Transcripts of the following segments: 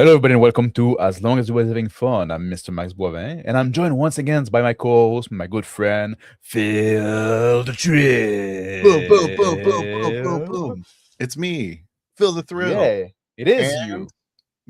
Hello, everybody, and welcome to As Long as You Was Having Fun. I'm Mr. Max Boivin, and I'm joined once again by my co-host, my good friend, Phil the Boom, boom, boom, boom, boom, boom, Thrill. boom. It's me, Phil the Thrill, Yeah, it is and you.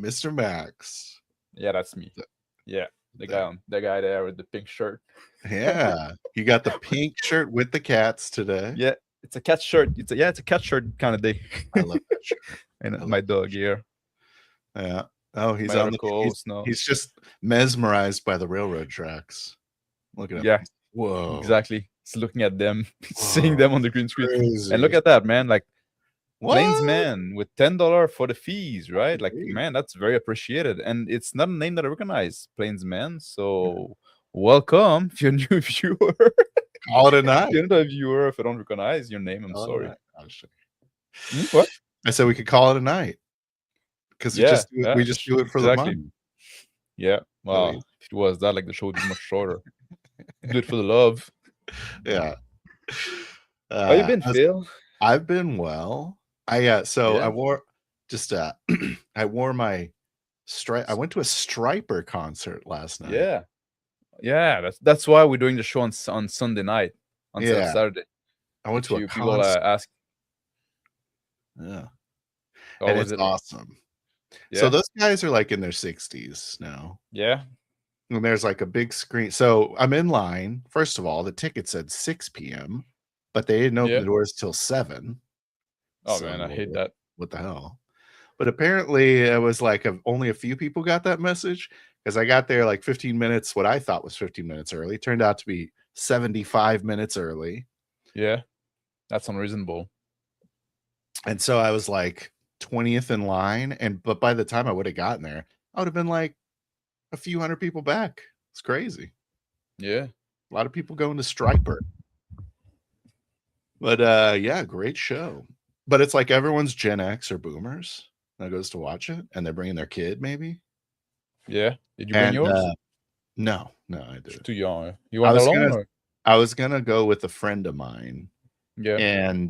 Mr. Max. Yeah, that's me. Th- Yeah, th- the guy there with the pink shirt. Yeah, you got the pink shirt with the cats today. Yeah, it's a cat shirt. It's a cat shirt kind of day. I love that shirt. And I love my that dog here, shirt. Yeah. Oh, he's my other on the. He's co-host now. he's just mesmerized by the railroad tracks. Look at him. Yeah, Whoa, exactly. It's looking at them, seeing whoa, them on the green screen, and look crazy. at that, man! Like What? Plainsman with $10 for the fees, right? Like, Great. man, that's very appreciated. And it's not a name that I recognize, Plainsman. So welcome if you're a new viewer. Call it a If night. you're not a viewer, if I don't recognize your name, I'm Call it a sorry. night. I'll show What? you. I said we could call it a night because Yeah, we yeah, just do it for the exactly. money. Yeah. So Well, if it was that, like the show would be much shorter. Do it for the love. yeah. How you been, I was, Phil? I've been well. I Yeah. wore just I wore my stripe. I went to a Striper concert last night. Yeah. Yeah. That's why we're doing the show on Sunday night instead of Yeah, Saturday. I went If to a you people concert. ask, Yeah, oh, and was it's it? awesome. So Yeah. those guys are like in their 60s now. Yeah. And there's like a big screen. So I'm in line. First of all, the ticket said 6 p.m., but they didn't open Yeah. the doors till 7. Oh man, I hate So that. what the hell? But apparently it was like only a few people got that message because I got there like 15 minutes, what I thought was 15 minutes early. Turned out to be 75 minutes early. Yeah, that's unreasonable. And so I was like 20th in line. But by the time I would have gotten there, I would have been like a few hundred people back. It's crazy. Yeah. A lot of people going to Striper. But yeah, great show. But it's like everyone's Gen X or boomers that goes to watch it, and they're bringing their kid maybe. Yeah. Did you bring And yours? no, I It's did. too young. You I went was alone gonna or? I was gonna go with a friend of mine, Yeah. and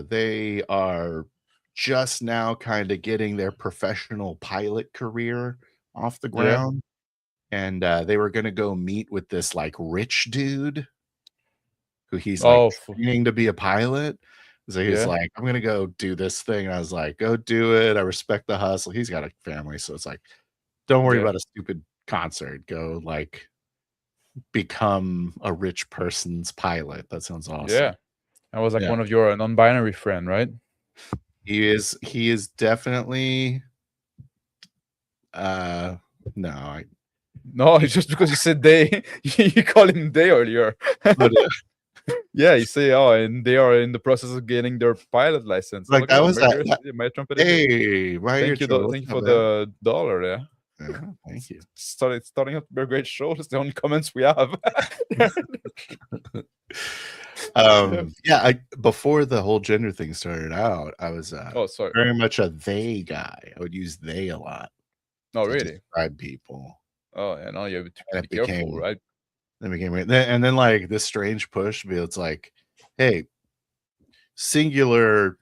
they are just now kind of getting their professional pilot career off the Yeah. ground, and they were gonna go meet with this like rich dude who he's like Oh, training to be a pilot. So he's yeah. like, I'm gonna go do this thing. And I was like, go do it. I respect the hustle. He's got a family, so it's like, don't worry Yeah. about a stupid concert. Go like become a rich person's pilot. That sounds awesome. Yeah. I was like Yeah. one of your non-binary friend, right? He is definitely uh no, I No, it's just because you said they. You called him they earlier. but Yeah, you say, oh, and they are in the process of getting their pilot license. Oh, like look at that that. was that, My trumpet is here. hey, why are you Thank you for man? the dollar. Yeah. Yeah, thank you. Starting up to be a great show. That's the only comments we have. Yeah. Yeah, I before the whole gender thing started out, I was Oh, sorry. very much a they guy. I would use they a lot Oh, to really? describe people. Oh, yeah. No, you have to And be it careful, became right? and then like this strange push, but it's like, hey, singular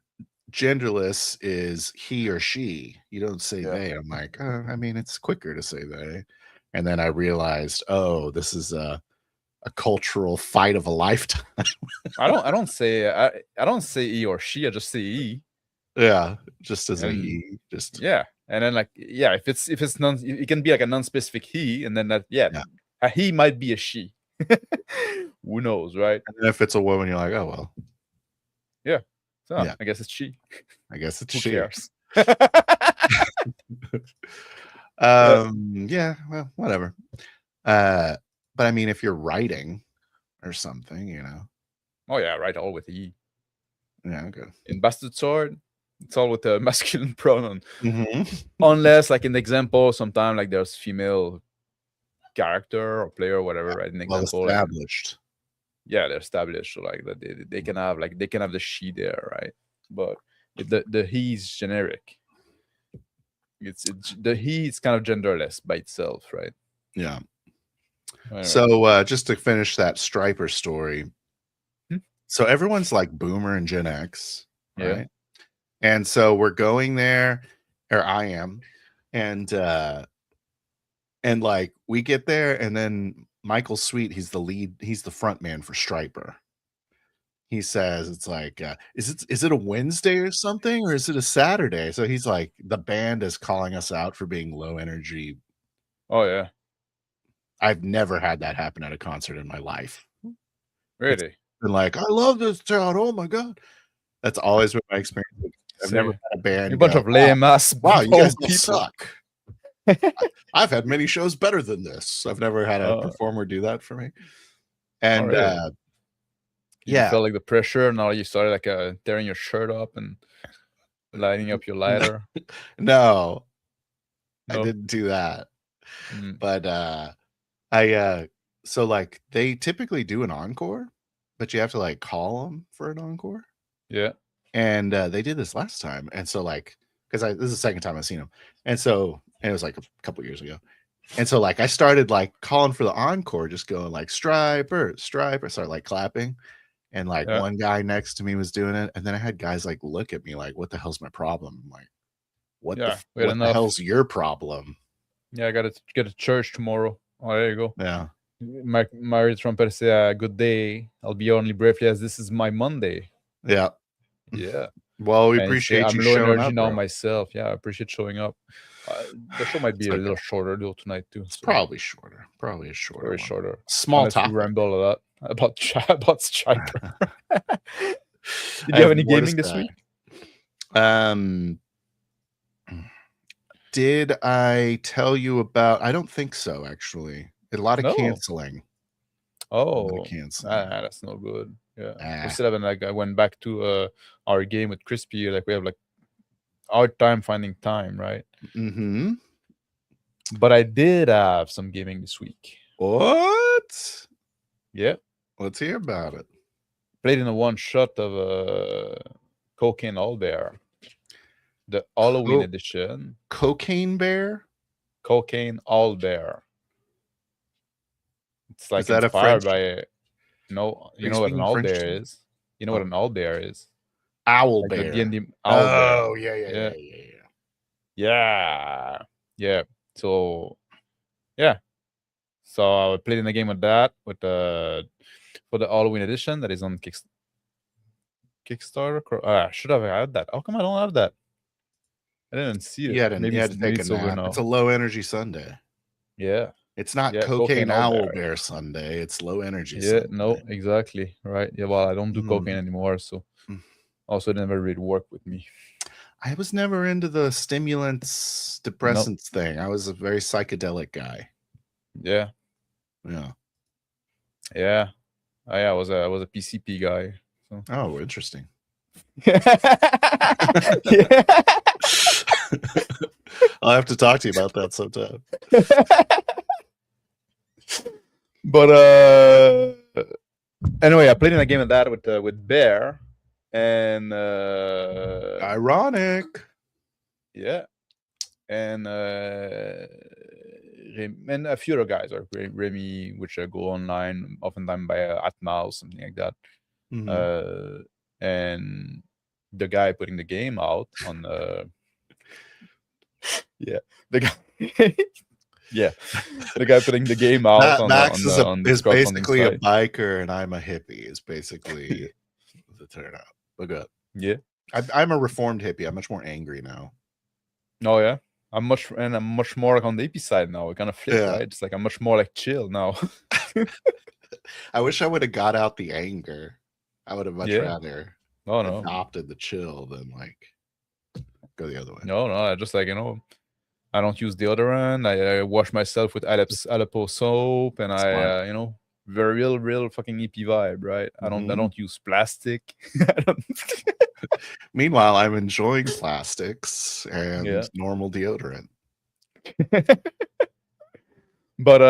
genderless is he or she. You don't say Yeah. they. I'm like, I mean, it's quicker to say they. And then I realized, oh, this is a cultural fight of a lifetime. I don't say he or she. I just say he. Yeah, just as a And he, just yeah, and then like yeah, if it's non, it can be like a non-specific he, and then that yeah, yeah. a he might be a she. Who knows, right? And then if it's a woman, you're like, oh well, Yeah. So yeah, I guess it's she. I guess it's Who she. cares? Yeah. Yeah, well, whatever. Uh, but I mean, if you're writing or something, Oh yeah, right. All with he. yeah, okay. In Bastard Sword, it's all with the masculine pronoun. Hmm. Unless, like in the example, sometimes like there's female character or player or whatever, right? An Well example, like established. yeah, they're established, so like that they can have the she there, right? But the he's generic. It's the he is kind of genderless by itself, right? Yeah. Anyway. So just to finish that Striper story, Hmm? so everyone's like Boomer and Gen X, Yeah. right? And so we're going there, or I am, And like we get there, and then Michael Sweet, he's the front man for Striper. He says it's like, is it a Wednesday or something, or is it a Saturday? So he's like, the band is calling us out for being low energy. Oh yeah, I've never had that happen at a concert in my life. really. Been like, I love this town. Oh my god, that's always been my experience. I've never See, had a band a bunch go, of lame ass wow, you guys all people. suck. I've had many shows better than this. I've never had a performer do that for me. And really? You yeah, felt like the pressure, and now you started like tearing your shirt up and lighting up your lighter. no, I No? didn't do that. Mm. But I so like they typically do an encore, but you have to like call them for an encore. Yeah. And they did this last time, and so like, because this is the second time I've seen them, and it was like a couple years ago, and so like I started like calling for the encore, just going like Striper, Striper, started like clapping, and like Yeah. one guy next to me was doing it, and then I had guys like look at me like, "What the hell's my problem?" I'm like, what the hell's your problem? Yeah, I gotta get to church tomorrow. Oh, there you go. Yeah. Mary Trumpet say, "Good day. I'll be only briefly as this is my Monday." Yeah. Yeah. Well, we And appreciate I'm you low showing energy up now bro. myself. Yeah, I appreciate showing up. The show might be a little shorter though tonight too. It's probably shorter. Probably a shorter. Very one. shorter. Small Unless topic. we ramble a lot about Striper. Did you have any gaming this week? Did I tell you about? I don't think so. Actually, a lot of canceling. Oh, that's no good. Yeah, we still haven't like. I went back to our game with Crispy. Like we have like hard time finding time, right? Mm-hmm. But I did have some gaming this week. What? Yeah. Let's hear about it. Played in a one shot of Cocaine Owlbear, the Halloween edition. Cocaine Bear. Cocaine Owlbear. It's like is that inspired a French? by. No, you know what an owlbear is. You know what an owlbear is. Owl like bear. Oh yeah. Yeah. So yeah. So I played in a game with that for the Halloween edition that is on Kickstarter. I should have had that. How come I don't have that? I didn't see it. Maybe you had to take a nap. It's a low energy Sunday. Yeah. It's not Cocaine Owlbear Sunday. It's low energy Sunday. No, exactly. Right. Yeah, well, I don't do cocaine anymore, so also it never really worked with me. I was never into the stimulants, depressants thing. I was a very psychedelic guy. Yeah. I was a PCP guy. So. Oh, interesting. I'll have to talk to you about that sometime. But anyway, I played in a game of that with Bear, and ironic. Yeah, and a few other guys, like Remy, which go online oftentimes by Atmouse, something like that. Mm-hmm. And the guy putting the game out on the guy the guy putting the game out Max on is basically a biker and I'm a hippie is basically the turnout. But good. Yeah, I'm a reformed hippie. I'm much more angry now. Oh yeah, I'm much more like on the hippie side now. It kind of flipped, right? It's like I'm much more like chill now. I wish I would have got out the anger. I would have much rather adopted the chill than like go the other way. No, I just like, I don't use deodorant. I wash myself with Aleppo soap, and I very real fucking hippie vibe, right? I don't use plastic. Meanwhile, I'm enjoying plastics and normal deodorant. But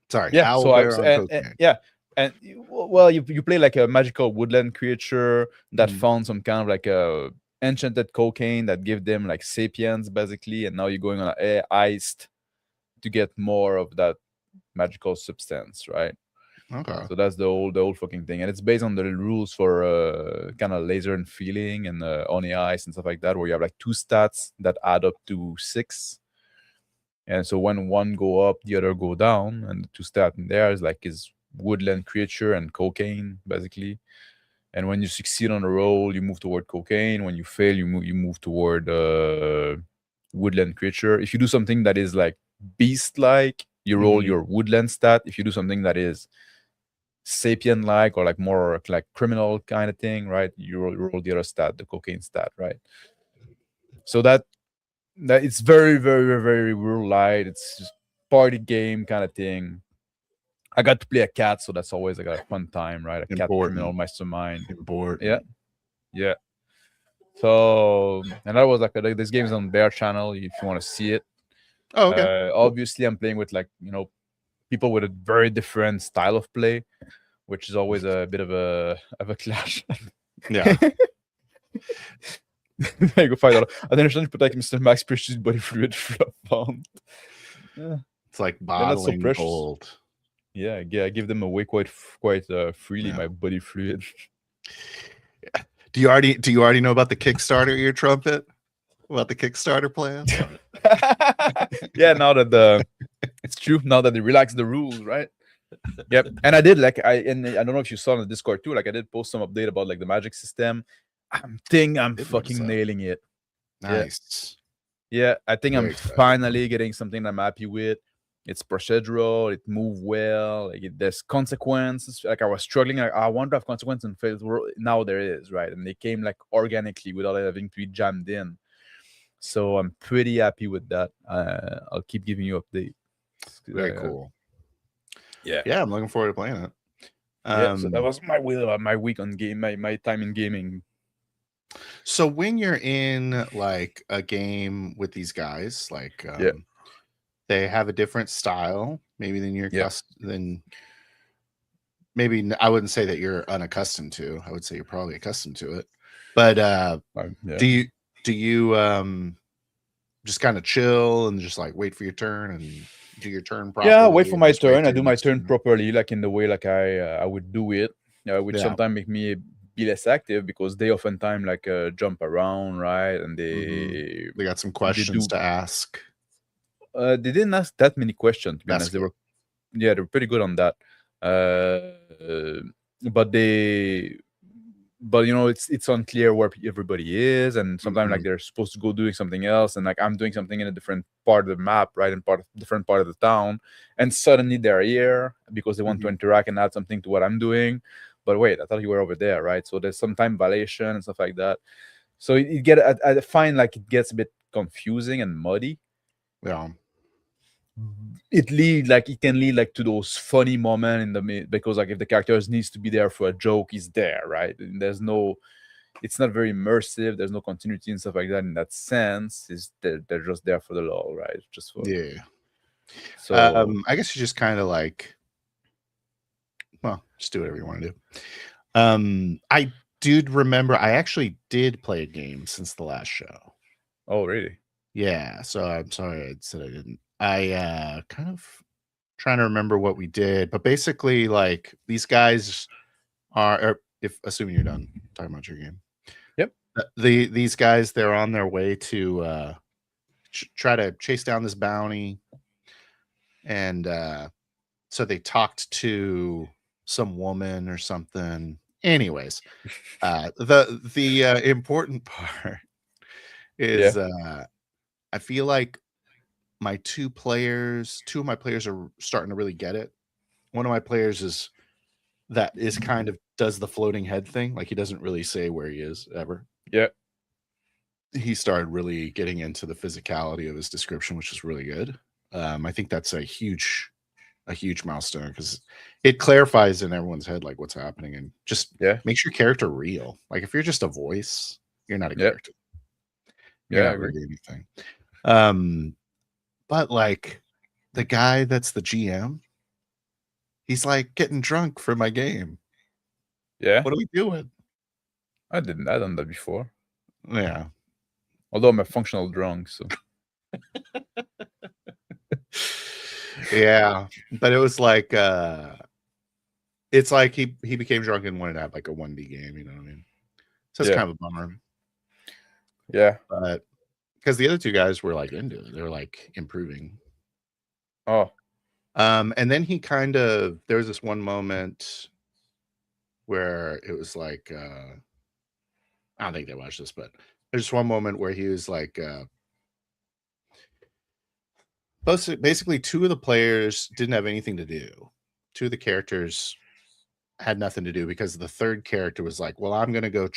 sorry, yeah. And well, you play like a magical woodland creature that found some kind of like a enchanted cocaine that give them like sapience basically, and now you're going on a heist to get more of that magical substance, right? Okay. So that's the old fucking thing, and it's based on the rules for kind of laser and feeling and on the ice and stuff like that, where you have like 2 stats that add up to 6, and so when one go up, the other go down, and the 2 stat in there is woodland creature and cocaine basically. And when you succeed on a roll, you move toward cocaine. When you fail, you move toward woodland creature. If you do something that is like beast-like, you roll your woodland stat. If you do something that is sapien-like or like more like criminal kind of thing, right? You roll the other stat, the cocaine stat, right? So that it's very, very, very, very real light. It's just party game kind of thing. I got to play a cat, so that's always like a fun time, right? A cat criminal mastermind. Yeah, yeah. So, and that was like this game is on Bear Channel if you want to see it. Oh, okay. Obviously, I'm playing with people with a very different style of play, which is always a bit of a clash. Yeah. I go find out. I then put like MrMax precious body fluid found. Yeah. It's like They're not so bottling precious. gold. Yeah, I give them away quite freely. My body fluid. Do you already know about the Kickstarter, Ear Trumpet? About the Kickstarter plan? Yeah, now that it's true. Now that they relaxed the rules, right? Yep. And I did I don't know if you saw on the Discord too. Like I did post some update about like the magic system. I'm fucking nailing it. Nice. Yeah, I think Very I'm excited. finally getting something I'm happy with. It's procedural. It moved well. Like there's consequences. Like I was struggling. Like I want to have consequences and fails. Now there is, right? And they came like organically without having to be jammed in. So I'm pretty happy with that. I'll keep giving you updates. Very cool. Yeah, I'm looking forward to playing it. Yeah, so that was my week on game, my time in gaming. So when you're in like a game with these guys, like they have a different style, maybe than you're than maybe I wouldn't say that you're unaccustomed to. I would say you're probably accustomed to it. But do you just kind of chill and just like wait for your turn and do your turn properly? Yeah, wait for my turn. I do my turn properly, like in the way like I would do it, which sometimes make me be less active because they oftentimes like jump around, right? And they got some questions to ask. They didn't ask that many questions, to be honest. They were pretty good on that. But it's unclear where everybody is, and sometimes like they're supposed to go doing something else, and like I'm doing something in a different part of the map, right, in different part of the town, and suddenly they're here because they want to interact and add something to what I'm doing. But wait, I thought you were over there, right? So there's some time violation and stuff like that. So I find like it gets a bit confusing and muddy. Yeah. It can lead like to those funny moments in the because like if the characters needs to be there for a joke, he's there, right? And it's not very immersive. There's no continuity and stuff like that in that sense. They're just there for the lol, right? Just for So I guess you just kind of like, well, just do whatever you want to do. I did remember I actually did play a game since the last show. Oh, really? Yeah. So I'm sorry I said I didn't. I kind of trying to remember what we did, but basically, like these guys are, if assuming you're done talking about your game. Yep. These guys, they're on their way to try to chase down this bounty, and so they talked to some woman or something. Anyways, the important part is I feel like two of my players are starting to really get it. One of my players is kind of does the floating head thing. Like he doesn't really say where he is ever. Yeah. He started really getting into the physicality of his description, which is really good. I think that's a huge milestone because it clarifies in everyone's head like what's happening and just makes your character real. Like if you're just a voice, you're not a character. You're not really anything. But like the guy that's the GM, he's like getting drunk for my game. Yeah. What are we doing? I've done that before. Yeah. Although I'm a functional drunk, so. Yeah. But it was like it's like he became drunk and wanted to have like a 1D game. You know what I mean? So it's Yeah. kind of a bummer. Yeah. But because the other two guys were like into it, they were like improving. Oh. And then he kind of, there was this one moment where it was like, I don't think they watched this, but there's one moment where he was like, basically two of the players didn't have anything to do. Two of the characters had nothing to do because the third character was like, well, I'm going to go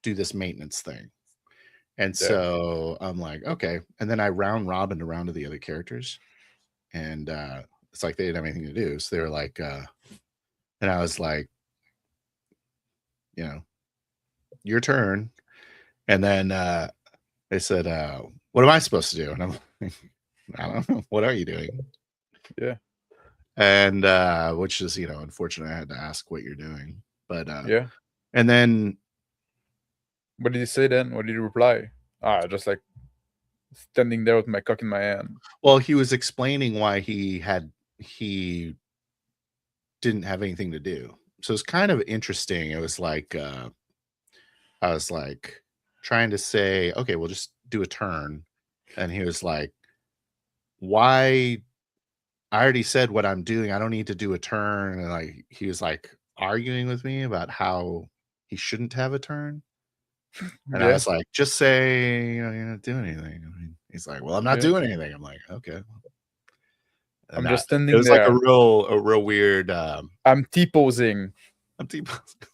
do this maintenance thing. And so I'm like, okay. And then I round robin around to the other characters. And it's like they didn't have anything to do. So they were like, and I was like, you know, your turn. And then they said, what am I supposed to do? And I'm like, I don't know. What are you doing? Yeah. And which is, unfortunately, I had to ask what you're doing. But Yeah. and then What did he say then? What did he reply? Just like standing there with my cock in my hand. Well, he was explaining why he didn't have anything to do. So it's kind of interesting. It was like I was like trying to say, okay, we'll just do a turn. And he was like, why? I already said what I'm doing. I don't need to do a turn. And like he was like arguing with me about how he shouldn't have a turn. And I was like, just say, you're not doing anything. I mean, he's like, well, I'm not doing anything. I'm like, okay. And I'm just standing there. It was like a real weird. I'm T-posing. I'm T-posing.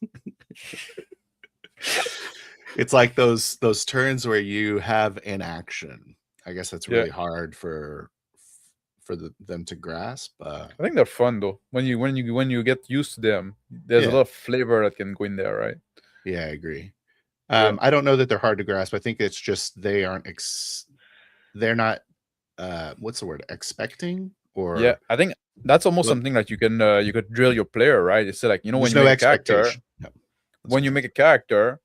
It's like those turns where you have an action. I guess that's really hard for them to grasp. I think they're fun though. When you get used to them, there's a lot of flavor that can go in there, right? Yeah, I agree. I don't know that they're hard to grasp. I think it's just they aren't. They're not. What's the word? Expecting or yeah. I think that's almost something that you could drill your player, right? It's like when you make a character, when you make a character,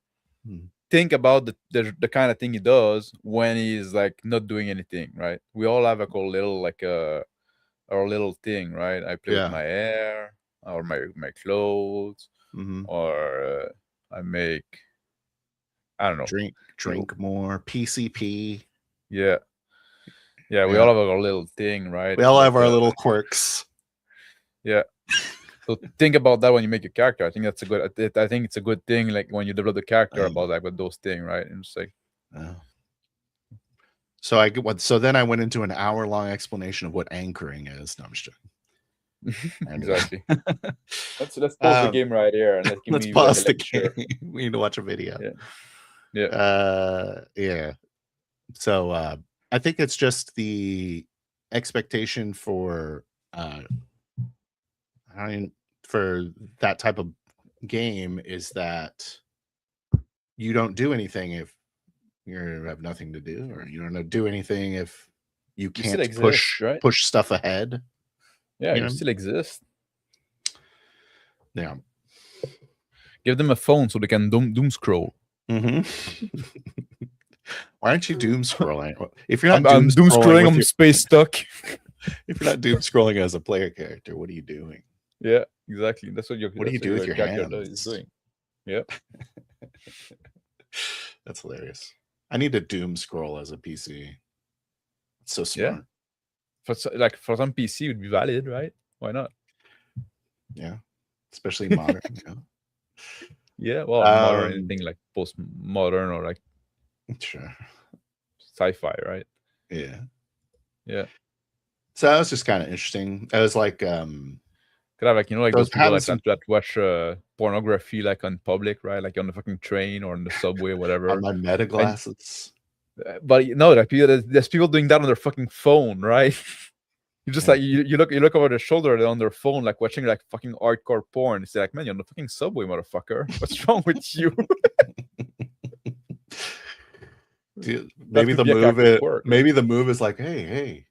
think about the kind of thing he does when he's like not doing anything, right? We all have like a little like our little thing, right? I play with my hair or my clothes, or I make, I don't know, drink more, PCP. Yeah, we all have our little thing, right? We all have our little quirks. Yeah. So think about that when you make a character. I think that's a good. I think it's a good thing, like when you develop the character about like with those things, right? And it's like. So then I went into an hour-long explanation of what anchoring is. No, I'm just joking. Exactly. Let's pause the game right here and let's pause the game. We need to watch a video. Yeah. So I think it's just the expectation for for that type of game is that you don't do anything if you have nothing to do, or you don't do anything if you can't push stuff ahead. Yeah, you still exist. Yeah. Give them a phone so they can doom scroll. Why aren't you doom scrolling? If you're not I'm doom scrolling, I'm space stuck. If you're not doom scrolling as a player character, what are you doing? Yeah, exactly. That's what What do you do with your hands? Is doing. Yep. That's hilarious. I need to doom scroll as a PC. It's so smart. Yeah. For some PC, it would be valid, right? Why not? Yeah, especially modern. Yeah, well, modern, anything like post-modern or like sci-fi, right? Yeah. So that was just kind of interesting. I was like, could have like those people like that watch pornography like on public, right? Like on the fucking train or on the subway, or whatever. On my meta glasses. But like there's people doing that on their fucking phone, right? You just like you look over their shoulder, they're on their phone, like watching like fucking hardcore porn. It's like, man, you're on the fucking subway, motherfucker. What's wrong with you? Dude, maybe the move is like, hey,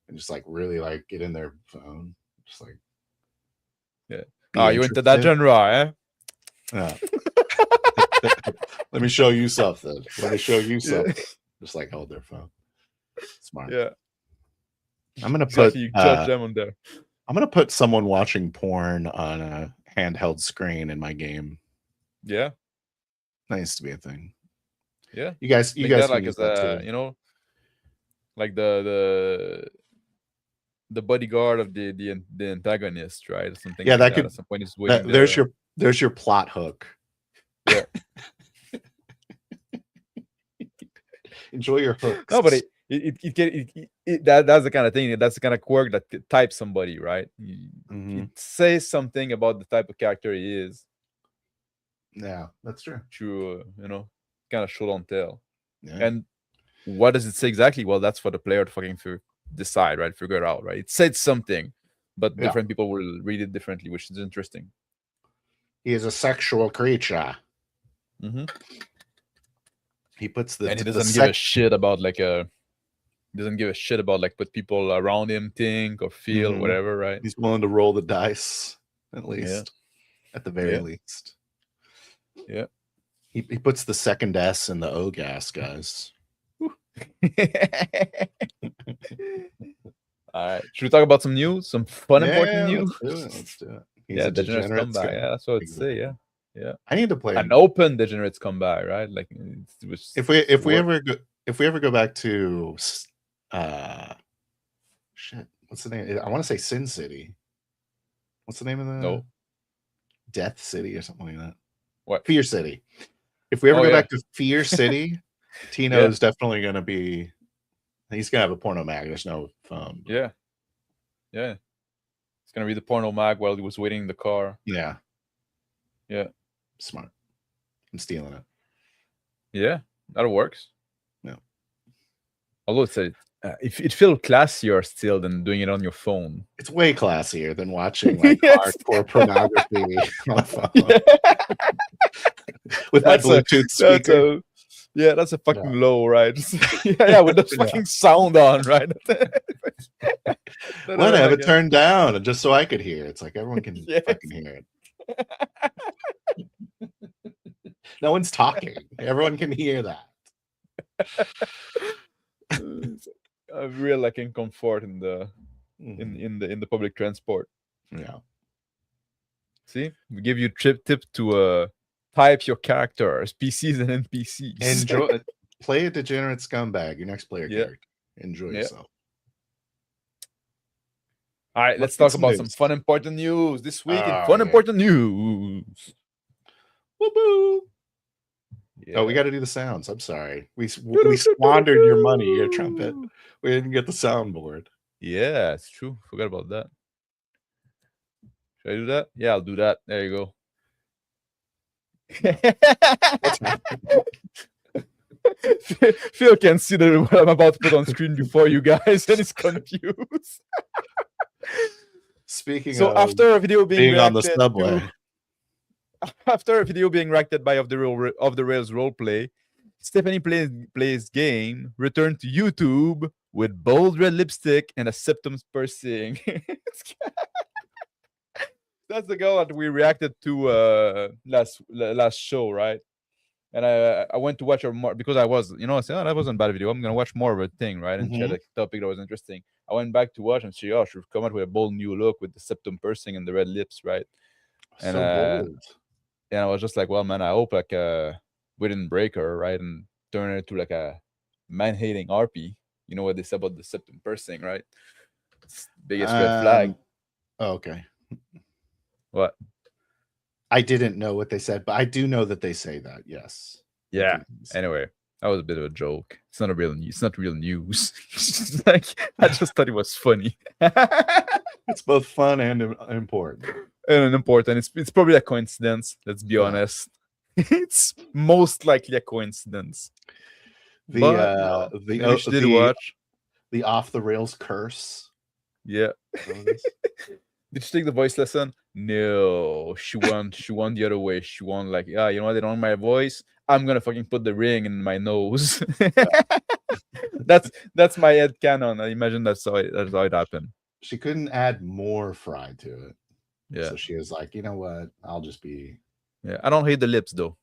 and just like really like get in their phone, just like. Yeah. You into that genre, eh? Yeah. Let me show you something. Just like hold their phone. Smart. Yeah. I'm gonna put you judge them on there. I'm gonna put someone watching porn on a handheld screen in my game. Yeah, That used to be a thing. yeah. You guys Make that can like use as that a, too. you know, like the bodyguard of the antagonist, right? Or something Yeah, like that that. could At some point, he's waiting there's there. your plot hook. Yeah. Enjoy your hooks. No, but that's the kind of thing. That's the kind of quirk that types somebody, right? It says something about the type of character he is. Yeah, that's true. Through kind of show don't tell. Yeah. And what does it say exactly? Well, that's for the player to fucking decide, right? Figure it out, right? It said something, but different people will read it differently, which is interesting. He is a sexual creature. Mm-hmm. He puts the and he doesn't give a shit about like what people around him think or feel, whatever, right? He's willing to roll the dice, at least, at the very least. Yeah. He puts the second S in the O gas, guys. All right. Should we talk about some news? Some fun, important news? Let's do it. He's a Degenerates comeback. Yeah, that's what I'd say. Yeah. Yeah. I need to play an open Degenerates comeback, right? Like if we ever go back to shit, what's the name? I want to say Sin City. What's the name of the Death City or something like that? What? Fear City. If we ever go back to Fear City, Tino is definitely gonna be. He's gonna have a porno mag. There's no phone. Yeah. Yeah. It's gonna read the porno mag while he was waiting in the car. Yeah. Yeah. Smart. I'm stealing it. Yeah, that works. Yeah. Although it feels classier still than doing it on your phone. It's way classier than watching like hardcore pornography on a phone. With my Bluetooth speaker. That's a fucking low, right? With the fucking sound on, right? What? I have it turned down just so I could hear. It's like everyone can fucking hear it. No one's talking. Everyone can hear that. I really lacking comfort in the in the public transport. Yeah. See, we give you tip to type your characters, PCs and NPCs. Enjoy. Play a degenerate scumbag. Your next player character. Enjoy yourself. All right, let's talk about some fun, important news this week. Important news. Woo-boo. Yeah. Oh, we got to do the sounds. I'm sorry. We squandered your money, your trumpet. We didn't get the soundboard. Yeah, it's true. Forgot about that. Should I do that? Yeah, I'll do that. There you go. Phil can see what I'm about to put on screen before you guys, and he's confused. Speaking of after a video being on the subway. After a video being reacted by Off the Rails roleplay, Stephanie plays game returned to YouTube with bold red lipstick and a septum piercing. That's the girl that we reacted to last show, right? And I went to watch her more because I was, I said, that wasn't a bad video. I'm gonna watch more of a thing, right? And she had a topic that was interesting. I went back to watch and she come out with a bold new look with the septum piercing and the red lips, right? And bold. And I was just like, well, man, I hope like we didn't break her, right? And turn her into like a man-hating RP. You know what they say about the septum piercing, right? It's biggest red flag. Oh, okay. What? I didn't know what they said, but I do know that they say that. Yes. Yeah. Anyway, that was a bit of a joke. It's not real news. Like I just thought it was funny. It's both fun and important. And important. It's probably a coincidence. Let's be honest. It's most likely a coincidence. Did watch the Off the Rails curse. Yeah. Did you take the voice lesson? No, she won the other way. She won like, you know what? They don't want my voice. I'm gonna fucking put the ring in my nose. That's my head canon. I imagine that's how it happened. She couldn't add more fry to it. Yeah. So she was like, you know what? I'll just be. Yeah, I don't hate the lips though.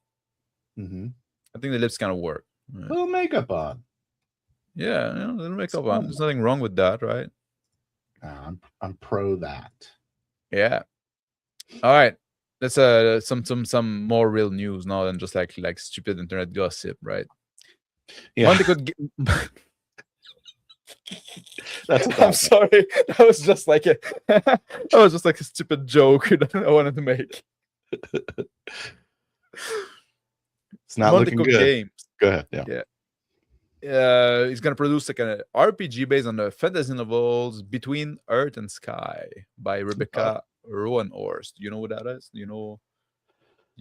I think the lips kind of work. Yeah. Little makeup on. Yeah, little makeup on. There's nothing wrong with that, right? I'm pro that. Yeah. All right. Let's some more real news now than just like stupid internet gossip, right? Yeah, Monte could that's what I'm that sorry. That was just like a that was just like a stupid joke that I wanted to make. It's not Monte looking good. Games. Go ahead. Yeah. He's gonna produce like an RPG based on the fantasy novels Between Earth and Sky by Rebecca Roanhorst. You know what that is? You know.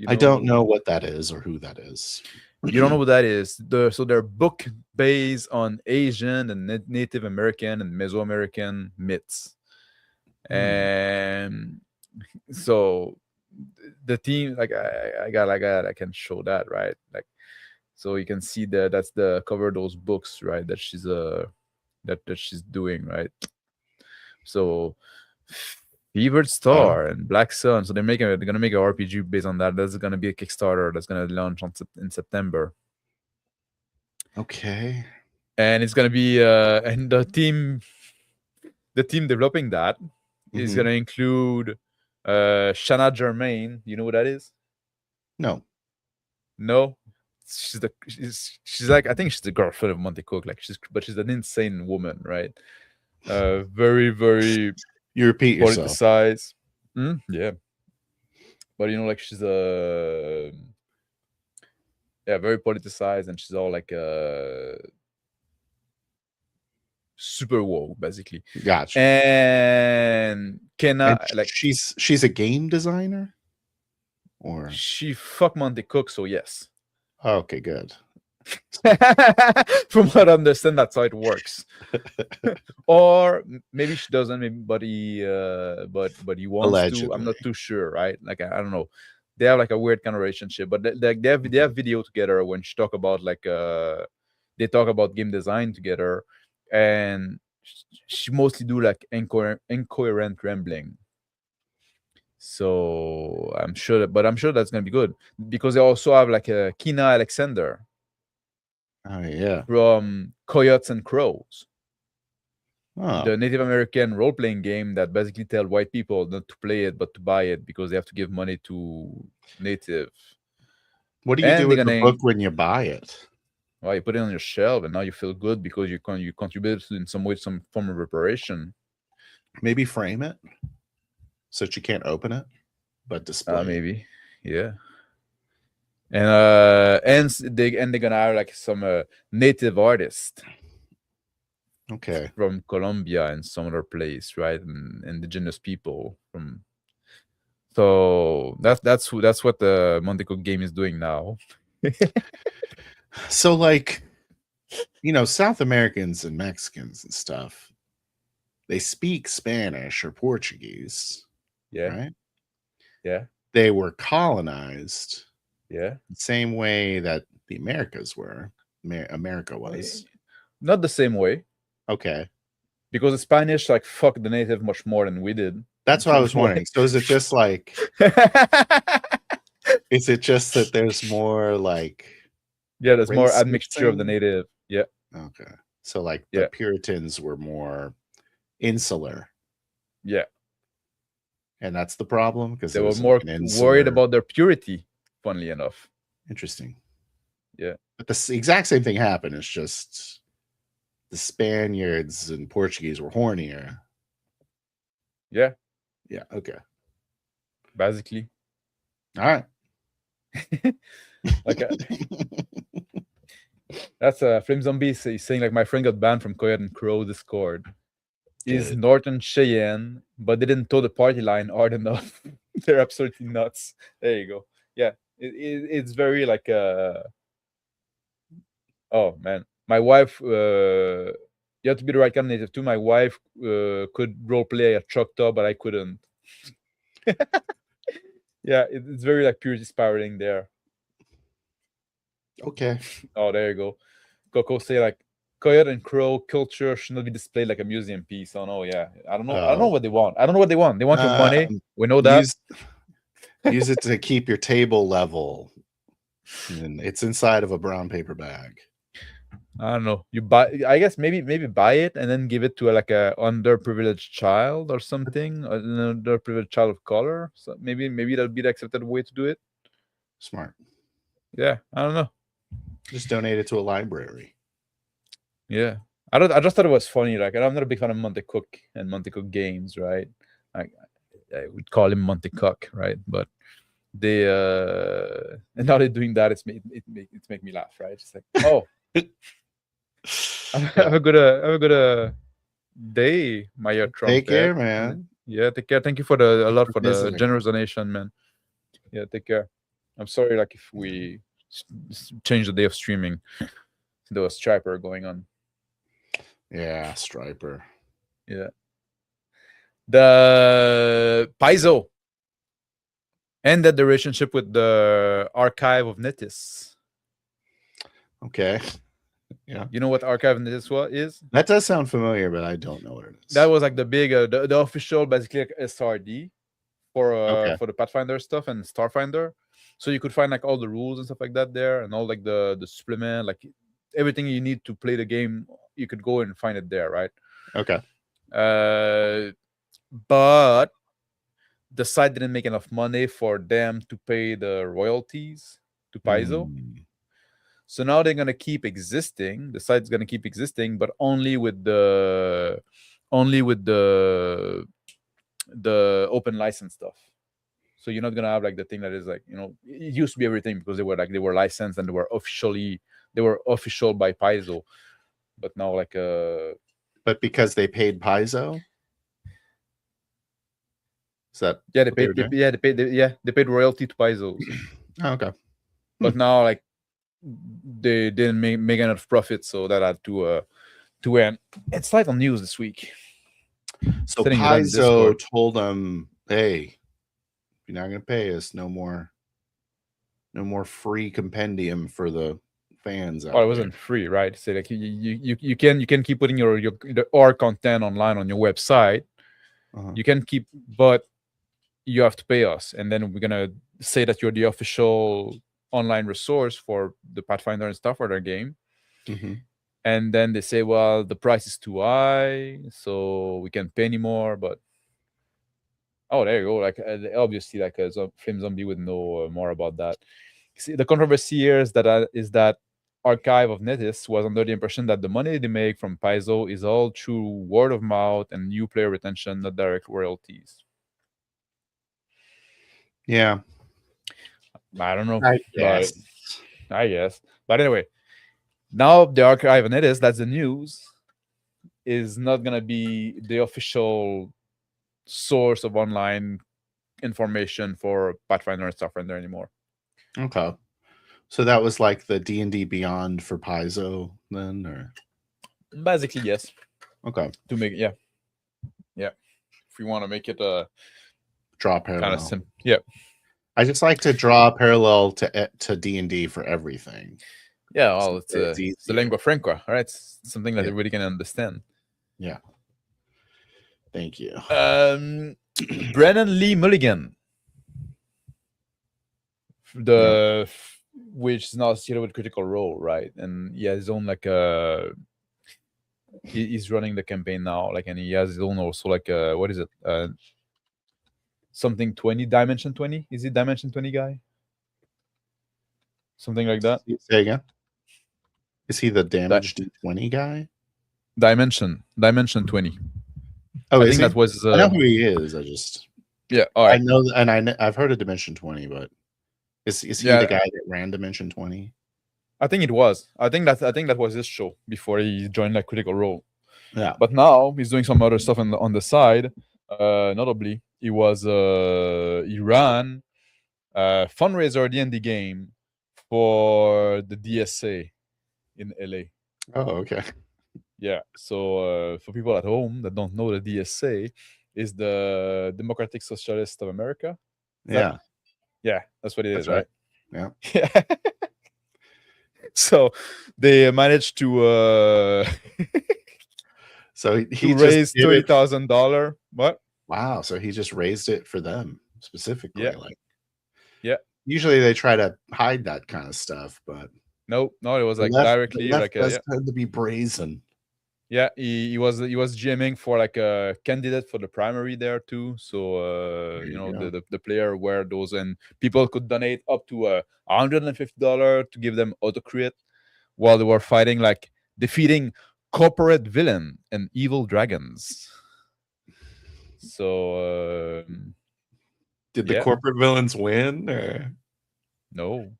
I don't know what that is or who that is. You don't know what that is. So they're book based on Asian and Native American and Mesoamerican myths, and so the team I can show that, right, like, so you can see that's the cover of those books, right, that she's that she's doing, right. So Fevered Star and Black Sun, so they're gonna make an RPG based on that. That's gonna be a Kickstarter that's gonna launch in September. Okay. And it's gonna be and the team developing that is gonna include Shanna Germain. You know what that is? No. She's like, I think she's the girlfriend of Monte Cook. Like but she's an insane woman, right? Very, very. You repeat yourself. Politicized. Yeah. But like she's very politicized, and she's all like super woke, basically. Gotcha. And she's a game designer, or she fuck Monte Cook, so yes. Okay, good. From what I understand, that's how it works. Or maybe she doesn't, maybe, but he wants allegedly. to. I'm not too sure, right? Like, I don't know. They have like a weird kind of relationship, but they have video together when she talk about like they talk about game design together, and she mostly do like incoherent rambling. So I'm sure that's gonna be good, because they also have like a Kina Alexander. Oh yeah, from Coyotes and Crows, oh. the Native American role-playing game that basically tell white people not to play it but to buy it because they have to give money to Native. What do you do with the book when you buy it? Well, you put it on your shelf, and now you feel good because you contributed in some way, some form of reparation. Maybe frame it so that you can't open it, but display. Maybe, yeah. And they're gonna hire like some native artist, okay, from Colombia and some other place, right, and indigenous people from. So that's what the Monte Cook game is doing now. So like, South Americans and Mexicans and stuff, they speak Spanish or Portuguese. Yeah. Right? Yeah. They were colonized. Yeah. The same way that the Americas were. America was. Not the same way. Okay. Because the Spanish like fucked the native much more than we did. That's what I was wondering. So is it just like is it just that there's more like there's more admixture of the native. Yeah. Okay. So like the Puritans were more insular. Yeah. And that's the problem, because they were more worried about their purity, funnily enough. Interesting. Yeah. But the exact same thing happened. It's just the Spaniards and Portuguese were hornier. Yeah. Yeah. Okay. Basically. All right. Okay. That's Flame Zombie saying like, my friend got banned from Coyote and Crow Discord. Is Northern Cheyenne, but they didn't toe the party line hard enough. They're absolutely nuts. There you go. Yeah, it's very like oh man, my wife. You have to be the right kind of native too. My wife could role play a Choctaw, but I couldn't. Yeah, it's very like purity spiraling there. Okay. Oh, there you go. Coco say like, Coyote and Crow culture should not be displayed like a museum piece. Oh no, yeah. I don't know. I don't know what they want. I don't know what they want. They want your money. We know that. Use it to keep your table level. And it's inside of a brown paper bag. I don't know. You buy, I guess maybe buy it and then give it to like a underprivileged child or something, an underprivileged child of color. So maybe that'll be the accepted way to do it. Smart. Yeah, I don't know. Just donate it to a library. Yeah, I just thought it was funny. Like, I'm not a big fan of Monte Cook and Monte Cook games, right? Like, I would call him Monte Cook, right? But they and now they're doing that. It's make me laugh, right? It's like, oh, have a good day, Maya Take care, Trumpet. man. Yeah, take care. Thank you for a lot for for the visiting. generous donation, man. Yeah, take care. I'm sorry, like if we change the day of streaming, there was Striper going on. Yeah, Striper. Yeah. The Paizo ended the relationship with the Archive of Netis. Okay. Yeah. You know what Archive of Netis is? That does sound familiar, but I don't know what it is. That was like the big, the official, basically like SRD for the Pathfinder stuff and Starfinder. So you could find like all the rules and stuff like that there, and all like the supplement, like everything you need to play the game. You could go and find it there, right? Okay. But the site didn't make enough money for them to pay the royalties to Paizo. So now they're gonna keep existing. The site's gonna keep existing, but only with the open license stuff. So you're not gonna have like the thing that is like, it used to be everything because they were licensed and they were official by Paizo, but now like but because they paid Paizo. Is that they paid royalty to Paizos. Oh, okay. But now like they didn't make enough profit, so that had to end. It's like on news this week. So Paizo told them, "Hey, you're not going to pay us, no more free compendium for the fans out Well, it wasn't free, right? So like you can keep putting the R content online on your website. You can keep, but you have to pay us, and then we're gonna say that you're the official online resource for the Pathfinder and Starfighter game. And then they say, well, the price is too high, so we can't pay anymore. But oh, there you go. Like obviously, like Flame Zombie would know more about that. See, the controversy here is that Archive of Netis was under the impression that the money they make from Paizo is all through word of mouth and new player retention, not direct royalties. Yeah. I don't know. I guess. But anyway, now the Archive of Netis, that's the news, is not going to be the official source of online information for Pathfinder and Starfinder anymore. Okay. So that was like the D&D Beyond for Paizo then, or? Basically, yes. Okay. To make yeah. If you want to make it draw a parallel. Kind of simple. Yeah. I just like to draw a parallel to D&D for everything. Yeah, well, it's the lingua franca, right? It's something that everybody can understand. Yeah. Thank you. Brennan Lee Mulligan, which is now associated with Critical Role, right? And he has his own like he's running the campaign now, like, and he has his own also like what is it? Something 20, Dimension 20? Is it Dimension 20 guy? Something like that. Say again. Is he the damage D20 guy? Dimension 20. Oh, I think that was. I know who he is. I just. Yeah. All right. I know, and I've heard of Dimension 20, but is he the guy that ran Dimension 20? I think it was. I think that was his show before he joined like Critical Role. Yeah. But now he's doing some other stuff on the side. Notably, he ran fundraiser D&D game for the DSA in LA. Oh, okay. Yeah. So for people at home that don't know, the DSA is the Democratic Socialist of America. Yeah. That's what it is, right? Yeah. So they managed to so he raised $30,000. What? Wow. So he just raised it for them specifically. Yeah. Like, yeah. Usually they try to hide that kind of stuff, but No, it was like The directly left like does yeah. tend to be brazen. Yeah, he was GMing for like a candidate for the primary there too. So There you you know go. the player where those, and people could donate up to $150 to give them autocrit while they were fighting, like defeating corporate villain and evil dragons. So Did the yeah, corporate villains win? Or? no,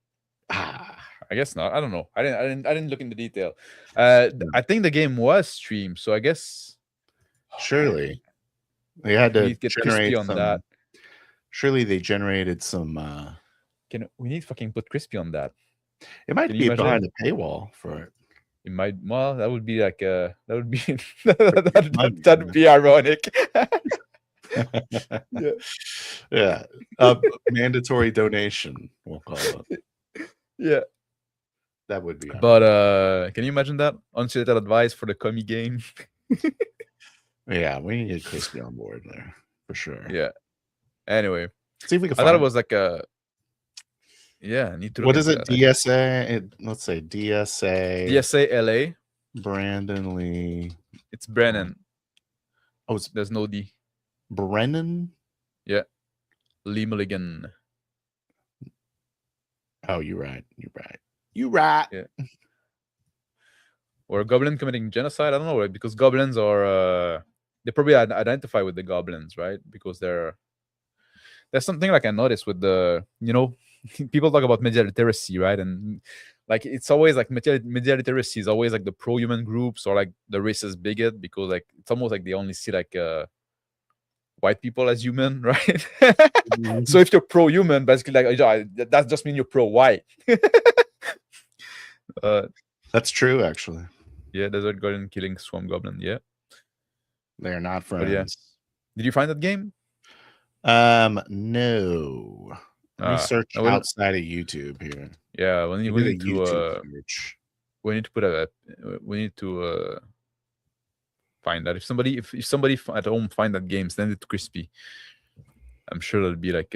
Ah, I guess not. I don't know. I didn't look into detail. no. I think the game was streamed, so I guess Surely they had we to need to get crispy generate on that. some. Surely they generated some. We need to fucking put crispy on that. It might Can you be imagine? behind a paywall for it. It might. Well, that would be like that would be Money, that'd be ironic. Yeah, yeah. Mandatory donation, we'll call it. yeah. That would be But ironic. can you imagine that unsolicited advice for the commie game? Yeah, we need to get Crispy on board there for sure. Yeah. Anyway, See if we can I thought it find. was like a. Yeah, I need to look What is into it? that. DSA. Let's say DSA. DSA LA. Brandon Lee. It's Brennan. Oh, it's There's no D. Brennan. Yeah. Lee Mulligan. Oh, you're right. You're right. You right. Yeah. Or a goblin committing genocide. I don't know, right? Because goblins are they probably identify with the goblins, right? Because there's something like I noticed with the people talk about media literacy, right? And like it's always like media literacy is always like the pro-human groups or like the racist bigot, because like it's almost like they only see like white people as human, right? So if you're pro-human, basically like that just means you're pro-white. That's true, actually. Yeah, desert goblin killing swarm goblin. Yeah, They're not but yeah. friends. Did you find that game? No. Let me search outside of YouTube here. Yeah, we need to search. we need to put we need to find that. If somebody at home find that game, send it to Crispy. I'm sure it'll be like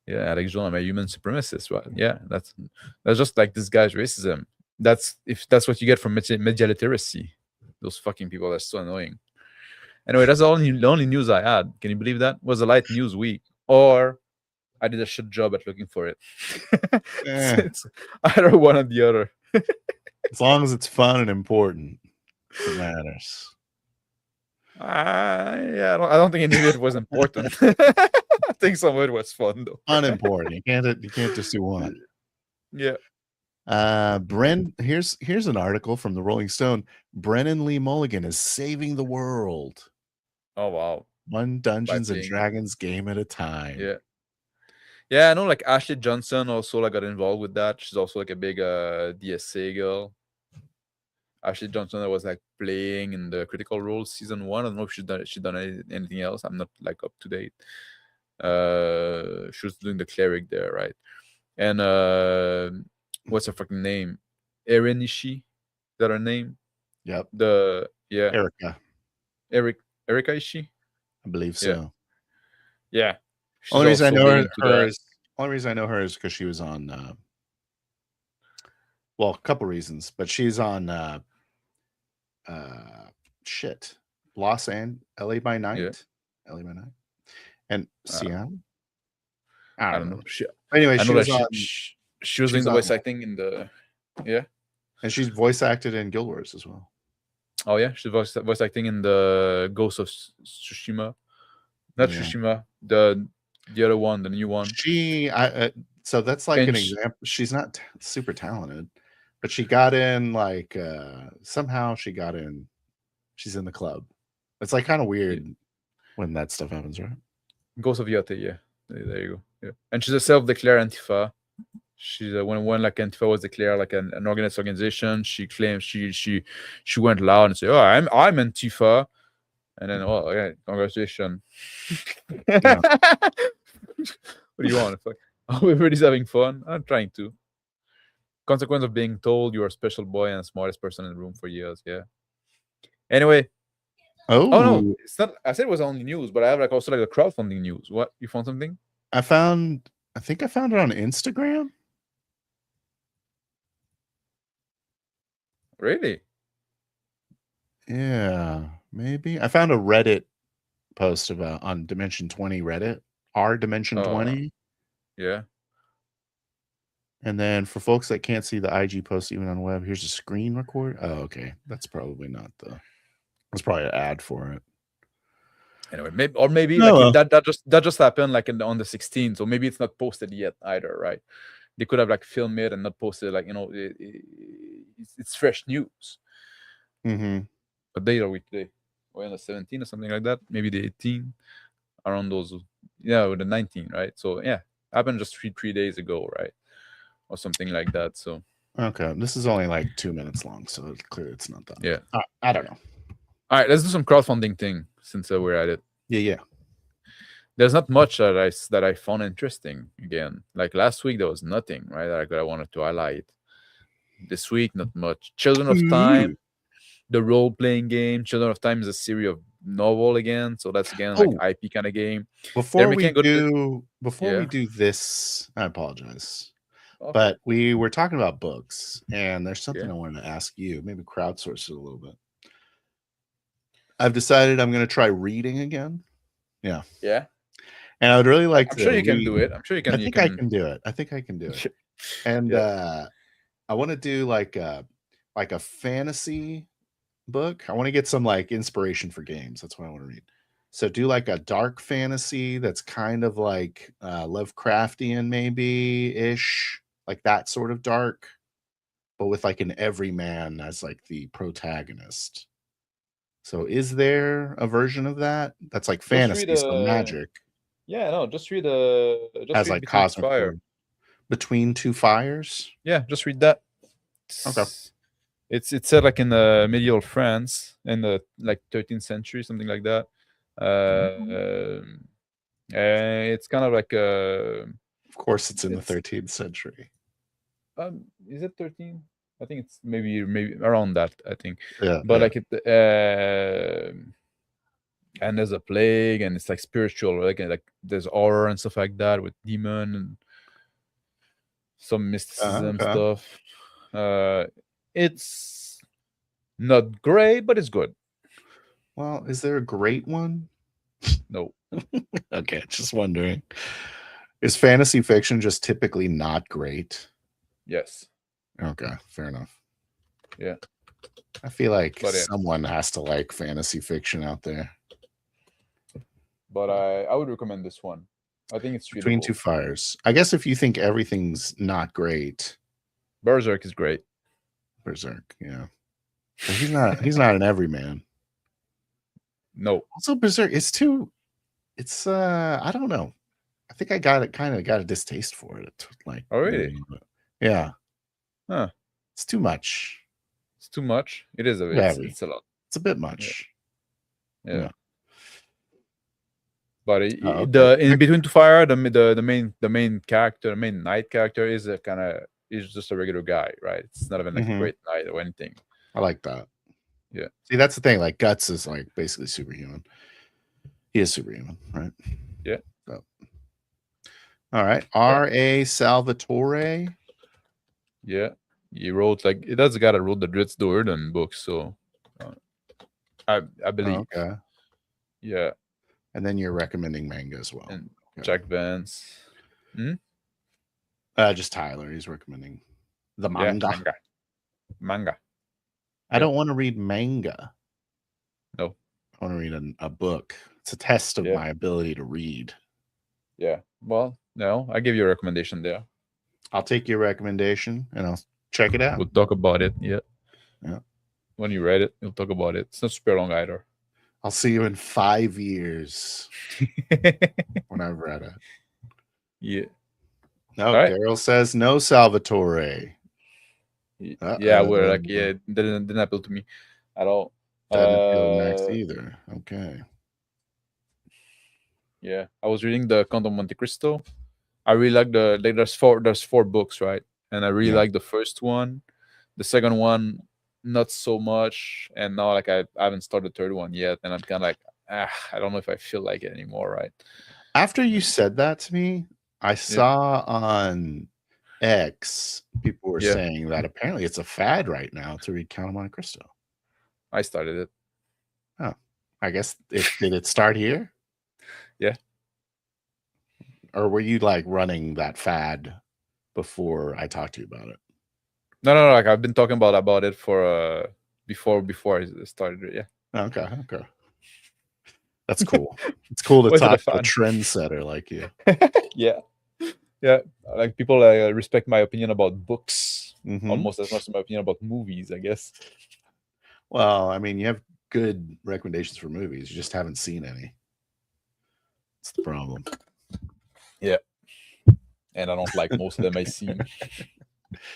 yeah, Alex John, I'm a human supremacist, right? Yeah, that's just like this guy's racism. That's what you get from media literacy. Those fucking people are so annoying. Anyway, that's the only news I had. Can you believe that? It was a light news week, or I did a shit job at looking for it. It's either one or the other. As long as it's fun and important, it matters. Yeah, I don't think any of it was important. I think some of it was fun though. Unimportant. You can't just do one. Yeah. Here's an article from the Rolling Stone. Brennan Lee Mulligan is saving the world. Oh wow. One Dungeons and Dragons game at a time. Yeah. Yeah, I know like Ashley Johnson also like got involved with that. She's also like a big DSA girl. Ashley Johnson was like playing in the Critical Role season 1. I don't know if she's done anything else. I'm not like up to date. She was doing the cleric there, right? And what's her fucking name? Erin Ishii? Is that her name? Yep. Erika Ishii? I believe so. Yeah. Only reason I know her is because she was on well, a couple reasons, but she's on LA by Night. LA by Night. And Seattle. I don't know. Anyway, she was doing the voice acting in the and she's voice acted in Guild Wars as well. Oh yeah, she's voice acting in the Ghost of Tsushima. Not Tsushima, the other one, the new one. So that's like an example. She's not super talented, but she got in like somehow she got in. She's in the club. It's like kind of weird when that stuff happens, right? Ghost of Yate, yeah. There you go. Yeah, and she's a self-declared Antifa. She's when like Antifa was declared like an organized organization, she claimed she went loud and said, "Oh, I'm Antifa," and then congratulations. Yeah. What do you want? It's like, everybody's having fun. I'm trying to. Consequence of being told you are a special boy and the smartest person in the room for years. Yeah. Anyway. Oh no, it's not. I said it was only news, but I have like also like the crowdfunding news. What, you found something? I think I found it on Instagram. Really? Yeah, maybe. I found a Reddit post about on Dimension 20 Reddit, R Dimension Uh, 20. yeah. And then for folks that can't see the IG post even on web, here's a screen record. Oh, okay. That's probably not the that's probably an ad for it. Anyway, maybe Oh like well. that just happened like on the 16th, so maybe it's not posted yet either, right? They could have like filmed it and not posted, like, it's fresh news. Mm-hmm. What date are we today? We're on the 17th or something like that. Maybe the 18th, around those. Yeah, or the 19th, right? So yeah, happened just three days ago, right, or something like that. So Okay. This is only like 2 minutes long, so it's clear it's not that. yeah. I don't know. All right, let's do some crowdfunding thing since we're at it. Yeah. There's not much that I found interesting. Again, like last week, there was nothing, right, that I wanted to highlight. This week, not much. Children of Time, Ooh. the role playing game. Children of Time is a series of novel again, so that's again like Oh, IP kind of game. Then before we we can go to the, before we yeah. do this, I apologize. Okay. But we were talking about books, and there's something Yeah. I wanted to ask you, maybe crowdsource it a little bit. I've decided I'm going to try reading again. Yeah. Yeah. And I would really like I'm to sure you can read. do it. I'm sure you can. I You think I can. can do it. I think I can do it. And Yeah. I want to do like a fantasy book. I want to get some like inspiration for games. That's what I want to read. So do like a dark fantasy that's kind of like Lovecraftian maybe ish, like that sort of dark, but with like an everyman as like the protagonist. So is there a version of that that's like Just read fantasy, so magic Yeah. No. Just has read like Between Two cosmic Fire. war between two fires? Yeah. Just read that. Okay. It's set like in the medieval France in the like 13th century, something like that. It's kind of like Of course it's in the it's 13th century. is it 13? I think it's maybe around that, I think. Yeah, But yeah. like and there's a plague and it's like spiritual, like there's horror and stuff like that with demon and some mysticism Okay. stuff. It's not great, but it's good. Well, is there a great one? No. Okay, just wondering. Is fantasy fiction just typically not great? Yes. Okay, fair enough. Yeah. I feel like But yeah. someone has to like fantasy fiction out there. But I would recommend this one. I think it's Between readable. Two Fires. I guess if you think everything's not great, Berserk is great. Berserk, yeah. But he's not an everyman. No. Also, Berserk, it's I don't know. I think I got a distaste for it. Like Oh really? yeah. Huh. It's too much. It's too much. It is Too heavy. it's a lot. It's a bit Yeah. much. Yeah. But Oh, the okay. in Between Two Fire, the main character, the main knight character is a kind of is just a regular guy, right? It's not even like a Mhm. great knight or anything. I like that. Yeah. See, that's the thing. Like Guts is like basically superhuman. He is superhuman, right? Yeah. So, all right. R.A. Salvatore. Yeah. He wrote like that's the guy that wrote the Dritz Do'Urden books, so I believe. Okay. Yeah. And then you're recommending manga as well. And Okay. Jack Vance. Just Tyler. He's recommending the manga. Yeah, manga. I don't want to read manga. No. I want to read a book. It's a test of Yeah. my ability to read. Yeah. Well, no, I give you a recommendation there. I'll take your recommendation and I'll check it out. We'll talk about it. Yeah. Yeah. When you read it, we'll talk about it. It's not super long either. I'll see you in 5 years when I've read it. Yeah. No, Right. Daryl says no, Salvatore. Yeah, we're like, yeah, didn't appeal to me at all. Doesn't appeal to Max either. Okay. Yeah, I was reading the Count of Monte Cristo. I really like there's four books, right? And I really like the first one. The second one, not so much. And now like I haven't started the third one yet, and I'm kind of like, I don't know if I feel like it anymore, right? After you said that to me, I saw on X, people were Yeah. saying that apparently it's a fad right now to read Count of Monte Cristo. I started it. Oh, I guess did it start here? Yeah. Or were you like running that fad before I talked to you about it? No. Like I've been talking about it for before I started it. Yeah. Okay. That's cool. It's cool to Was it a talk to a fan? trendsetter like you. Yeah. Like people respect my opinion about books almost as much as my opinion about movies, I guess. Well, I mean, you have good recommendations for movies. You just haven't seen any. That's the problem. Yeah. And I don't like most of them I've seen.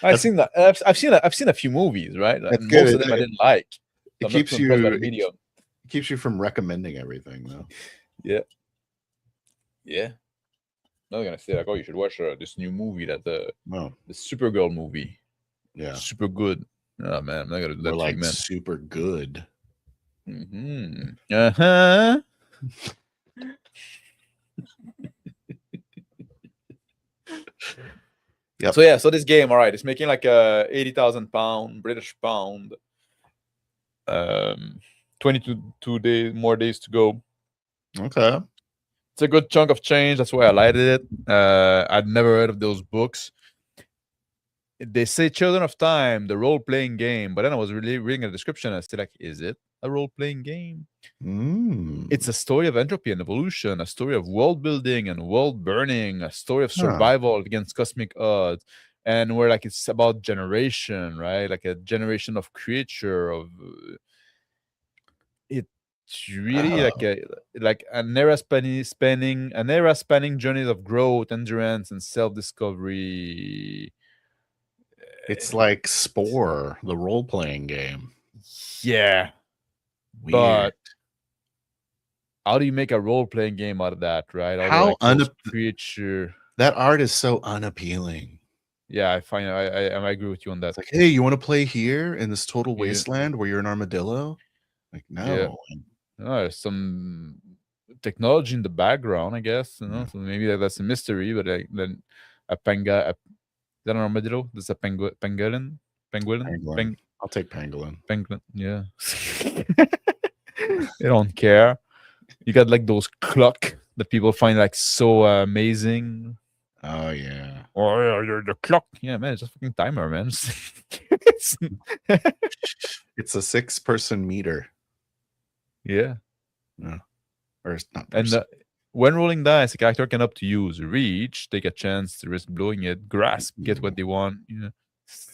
I've seen that. I've seen a few movies, right? That's Most good. of them I didn't like. It I'm not keeps too impressed by you the medium. it keeps you from recommending everything, though. Yeah. I'm not gonna say like, oh, you should watch this new movie that the Supergirl movie. Yeah. Super good. Oh man, I'm not gonna do that Or to like you, man. super good. Uh-huh. Yep. So this game, all right, it's making like 80,000 pound British pound. 22 more days to go. Okay. It's a good chunk of change. That's why I liked it. I'd never heard of those books. They say Children of Time, the role-playing game, but then I was really reading the description and I said, like, is it a role-playing game? It's a story of entropy and evolution, a story of world building and world burning, a story of survival against cosmic odds, and where like it's about generation, right? Like a generation of creature of it's really like an era spanning journeys of growth, endurance, and self-discovery. It's like Spore, the role-playing game. Yeah. Weird. But how do you make a role-playing game out of that, right? How creature. That art is so unappealing. Yeah, I find I agree with you on that. It's like, hey, you want to play here in this total wasteland where you're an armadillo? Like, no. There's some technology in the background, I guess. You know, so maybe that's a mystery. But then is that an armadillo? That's a pangolin. I'll take pangolin. Penguin, yeah. They don't care. You got like those clock that people find like so amazing. Oh yeah. Oh yeah, you're the clock. Yeah, man, it's just fucking timer, man. It's a 6-person meter. Yeah. No. Or it's not. And when rolling dice, a character can opt to use reach, take a chance to risk blowing it, grasp, get what they want,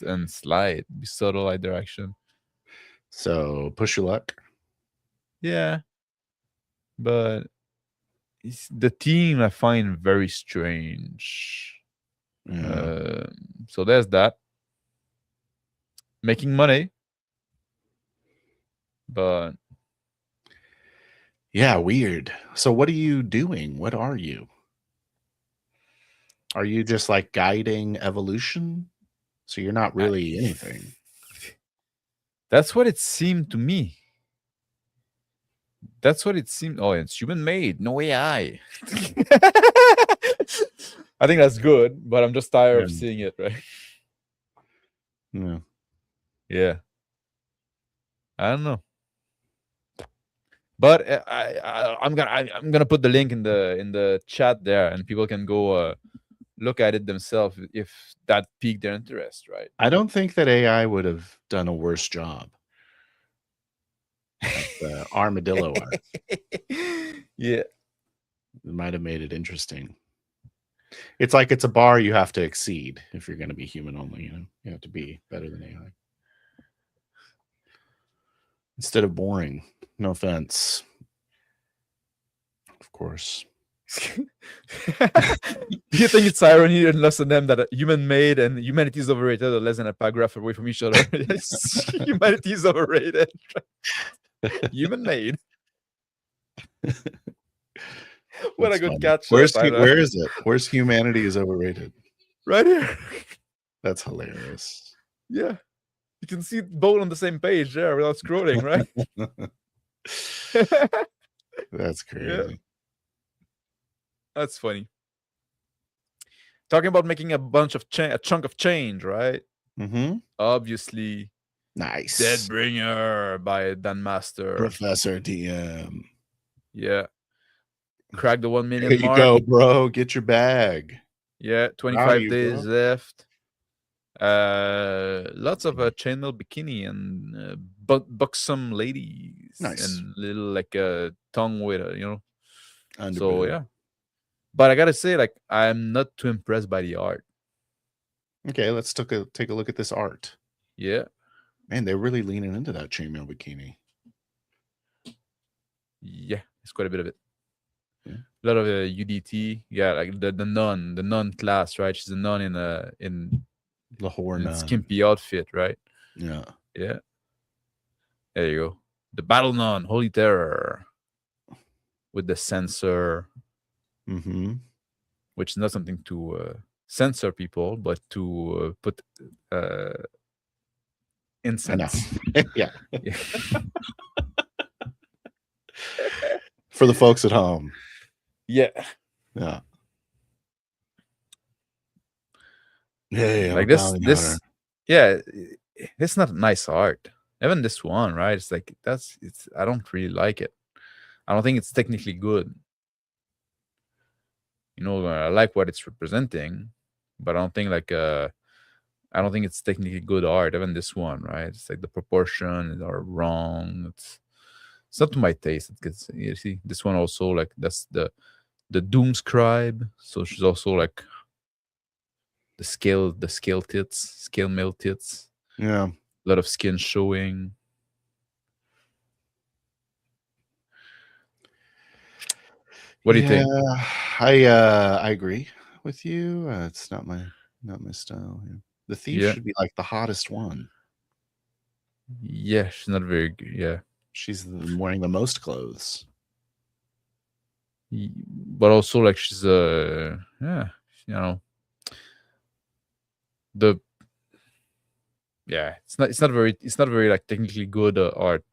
and slide, be subtle either action. So push your luck. Yeah. But the team I find very strange. So there's that. Making money. But yeah, weird. So what are you doing? What are you? Are you just like guiding evolution? So you're not really anything. That's what it seemed to me. That's what it seemed. Oh, it's human made, no AI. I think that's good, but I'm just tired of seeing it, right? Yeah. I don't know. But I'm gonna put the link in the chat there, and people can go look at it themselves if that piqued their interest, right? I don't think that AI would have done a worse job. The armadillo art. Yeah. It might have made it interesting. It's like it's a bar you have to exceed if you're going to be human only. You have to be better than AI. Instead of boring. No offense. Of course. Do you think it's irony and less than them that human made and humanity is overrated or less than a paragraph away from each other? Humanity is overrated. Human made. What a good catch. Where is it? Where's humanity is overrated? Right here. That's hilarious. Yeah. You can see both on the same page there without scrolling, right? That's crazy. Yeah. That's funny. Talking about making a bunch of a chunk of change, right? Mm-hmm. Obviously, Nice. Deadbringer by Dan Master. Professor DM. Yeah, crack the 1 million There you mark. go, bro. Get your bag. Yeah, Proud of 25 you, bro. days left. Lots of chainmail bikini and buxom ladies Nice. and little like tongue with So Underboob. yeah, but I gotta say, like, I'm not too impressed by the art. Okay, let's take a look at this art. Yeah, Man, they're really leaning into that chainmail bikini. yeah, it's quite a bit of it. Yeah. A lot of UDT. Yeah, like the nun class, right? She's a nun in The whore a nun. skimpy outfit, right? Yeah. Yeah. There you go. The battle nun, holy terror, with the sensor, Mm-hmm. which is not something to censor people, but to put I know. incense. Yeah. Yeah. For the folks at home. Yeah. Yeah. Hey, I'm Like a bounty hunter. yeah, it's not nice art. Even this one, right? It's like I don't really like it. I don't think it's technically good. I like what it's representing, but I don't think I don't think it's technically good art. Even this one, right? It's like the proportions are wrong. It's not to my taste. You see, this one also, like, that's the Doom Scribe. So she's also like the scale male tits. Yeah. A lot of skin showing. What do you think? I agree with you. It's not my style. Yeah. The thief Yeah. should be like the hottest one. Yeah, she's not very good. Yeah. She's wearing the most clothes. But also, like, she's yeah, the yeah, it's not very like technically good art.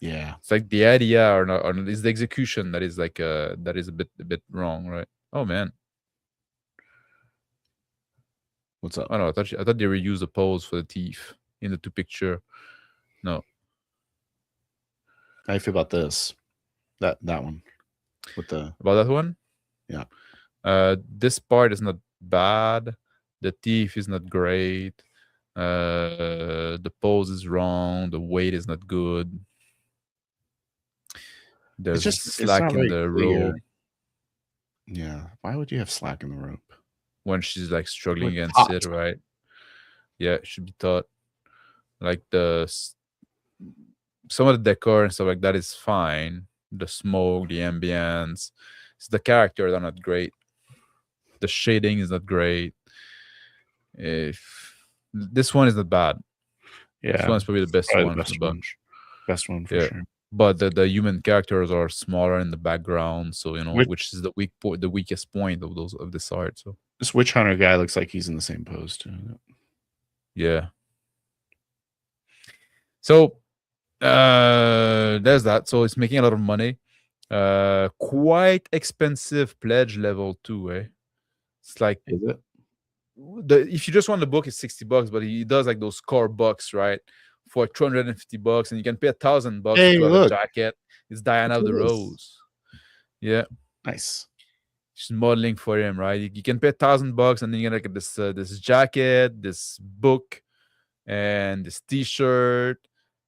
Yeah. It's like the idea or not, or is the execution that is like that is a bit wrong, right? Oh man. What's up? Oh no, I thought they reused the pose for the thief in the two picture. No. How do you feel about this? That one with the About that one? yeah. This part is not bad. The thief is not great. The pose is wrong. The weight is not good. There's It's not slack in very the clear. rope Yeah. Why would you have slack in the rope? when she's like struggling Like against hot. it, right? Yeah, it should be taught. Like some of the decor and stuff like that is fine. The smoke, the ambience, it's the characters are not great. The shading is not great. If this one is not bad. Yeah. This one's probably the best Probably one the from the best one. bunch. Best one for Yeah. sure. But the human characters are smaller in the background, so which is the weakest point of this art. So this witch hunter guy looks like he's in the same pose too. yeah. So there's that. So it's making a lot of money. Quite expensive pledge level too, eh? It's like Is it? if you just want the book, it's $60, but he does like those core bucks, right? For $250, and you can pay $1,000 Hey, to have look. a jacket. It's Diana of the Rose. Yeah. Nice. She's modeling for him, right? You can pay $1,000, and then you get like this jacket, this book, and this T-shirt,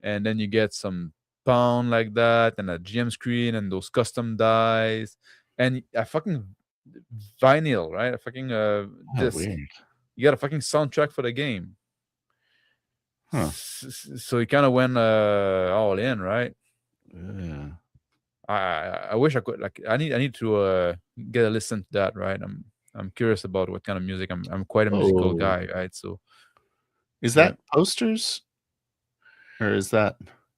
and then you get some pound like that, and a GM screen, and those custom dies, and a fucking vinyl, right? A fucking disc. Weird. You got a fucking soundtrack for the game. Huh. So he kind of went all in, right? Yeah. I wish I could, like, I need to get a listen to that, right? I'm curious about what kind of music. I'm quite a musical guy, right? So is that posters, or is that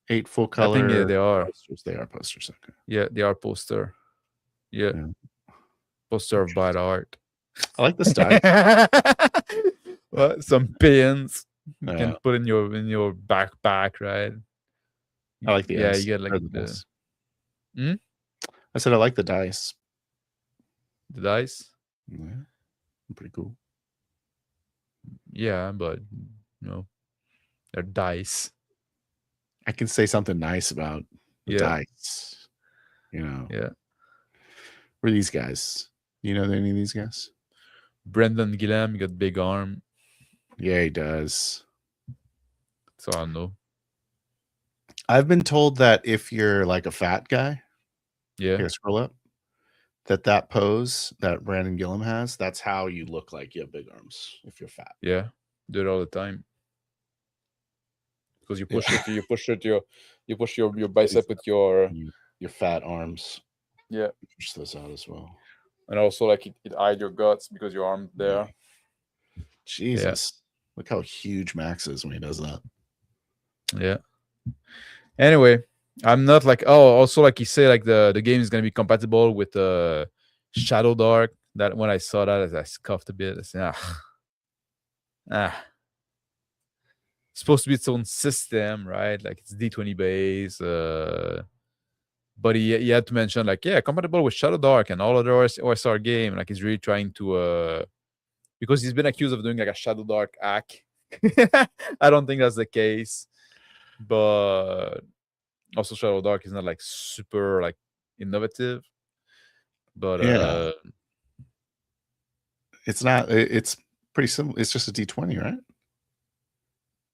8 full color? I think they are posters. They are posters. Okay. Yeah, they are poster. Yeah. Poster of bad art. I like the style. Well, some pins you can put in your backpack, right? I like the dice. You get like the dice. I said I like the dice. The dice. Yeah, pretty cool. Yeah, but you know they're dice. I can say something nice about the Yeah, dice. You know, yeah. who are these guys? You know any of these guys? Brendan Gillam, you got big arm. Yeah, he does. So I don't know. I've been told that if you're like a fat guy, Yeah, here, scroll up, that pose that Brandon Gillum has, that's how you look like you have big arms if you're fat. yeah. Do it all the time because Yeah. you push your bicep with your Your fat arms. yeah, Push those out as well. and also like it hide your guts because your arm Yeah. there. Yeah, Jesus. Look how huge Max is when he does that. yeah. Anyway, I'm not like also like you say like the game is gonna be compatible with Shadow Dark. That when I saw that, I scoffed a bit. I said, ah. It's supposed to be its own system, right? Like it's D20 base. But he had to mention like yeah, compatible with Shadow Dark and all other OSR game. Like he's really trying to because he's been accused of doing like a Shadow Dark hack. I don't think that's the case, but also Shadow Dark is not like super like innovative. But Yeah. It's not. It's pretty simple. It's just a D20, right?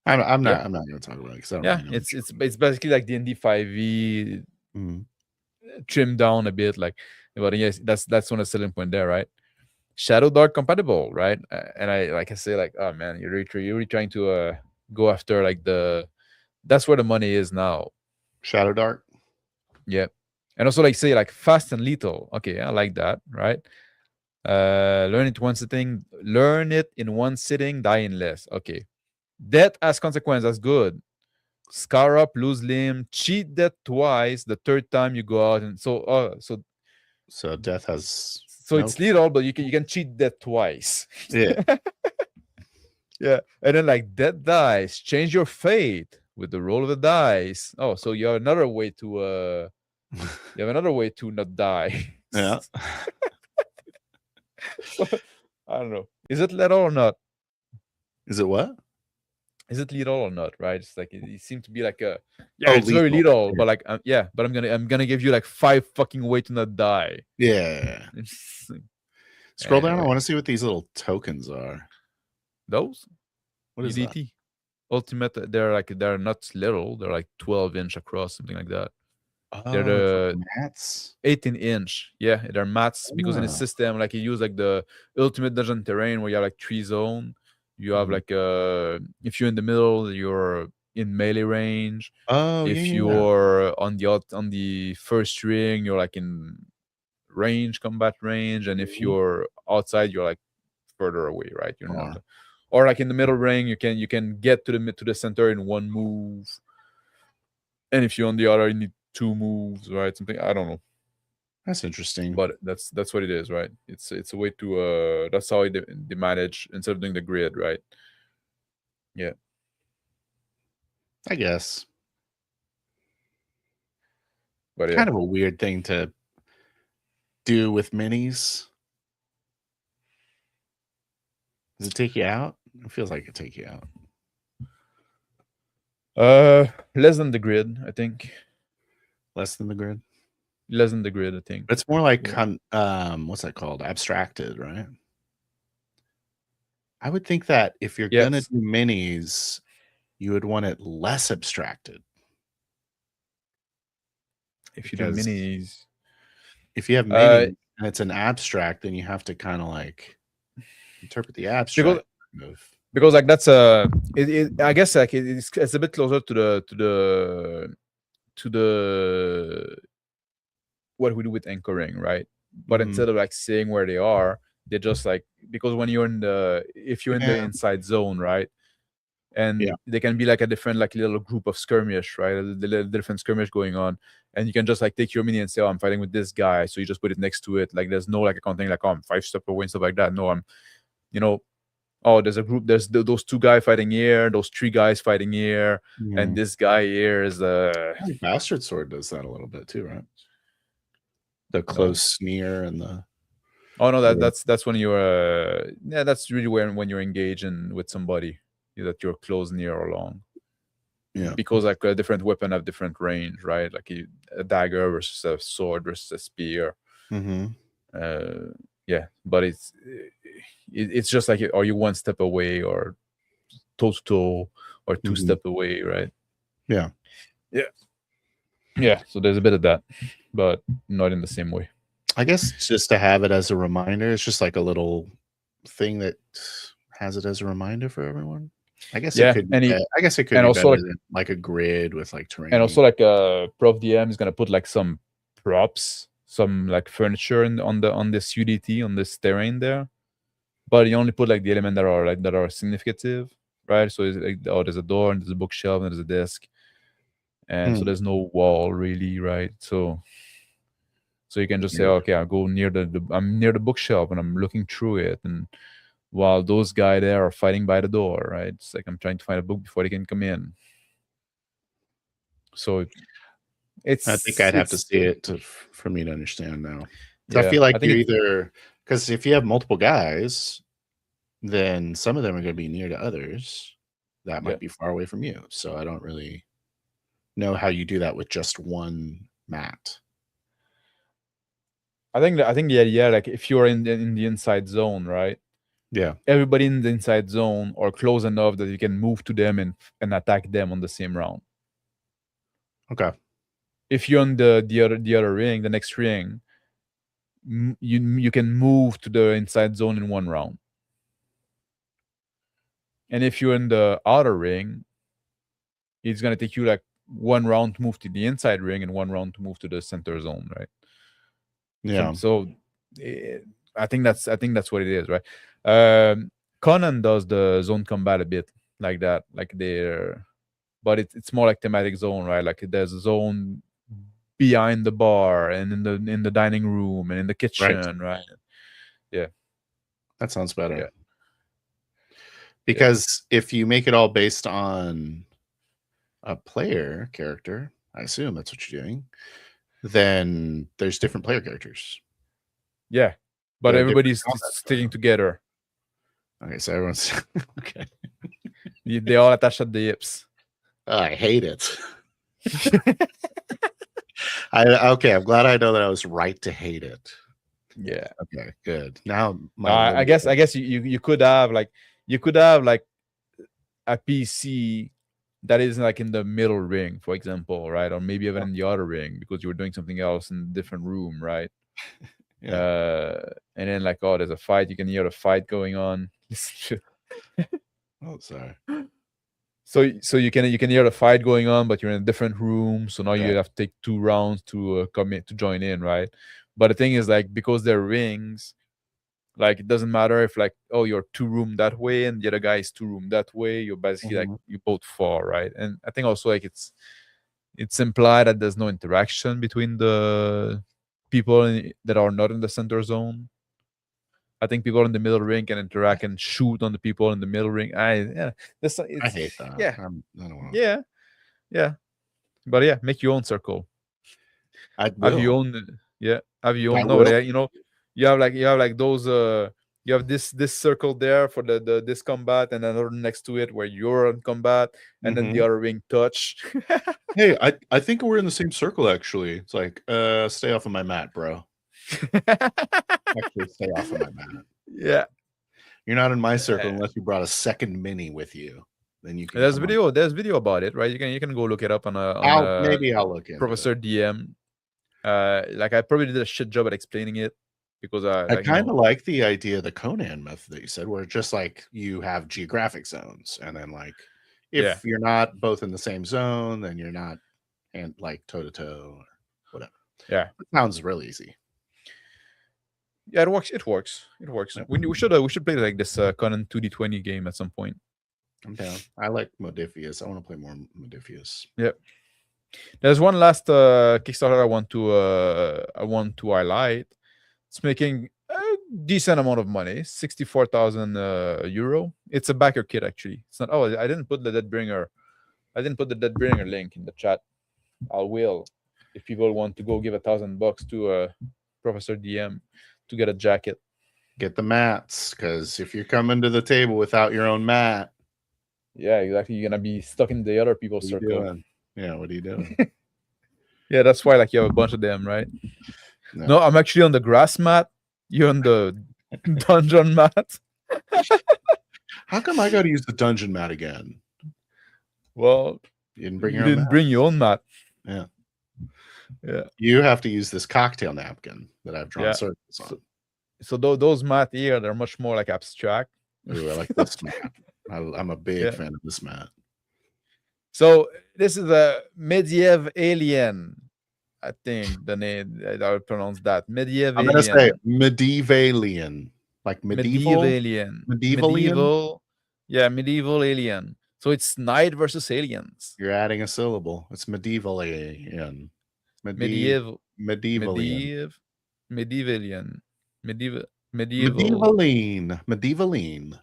I'm yeah, not. I'm not going to talk about it because I don't yeah, really know. it's basically like the ND5e Mm. trimmed down a bit. Like, but yes, that's one of the selling point there, right? Shadow Dark compatible, right? And I like I say like, oh man, you're really trying to go after like that's where the money is now. Shadow Dark. Yeah. And also like say like fast and lethal. Okay, I like that, right? Learn it in one sitting, die in less. Okay. Death as consequence, that's good. Scar up, lose limb, cheat death twice, the third time you go out and So death has so no. it's lethal, but you can cheat death twice. Yeah. Yeah. And then like death dice, change your fate with the roll of the dice. Oh, so you have another way to not die. Yeah. So I don't know. Is it lethal or not? Is it what? Is it lethal or not? Right? It's like it seemed to be like a yeah, Oh, it's very lethal. lethal, Yeah. but like yeah, but I'm gonna give you like 5 fucking way to not die. Yeah. It's Scroll down. I anyway, want to see what these little tokens are. those What is that? UDT ultimate. They're not little. They're like 12-inch across, something like that. They're Oh, it's the like mats. 18-inch. Yeah, they're mats because in the Oh. system, like you use like the ultimate dungeon terrain where you have like 3 zone. You have Mhm. like if you're in the middle, you're in melee range. Oh, yeah, If yeah, yeah. you're on the first ring, you're like in combat range, and if Mhm. you're outside, you're like further away, right? You're not, Yeah. or like in the middle ring, you can get to the center in one move, and if you're on the other, you need 2 moves, right? Something I don't know. That's interesting. But that's what it is, right? It's a way to that's how they manage instead of doing the grid, right? Yeah, I guess. but yeah, Kind of a weird thing to do with minis. Does it take you out? It feels like it take you out. less than the grid, I think. Less than the grid. Less than the grid, I think. It's more like Yeah. what's that called? Abstracted, right? I would think that if you're gonna Yes. do minis, you would want it less abstracted If you do because minis, if you have uh, minis and it's an abstract, then you have to kind of like interpret the because abstract kind of. because like that's I guess like it's a bit closer to the what we do with anchoring, right? But Mhm. instead of like saying where they are, they just like because when you're in the if you're in the Yeah, inside zone, right? yeah. And they can be like a different like little group of skirmish, right? The little different skirmish going on, and you can just like take your mini and say, "Oh, I'm fighting with this guy," so you just put it next to it. Like there's no like accounting like, "Oh, I'm 5 step away" and stuff like that. No, you know, oh, there's a group. There's those 2 guys fighting here, those 3 guys fighting here, and Mhm. this guy here is I think Bastard Sword does that a little bit too, right? The no, close sneer and the Oh no, Yeah. that's when you're yeah, that's really when you're engaging with somebody that you're close, near, or long. Yeah. Because like a different weapon have different range, right? Like a dagger versus a sword versus a spear. Mm-hmm. Uh, yeah, but it's just like, are you one step away or toe to toe or two Mm-hmm. step away, right? Yeah. Yeah, yeah. So there's a bit of that, but not in the same way. I guess just to have it as a reminder, it's just like a little thing that has it as a reminder for everyone. I guess it Yeah, could be I guess it could and be also better like than like a grid with like and terrain. also like Prof DM is gonna put like some props, some like furniture on this UDT on this terrain there, but you only put like the element that are significative, right? So it's like, oh, there's a door and there's a bookshelf and there's a desk, and so Hmm. there's no wall really, right? So you can just say, Weird. okay, I'll go near I'm near the bookshelf and I'm looking through it, and while those guys there are fighting by the door, right? It's like I'm trying to find a book before they can come in. So I think I'd have to it's see it for me to understand now. 'Cause I yeah, feel like I think you're it's either because if you have multiple guys, then some of them are going to be near to others that yeah. might be far away from you. So I don't really know how you do that with just one mat. I think the idea, like if you're in the inside zone, right? Yeah. Everybody in the inside zone or close enough that you can move to them and attack them on the same round. Okay. If you're on the other ring, the next ring, you can move to the inside zone in one round. And if you're in the outer ring, it's gonna take you like one round to move to the inside ring and one round to move to the center zone, right? Yeah. So eh, I think that's what it is, right? Um, Conan does the zone combat a bit like that, like they're, but it's more like thematic zone, right? Like there's a zone behind the bar and in the dining room and in the Right. kitchen, right? Yeah, That sounds better. yeah, yeah, Because if you make it all based on a player character, I assume that's what you're doing, then there's different player characters yeah. But that have different everybody's combat sticking style. together. Okay, so everyone's okay. They all attached at the hips. Oh, I hate it. I'm glad I know that I was right to hate it. Yeah. Okay, good. Now No, my little I guess you could have like you could have like a PC that is like in the middle ring, for example, right? Or maybe even in the other ring because you were doing something else in a different room, right? yeah. And then like, oh, there's a fight. You can hear the fight going on. Oh, sorry. So you can hear the fight going on, but you're in a different room. So now Yeah. you have to take 2 rounds to come in to join in, right? But the thing is, like, because they're rings, like it doesn't matter if like, oh, you're 2 room that way and the other guy is 2 room that way. You're basically like Mhm. you both fall, right? And I think also like it's implied that there's no interaction between the people that are not in the center zone. I think people in the middle ring can interact and shoot on the people in the middle ring. Yeah, that's I it's hate that. yeah, I don't want. yeah, yeah. But yeah, make your own circle. I Have your will. own, yeah. Have your I own. No, will. yeah, you have like those. You have this circle there for this combat, and another next to it where you're on combat, and then the Mhm. other ring touch. Hey, I think we're in the same circle actually. It's like, stay off of my mat, bro. Actually, stay off of my mat. Yeah. You're not in my circle Uh, unless you brought a second mini with you. Then you can there's come on. video. There's video about it, right? You can go look it up on I'll a maybe I'll look into it. Professor DM. Like I probably did a shit job at explaining it because I like kind of like the idea of the Conan method that you said, where just like you have geographic zones, and then like yeah, if you're not both in the same zone, then you're not and like toe to toe or whatever. yeah, It sounds real easy. yeah. It works. It works. It works. Yep, We should play like this Conan 2D20 game at some point. I'm down. I like Modifius. I want to play more Modifius. Yeah. There's one last Kickstarter I want to highlight. It's making a decent amount of money, 64,000 euro. It's a backer kit actually. It's not. Oh, I didn't put the Deadbringer. I didn't put the Deadbringer link in the chat. I will, if people want to go give $1,000 to Professor DM to get a jacket. Get the mats, because if you're coming to the table without your own mat, Yeah, exactly. You're gonna be stuck in the other people's what are you circle. doing? Yeah, what are you doing? Yeah, that's why like you have a bunch of them, right? No. No, I'm actually on the grass mat. You're on the dungeon mat. How come I got to use the dungeon mat again? Well, You didn't bring you your own didn't mat. bring your own mat. Yeah. Yeah. You have to use this cocktail napkin that I've drawn Yeah. circles on. So those mat here, they're much more like abstract. Ooh, I like this mat. I'm a big Yeah. fan of this mat. So this is a medieval alien. I think the name I would pronounce that medieval. I'm gonna say medievalian, like medieval, alien. medievalian. Yeah, medieval alien. So it's knight versus aliens. You're adding a syllable. It's medievalian. Medieval. Medievalian. Medievalian. Medieval. Medievaline. Medievaline.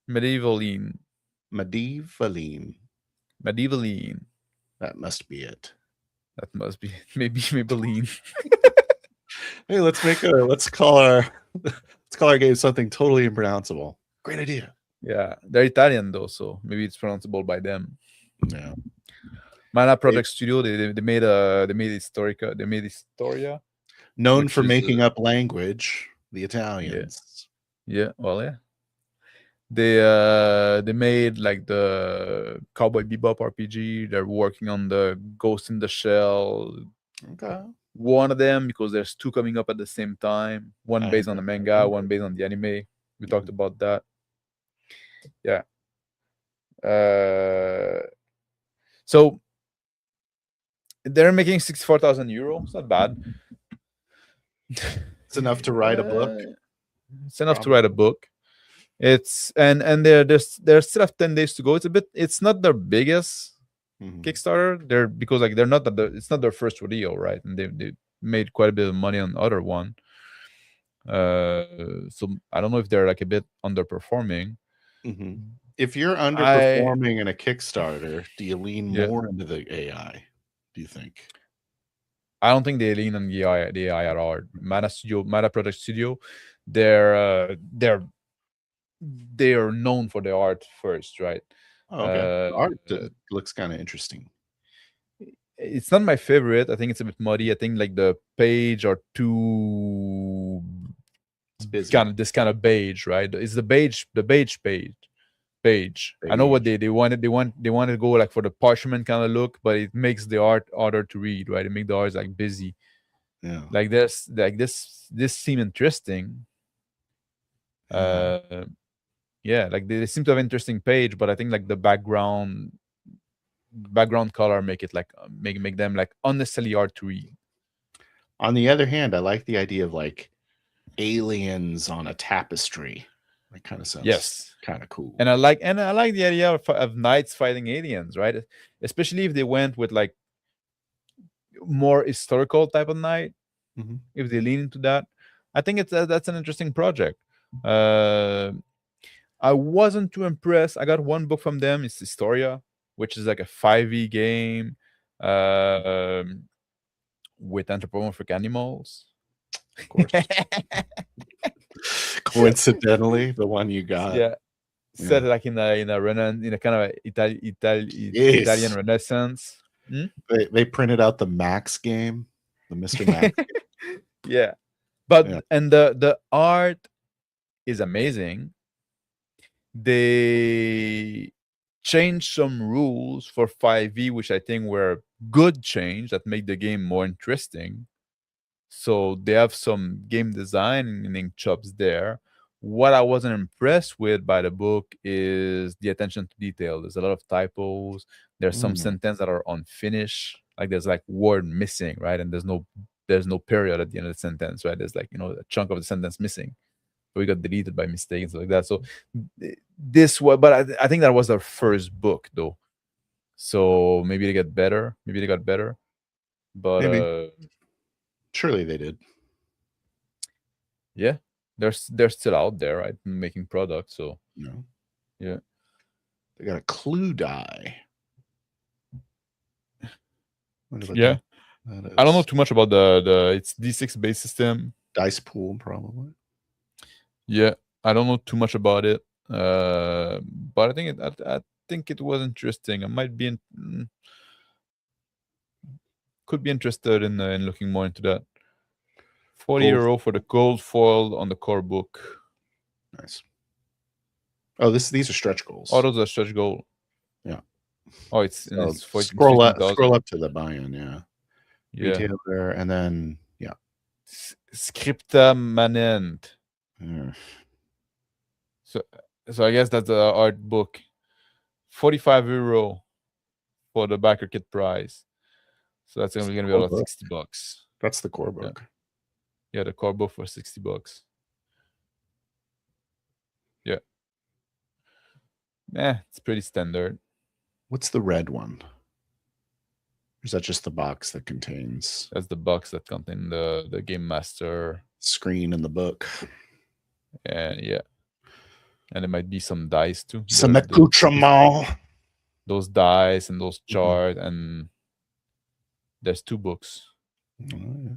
Medievaline. Medievaline. Medievaline. That must be it. That must be maybe Maybelline. Hey, let's call our game something totally impronounceable. Great idea. Yeah, they're Italian though, so maybe it's pronounceable by them. Yeah. Mana Project Studio, they made Historia. Known for making up language, the Italians. Yeah, well, yeah. They made like the Cowboy Bebop RPG. They're working on the Ghost in the Shell. Okay. One of them, because there's two coming up at the same time. One based on the manga, one based on the anime. We talked about that. Yeah. So they're making 64,000 euros. It's not bad. It's enough to write a book. It's enough to write a book. It's and they're still have 10 days to go. It's not their biggest Kickstarter. Because like they're not it's not their first rodeo, right? And they made quite a bit of money on the other one. So I don't know if they're like a bit underperforming. If you're underperforming in a Kickstarter, do you lean more into the AI? Do you think? I don't think they lean on the AI at all. Mana Project Studio, they are known for the art first, right? Oh, okay. The art looks kind of interesting. It's not my favorite. I think it's a bit muddy. I think like the page are too this kind of beige, right? It's the beige page. I know what they wanted. They wanted to go like for the parchment kind of look, but it makes the art harder to read, right? It makes the art like busy. Yeah. Like this seemed interesting. Yeah, like they seem to have interesting page, but I think like the background color make it like make them like unnecessarily hard to read. On the other hand, I like the idea of like aliens on a tapestry. That kind of sounds kind of cool. And I like the idea of knights fighting aliens, right? Especially if they went with like more historical type of knight. If they lean into that, I think that's an interesting project. I wasn't too impressed. I got one book from them. It's Historia, which is like a 5e game with anthropomorphic animals. Of course. Coincidentally, the one you got. Yeah. Set like in a kind of Italian Renaissance. They printed out the Max game, the MrMax game. Yeah. But and the art is amazing. They changed some rules for 5e, which I think were good change that make the game more interesting. So they have some game designing chops there. What I wasn't impressed with by the book is the attention to detail. There's a lot of typos. There's some sentences that are unfinished. Like there's like word missing, right? And there's no period at the end of the sentence, right? There's like, a chunk of the sentence missing. So we got deleted by mistake and stuff like that. So but I think that was their first book though. So maybe they got better. But maybe. Surely they did. Yeah, they're still out there, right? Making products. So yeah, they got a clue die. Yeah, I don't know too much about the it's D6 base system. Dice pool, probably. Yeah, I don't know too much about it, but I think I think it was interesting. I might be could be interested in looking more into that. 40 Gold. euro for the gold foil on the core book. Nice. Oh, these are stretch goals. Oh, those are stretch goal. Yeah. Oh, it's So and it's scroll up 15,000. to the buy-in, yeah. Yeah. Retailer, and then yeah. Scripta Manent. Yeah. So I guess that's the art book. 45 euro for the backer kit price. So that's only gonna be about $60. That's the core book. Yeah, the core book for $60. Yeah. It's pretty standard. What's the red one? Or is that just the box that contains? That's the box that contains the game master Screen in the book. And yeah. And there might be some dice too. Some accoutrement. Those dice and those charts, and there's 2 books. Oh, yeah.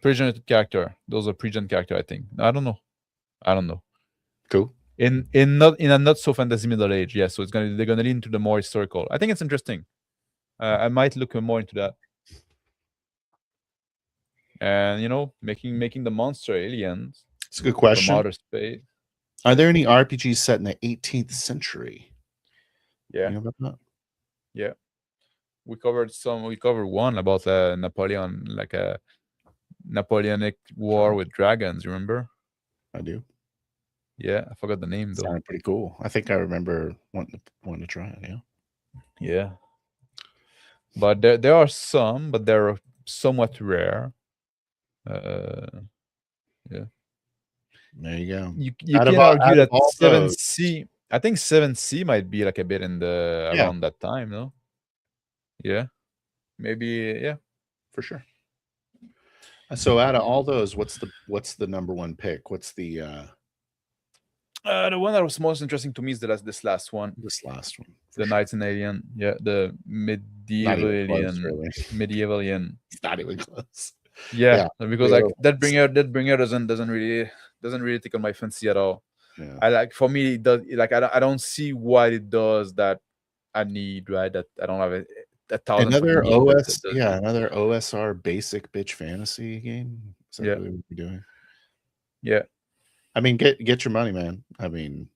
Pre-generated character. Those are pre-gen character, I think. I don't know. Cool. In a not so fantasy Middle Age, yeah. So they're gonna lean to the more historical. I think it's interesting. I might look more into that. And making the monster aliens. It's a good question. From outer space. Are there any RPGs set in the 18th century? Yeah. You know about that? Yeah. We covered one about Napoleon, like a Napoleonic war with dragons, remember? I do. Yeah, I forgot the name though. Sounded pretty cool. I think I remember wanting to try it, yeah. Yeah. But there are some, but they're somewhat rare. Yeah. There you go. You can argue that 7C. I think 7C might be like a bit in around that time, no? Yeah. Maybe, yeah. For sure. So out of all those, what's the number one pick? What's the one that was most interesting to me is this last one. This last one. The Knights and Alien. Yeah, the medieval alien. Close, really. Medieval alien. It's not even close. Yeah, because like that bringer doesn't really tickle my fancy at all. Yeah. For me it does, like I don't see what it does that I need, right? That I don't have a 1,000 another another OSR basic bitch fantasy game. Is that what we would be doing? Yeah. I mean, get your money, man. I mean,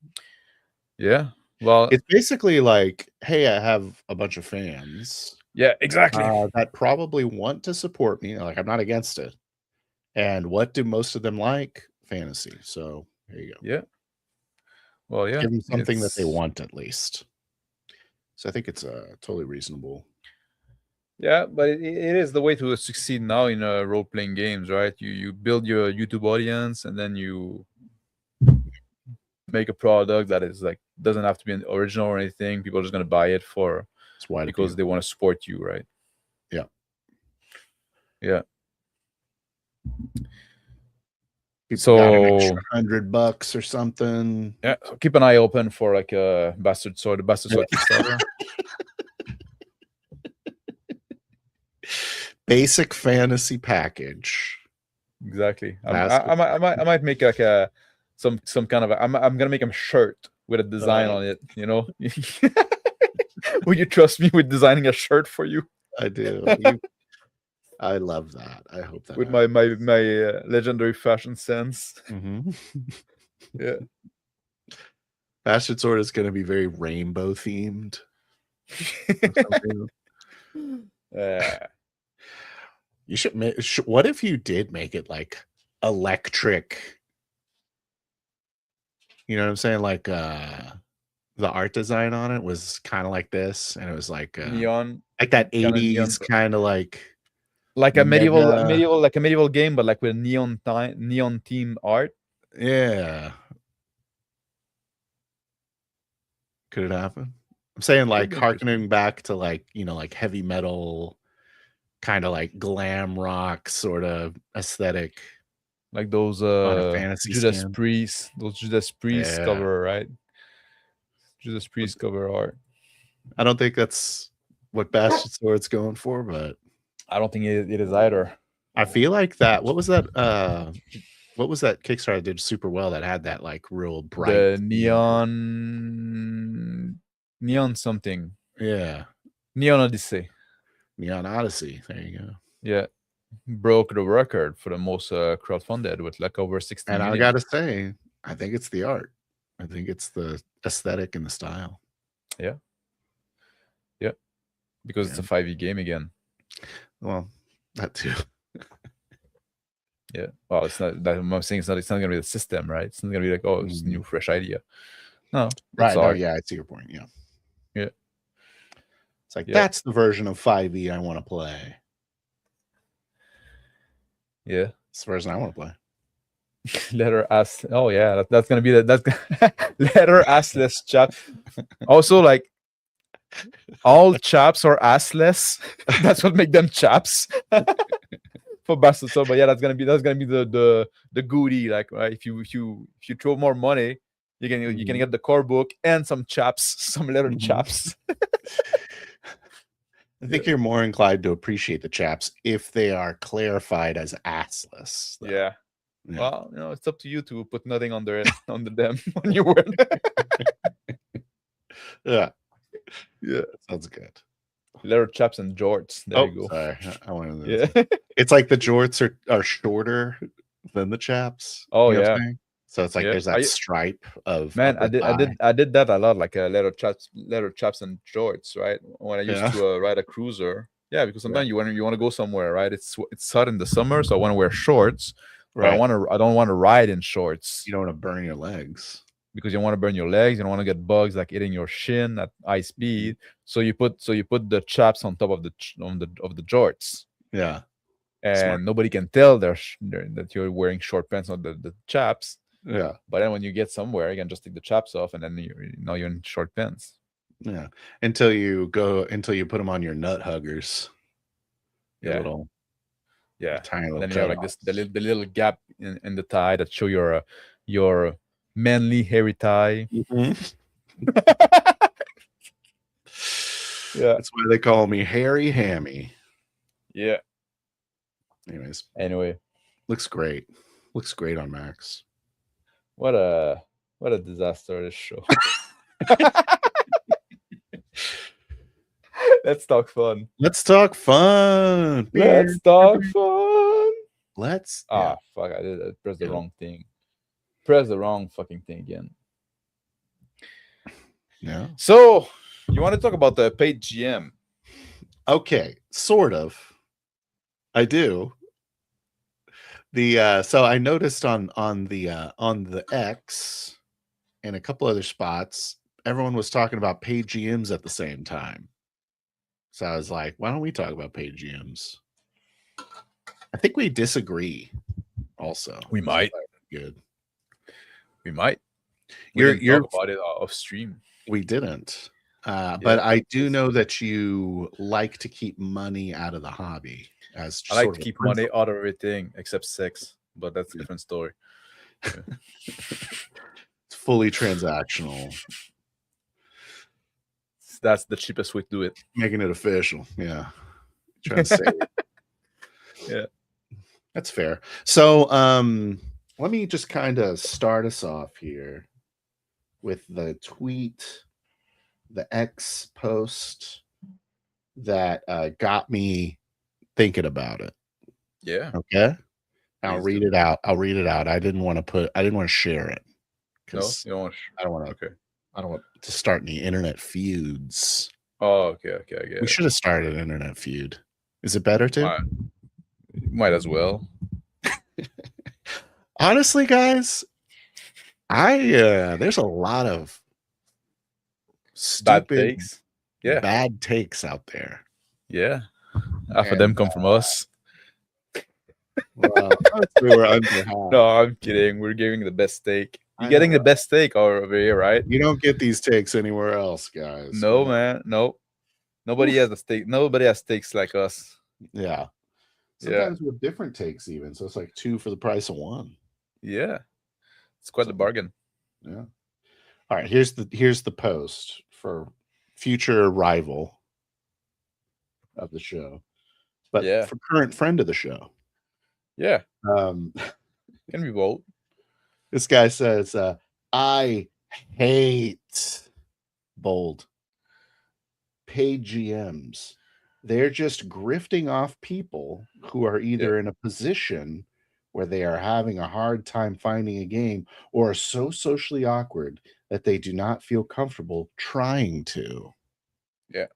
yeah. Well, it's basically like, hey, I have a bunch of fans. Yeah, exactly. That probably want to support me. Like, I'm not against it. And what do most of them like? Fantasy. So there you go. Yeah. Well, yeah. Give them something that they want at least. So I think it's totally reasonable. Yeah, but it is the way to succeed now in role-playing games, right? You build your YouTube audience, and then you make a product that is like doesn't have to be an original or anything. People are just gonna buy it because they want to support you, right? Yeah. Yeah. So got an extra $100 or something. Yeah. So keep an eye open for like a Bastard Sword Kickstarter. Basic fantasy package. Exactly. I might make like some kind of I'm gonna make a shirt with a design on it. You know. Will you trust me with designing a shirt for you? I do. I love that. I hope that with my legendary fashion sense. Mm-hmm. Yeah. Bastard Sword is going to be very rainbow themed. You should what if you did make it like electric? You know what I'm saying? Like the art design on it was kind of like this, and it was like neon, like that 80s kind of like a medieval game, but like with neon theme art. Yeah. Could it happen? I'm saying like harkening back to like, like heavy metal, kind of like glam rock sort of aesthetic. Like those Judas Priest, cover, right? Judas Priest cover art. I don't think that's what Bastard Sword's going for, but I don't think it is either. I feel like that. What was that What was that Kickstarter that did super well that had that like real bright The neon something. Yeah. Neon Odyssey. Neon Odyssey. There you go. Yeah. Broke the record for the most crowdfunded with like over 60 And I million. gotta say, I think it's the art. I think it's the aesthetic and the style. Yeah. Yeah. Because it's a 5e game again. Well, that too. Yeah. Well, it's not that I'm saying it's not gonna be the system, right? It's not gonna be like, oh, it's a new fresh idea. No. Right. No, art. yeah, I see your point. Yeah. Yeah. It's like that's the version of 5e I want to play. Yeah. It's the version I want to play. Letter ass. Oh yeah, that's gonna be that's letter assless chap. Also, like all chaps are assless. That's what make them chaps for bastard. So, but yeah, that's gonna be the goodie. Like, right, if you throw more money, you can get the core book and some chaps, some letter chaps. I think you're more inclined to appreciate the chaps if they are clarified as assless. Though. Yeah. Well, it's up to you to put nothing under them when you win. Yeah. Yeah. Sounds good. Letter chaps and jorts. There you go. Sorry. I wanted to. Yeah. It's like the jorts are shorter than the chaps. Oh, yeah. So it's like there's that stripe of I did that a lot, like letter chaps and jorts, right? When I used to ride a cruiser. Yeah, because sometimes you want to go somewhere, right? It's hot in the summer, so I want to wear shorts. Right. I don't want to ride in shorts. You don't want to burn your legs. Because you don't want to burn your legs, you don't want to get bugs like eating your shin at high speed. So you put the chaps on top of the jorts. Yeah. And smart. Nobody can tell that you're wearing short pants on the chaps. Yeah. But then when you get somewhere, you can just take the chaps off, and then you're in short pants. Yeah. Until you put them on your nut huggers. Yeah. Tiny little. Then you have like the little gap in the thigh that show your manly hairy thigh. Yeah. That's why they call me Hairy Hammy. Yeah. Anyway. Looks great. Looks great on Max. What a disaster, this show. Let's talk fun. Let's talk fun. Fuck, I pressed the wrong thing. Press the wrong fucking thing again. Yeah. So you want to talk about the paid GM? Okay, sort of. I do. So I noticed on the X and a couple other spots, everyone was talking about paid GMs at the same time. So I was like, why don't we talk about paid GMs? I think we disagree. Also, we might. Good. We might. You're talk about it off stream. We didn't. But I do know that you like to keep money out of the hobby. I like to keep money out of everything except sex, but that's a different story. Yeah. It's fully transactional. That's the cheapest way to do it. Making it official. Yeah. Trying to say it. Yeah. That's fair. So let me just kind of start us off here with the tweet, the X post that got me thinking about it. Yeah. Okay. I'll read it out. I didn't want to share it. No, you don't want I don't want to. Okay. I don't want to start any internet feuds. Oh, okay. I get it. We should have started an internet feud. Is it better to? Might as well. Honestly, guys, there's a lot of bad takes. Yeah. Bad takes out there. Yeah. Half of them come from us. Well, we were under half. No, I'm kidding. We're giving the best take. You're getting the best take over here, right? You don't get these takes anywhere else, guys. No, man. No. Nobody has a stake. Nobody has stakes like us. Yeah. Sometimes with different takes even. So it's like 2 for the price of 1. Yeah. It's quite a bargain. Yeah. All right. Here's the post for future rival of the show. But for current friend of the show. Yeah. Can be both. This guy says, I hate bold paid GMs. They're just grifting off people who are either in a position where they are having a hard time finding a game or are so socially awkward that they do not feel comfortable trying to. Yeah.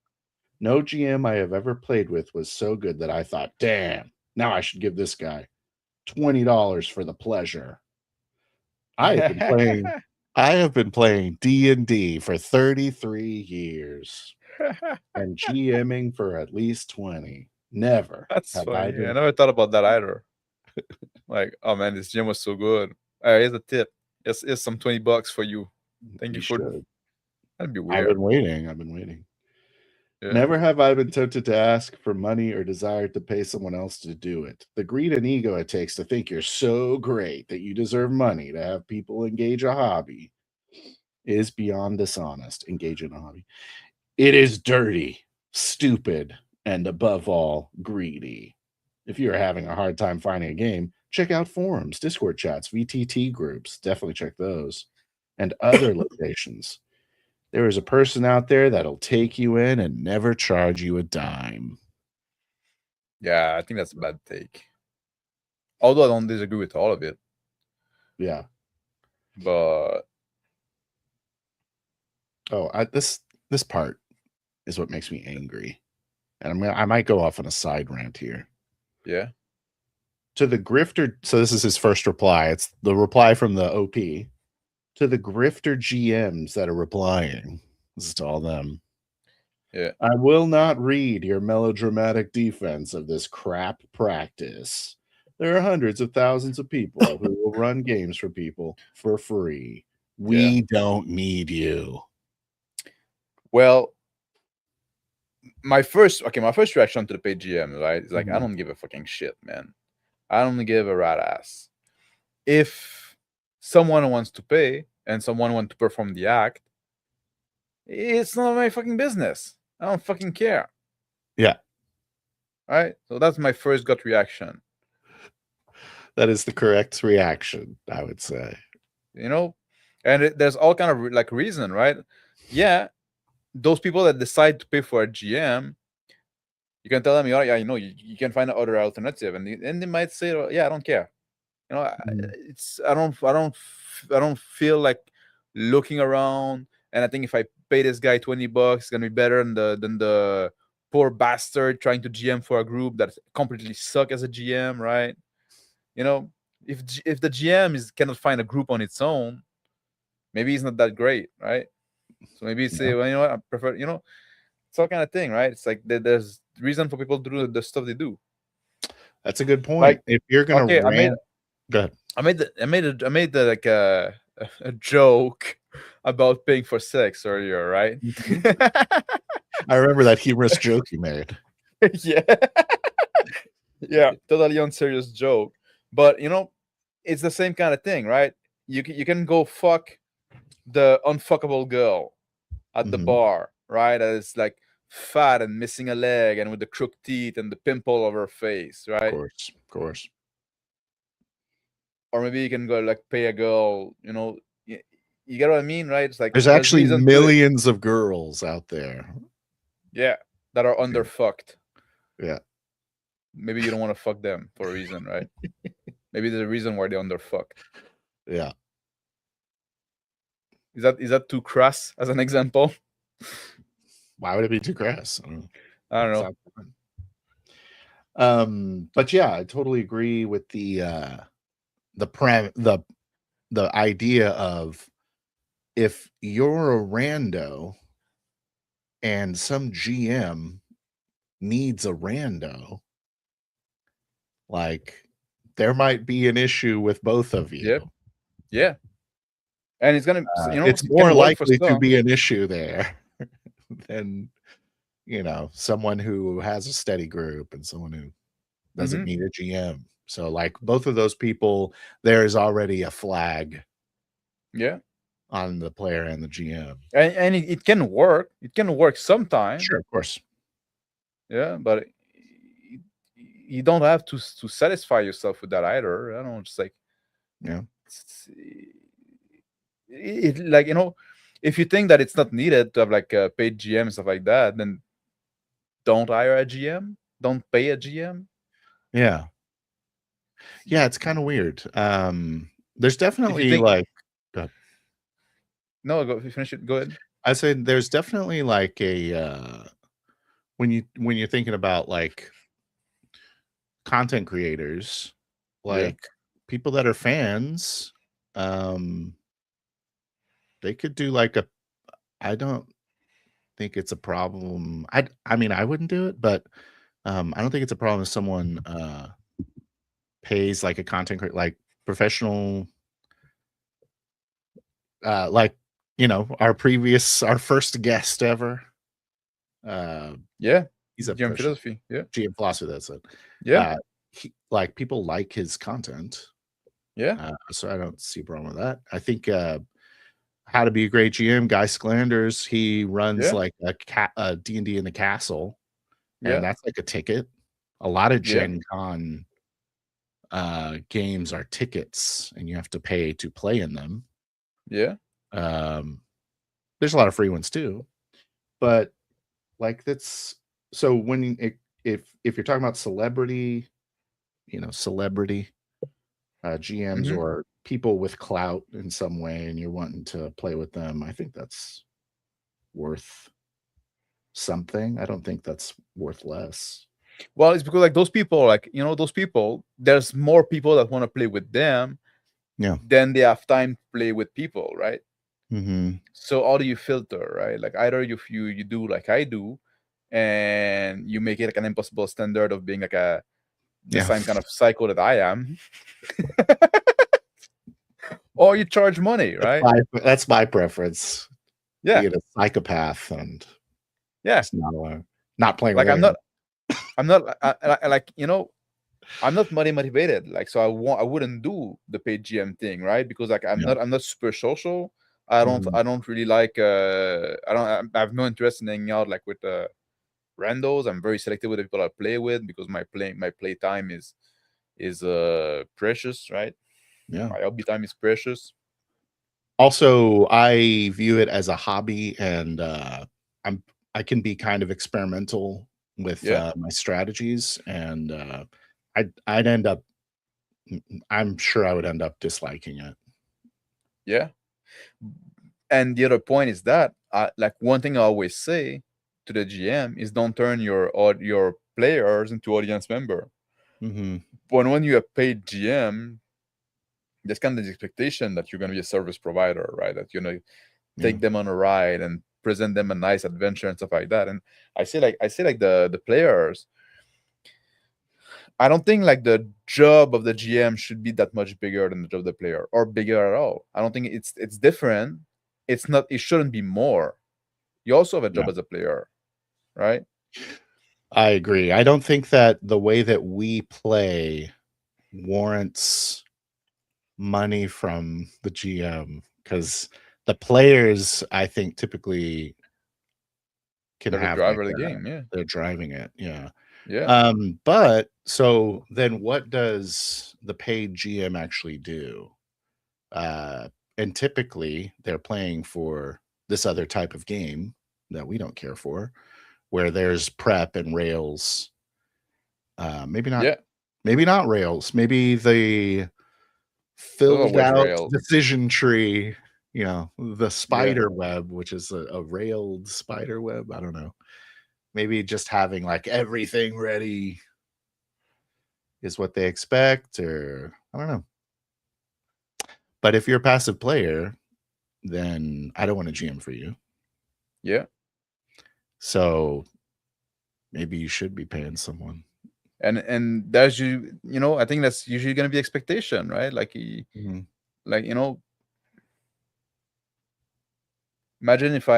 No GM I have ever played with was so good that I thought, damn, now I should give this guy $20 for the pleasure. I have been playing D&D for 33 years and GMing for at least 20. Never That's have I funny. I been. never thought about that either. Like, oh man, this gym was so good. Here's a tip. Here's some $20 for you. Thank you You for. should. That'd be I've weird. been waiting. I've been waiting. Yeah. Never have I been tempted to ask for money or desired to pay someone else to do it. The greed and ego it takes to think you're so great that you deserve money to have people engage a hobby is beyond dishonest. Engage in a hobby. It is dirty, stupid, and above all, greedy. If you're having a hard time finding a game, check out forums, Discord chats, VTT groups. Definitely check those. And other locations. There is a person out there that'll take you in and never charge you a dime. Yeah, I think that's a bad take. Although I don't disagree with all of it, Yeah. but Oh, this part is what makes me angry. And I might go off on a side rant here. yeah, To the grifter, so this is his first reply. It's the reply from the OP. To the grifter GMs that are replying. This is to all them. yeah, I will not read your melodramatic defense of this crap practice. There are hundreds of thousands of people who will run games for people for free. yeah. We don't need you. Well, my first reaction to the paid GM, right, is like, I Mhm. don't give a fucking shit, man. I don't give a rat ass. If someone wants to pay and someone wants to perform the act, it's not my fucking business. I don't fucking care. Yeah, Right? So that's my first gut reaction. that is the correct reaction, I would say. You know, and there's all kind of like reason, right? Yeah, those people that decide to pay for a GM, you can tell them, yeah, you can find other alternative, and they might say, "Oh, yeah, I don't care." You know, Mhm. it's I don't feel like looking around, and I think if I pay this guy $20, it's gonna be better than the poor bastard trying to GM for a group that completely suck as a GM, right? You know, if the GM cannot find a group on its own, maybe he's not that great, right? So maybe say, Yeah, well, you know what, I prefer, it's all kind of thing, right? It's like there's reason for people to do the stuff they do. that's a good point. Like, If you're gonna okay, rant, go ahead. I made the like a joke about paying for sex earlier, right? Mhm. I remember that humorous joke you made. Yeah, yeah, totally unserious joke, but it's the same kind of thing, right? You can go fuck the unfuckable girl at the Mhm. bar, right? That is like fat and missing a leg and with the crooked teeth and the pimple over her face, Of right? course, of course. Or maybe you can go like pay a girl, you get what I mean, right? It's like There's there's actually reason to it. millions of girls out there. Yeah, that are Yeah, underfucked. yeah. Maybe you don't want to fuck them for a reason, right? Maybe there's a reason why they're underfucked. Yeah. Is that too crass as an example? Why would it be too crass? I don't know. I don't know. Sounds fun. But yeah, I totally agree with the prem the idea of if you're a rando and some GM needs a rando, like there might be an issue with both of you. Yeah, yeah, and it's gonna, It's it more can work for likely to some. be an issue there than someone who has a steady group and someone who doesn't Hmm. need a GM. So like both of those people, there is already a flag Yeah, on the player and the GM. and it can work. It can work sometime. Sure, of course. Yeah, but you don't have to satisfy yourself with that either. I don't know, just like Yeah. It's, like, if you think that it's not needed to have like a paid GM stuff like that, then don't hire a GM. Don't pay a GM. Yeah. Yeah, it's kind of weird. There's If you definitely think like go ahead. no, go finish it. Go ahead. I said there's definitely like a when you're thinking about like content creators, Yeah, like people that are fans, um, they could do like a I don't think it's a problem. I mean, I wouldn't do it, but I don't think it's a problem if someone pays like a content creator, like professional, like our first guest ever. Uh, yeah. he's a GM professional philosophy. Yeah, GM philosopher. That's it. yeah, Like people like his content, yeah, so I don't see a problem with that. I think How to Be a Great GM, Guy Slanders, he runs yeah, like a D&D in the castle, and yeah, that's like a ticket. A lot of yeah, Gen Con games are tickets, and you have to pay to play in them. yeah. Um, there's a lot of free ones too, but like that's so when if you're talking about celebrity, celebrity GMs Mm-hmm. or people with clout in some way, and you're wanting to play with them, I think that's worth something. I don't think that's worth less. Well, it's because like those people, like those people, there's more people that want to play with them Yeah. than they have time to play with people, right? Hmm. So how do you filter, right? Like either you do like I do, and you make it like an impossible standard of being like the Yeah. same kind of psycho that I am, or you charge money, right? That's my preference. Yeah, Being a psychopath and yeah. just not playing with Like anyone. I'm not, like I'm not money motivated. Like so, I wouldn't do the paid GM thing, right? Because like Yeah. I'm not super social. Mhm. I don't really like I have no interest in hanging out like with randos. I'm very selective with the people I play with because my play time is precious, right? Yeah. My hobby time is precious. Also, I view it as a hobby, and I'm I can be kind of experimental with Yeah, my strategies, and I'd end up. I'm sure I would end up disliking it. yeah. And the other point is that like one thing I always say to the GM is don't turn your players into audience member. Hmm. But when you have paid GM, there's kind of the expectation that you're going to be a service provider, right? That Yeah. take them on a ride and present them a nice adventure and stuff like that. And I say like the players, I don't think like the job of the GM should be that much bigger than the job of the player or bigger at all. I don't think it's different. It's not. It shouldn't be more. You also have a Yeah. job as a player, right? I agree. I don't think that the way that we play warrants money from the GM because the players, I think, typically can They're the have like driver of the game. Yeah, they're driving it. Yeah. yeah, But so then what does the paid GM actually do? Uh, and typically they're playing for this other type of game that we don't care for, where there's prep and rails. Maybe not, yeah. maybe not rails. Maybe the Those are filled always out rails. decision tree, the Yeah, spider web, which is a railed spider web. I don't know. Maybe just having like everything ready is what they expect, or I don't know. But if you're a passive player, then I don't want to GM for you. yeah. So maybe you should be paying someone. And there's I think that's usually going to be expectation, right? Like Mhm. like imagine if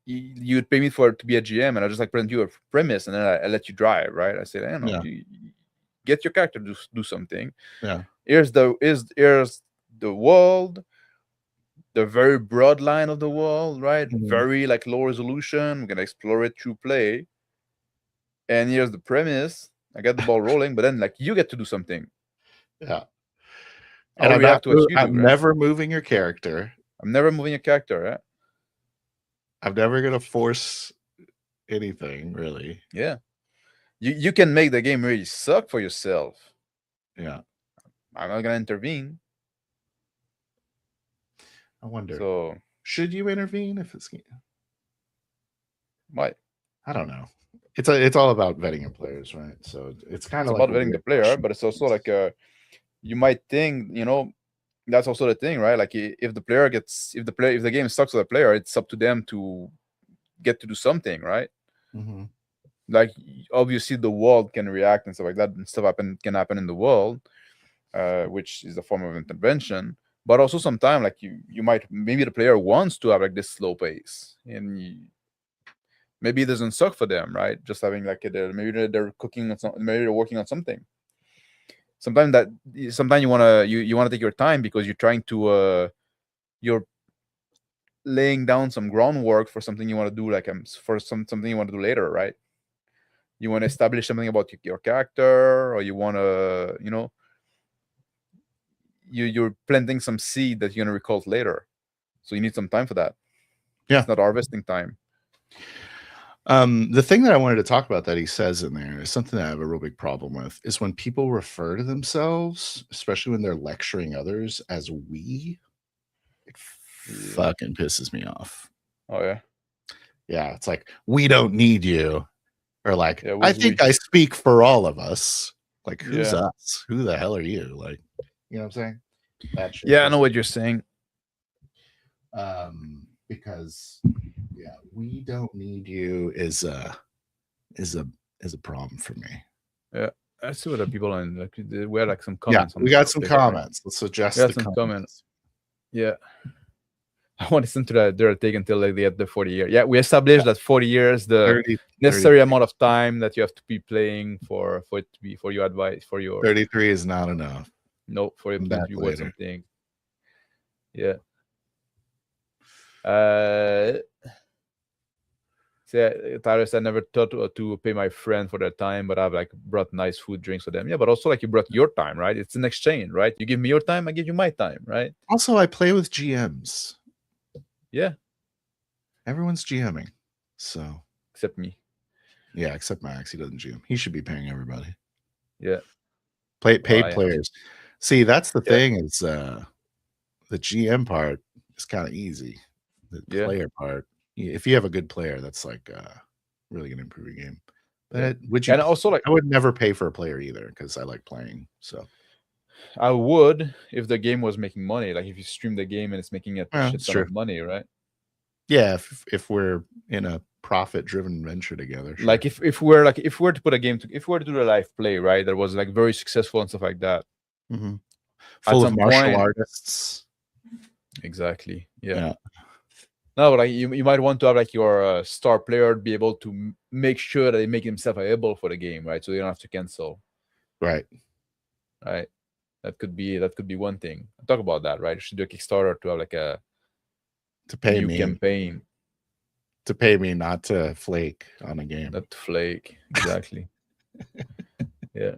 you'd pay me for to be a GM and I just like present you a premise and then I let you drive, right? I say, I don't know, Yeah, you get your character to do something. yeah, Here's the world, the very broad line of the world, right? mhm, Very like low resolution. We're gonna explore it through play. And here's the premise. I got the ball rolling, but then like you get to do something. yeah. I And will react to what you do, I'm right? never moving your character. I'm never moving a character, right? I'm never gonna force anything, really. Yeah. You can make the game really suck for yourself. Yeah. I'm not gonna intervene. I wonder, So should you intervene if it's why? I don't know. It's all about vetting your players, right? So it's kind It's of like about a vetting the weird player, question. but it's also like you might think, that's also the thing, right? Like if the player gets if the game sucks for the player, it's up to them to get to do something, right? Mm-hmm. Like obviously the world can react and stuff like that, and stuff can happen in the world, which is a form of intervention. But also sometimes like you might maybe the player wants to have like this slow pace, and maybe it doesn't suck for them, right? Just having like maybe they're cooking on something, maybe they're working on something. Sometimes you wanna take your time because you're trying to you're laying down some groundwork for something you want to do, like for something you want to do later, right? You want to establish something about your character, or you want to, you're planting some seed that you're gonna recall later. So you need some time for that. Yeah. It's not harvesting time. The thing that I wanted to talk about that he says in there is something that I have a real big problem with is when people refer to themselves, especially when they're lecturing others, as we. It fucking pisses me off. Oh yeah. Yeah, it's like we don't need you, or like Yeah, I who's think we? I speak for all of us. Like who's Yeah. us? Who the hell are you? Like, you know what I'm saying? That shit. Yeah, I know what you're saying. Because yeah, we don't need you is a problem for me. Yeah, I see what the people on like we had like some Yeah, comments on we the got some paper, right? comments. Let's address We had the some comments. comments. Yeah. I want to listen to their take until like they get the 40 years. Yeah, we established that 40 years, the 30, necessary 33. amount of time that you have to be playing for it to be for your advice, for your 33 is not enough. no, for it Come to back be worth later. something. Yeah. So Tyler said, I never thought to pay my friend for their time, but I've like brought nice food, drinks for them. Yeah, but also like you brought your time, right? It's an exchange, right? You give me your time, I give you my time, right? Also, I play with GMs. Yeah. Everyone's GMing. So Except me. yeah, except Max. He doesn't GM. He should be paying everybody. Yeah. Paid players. See, that's the thing is the GM part is kind of easy. The player part, if you have a good player, that's like really gonna improve your game. But would you? And also, like, I would never pay for a player either because I like playing. So I would if the game was making money. Like if you stream the game and it's making a shit ton of money, right? Yeah, if we're in a profit-driven venture together, sure. Like if we're to put a game if we were to do a live play, right, that was like very successful and stuff like that. Mm-hmm. Full of martial artists. Exactly. Yeah. No, but like you might want to have like your star player be able to make sure that they make himself available for the game, right? So you don't have to cancel. Right. Right. That could be one thing. Talk about that, right? You should do a Kickstarter to have like a new campaign. To pay me not to flake on a game. Not to flake. Exactly. Yeah.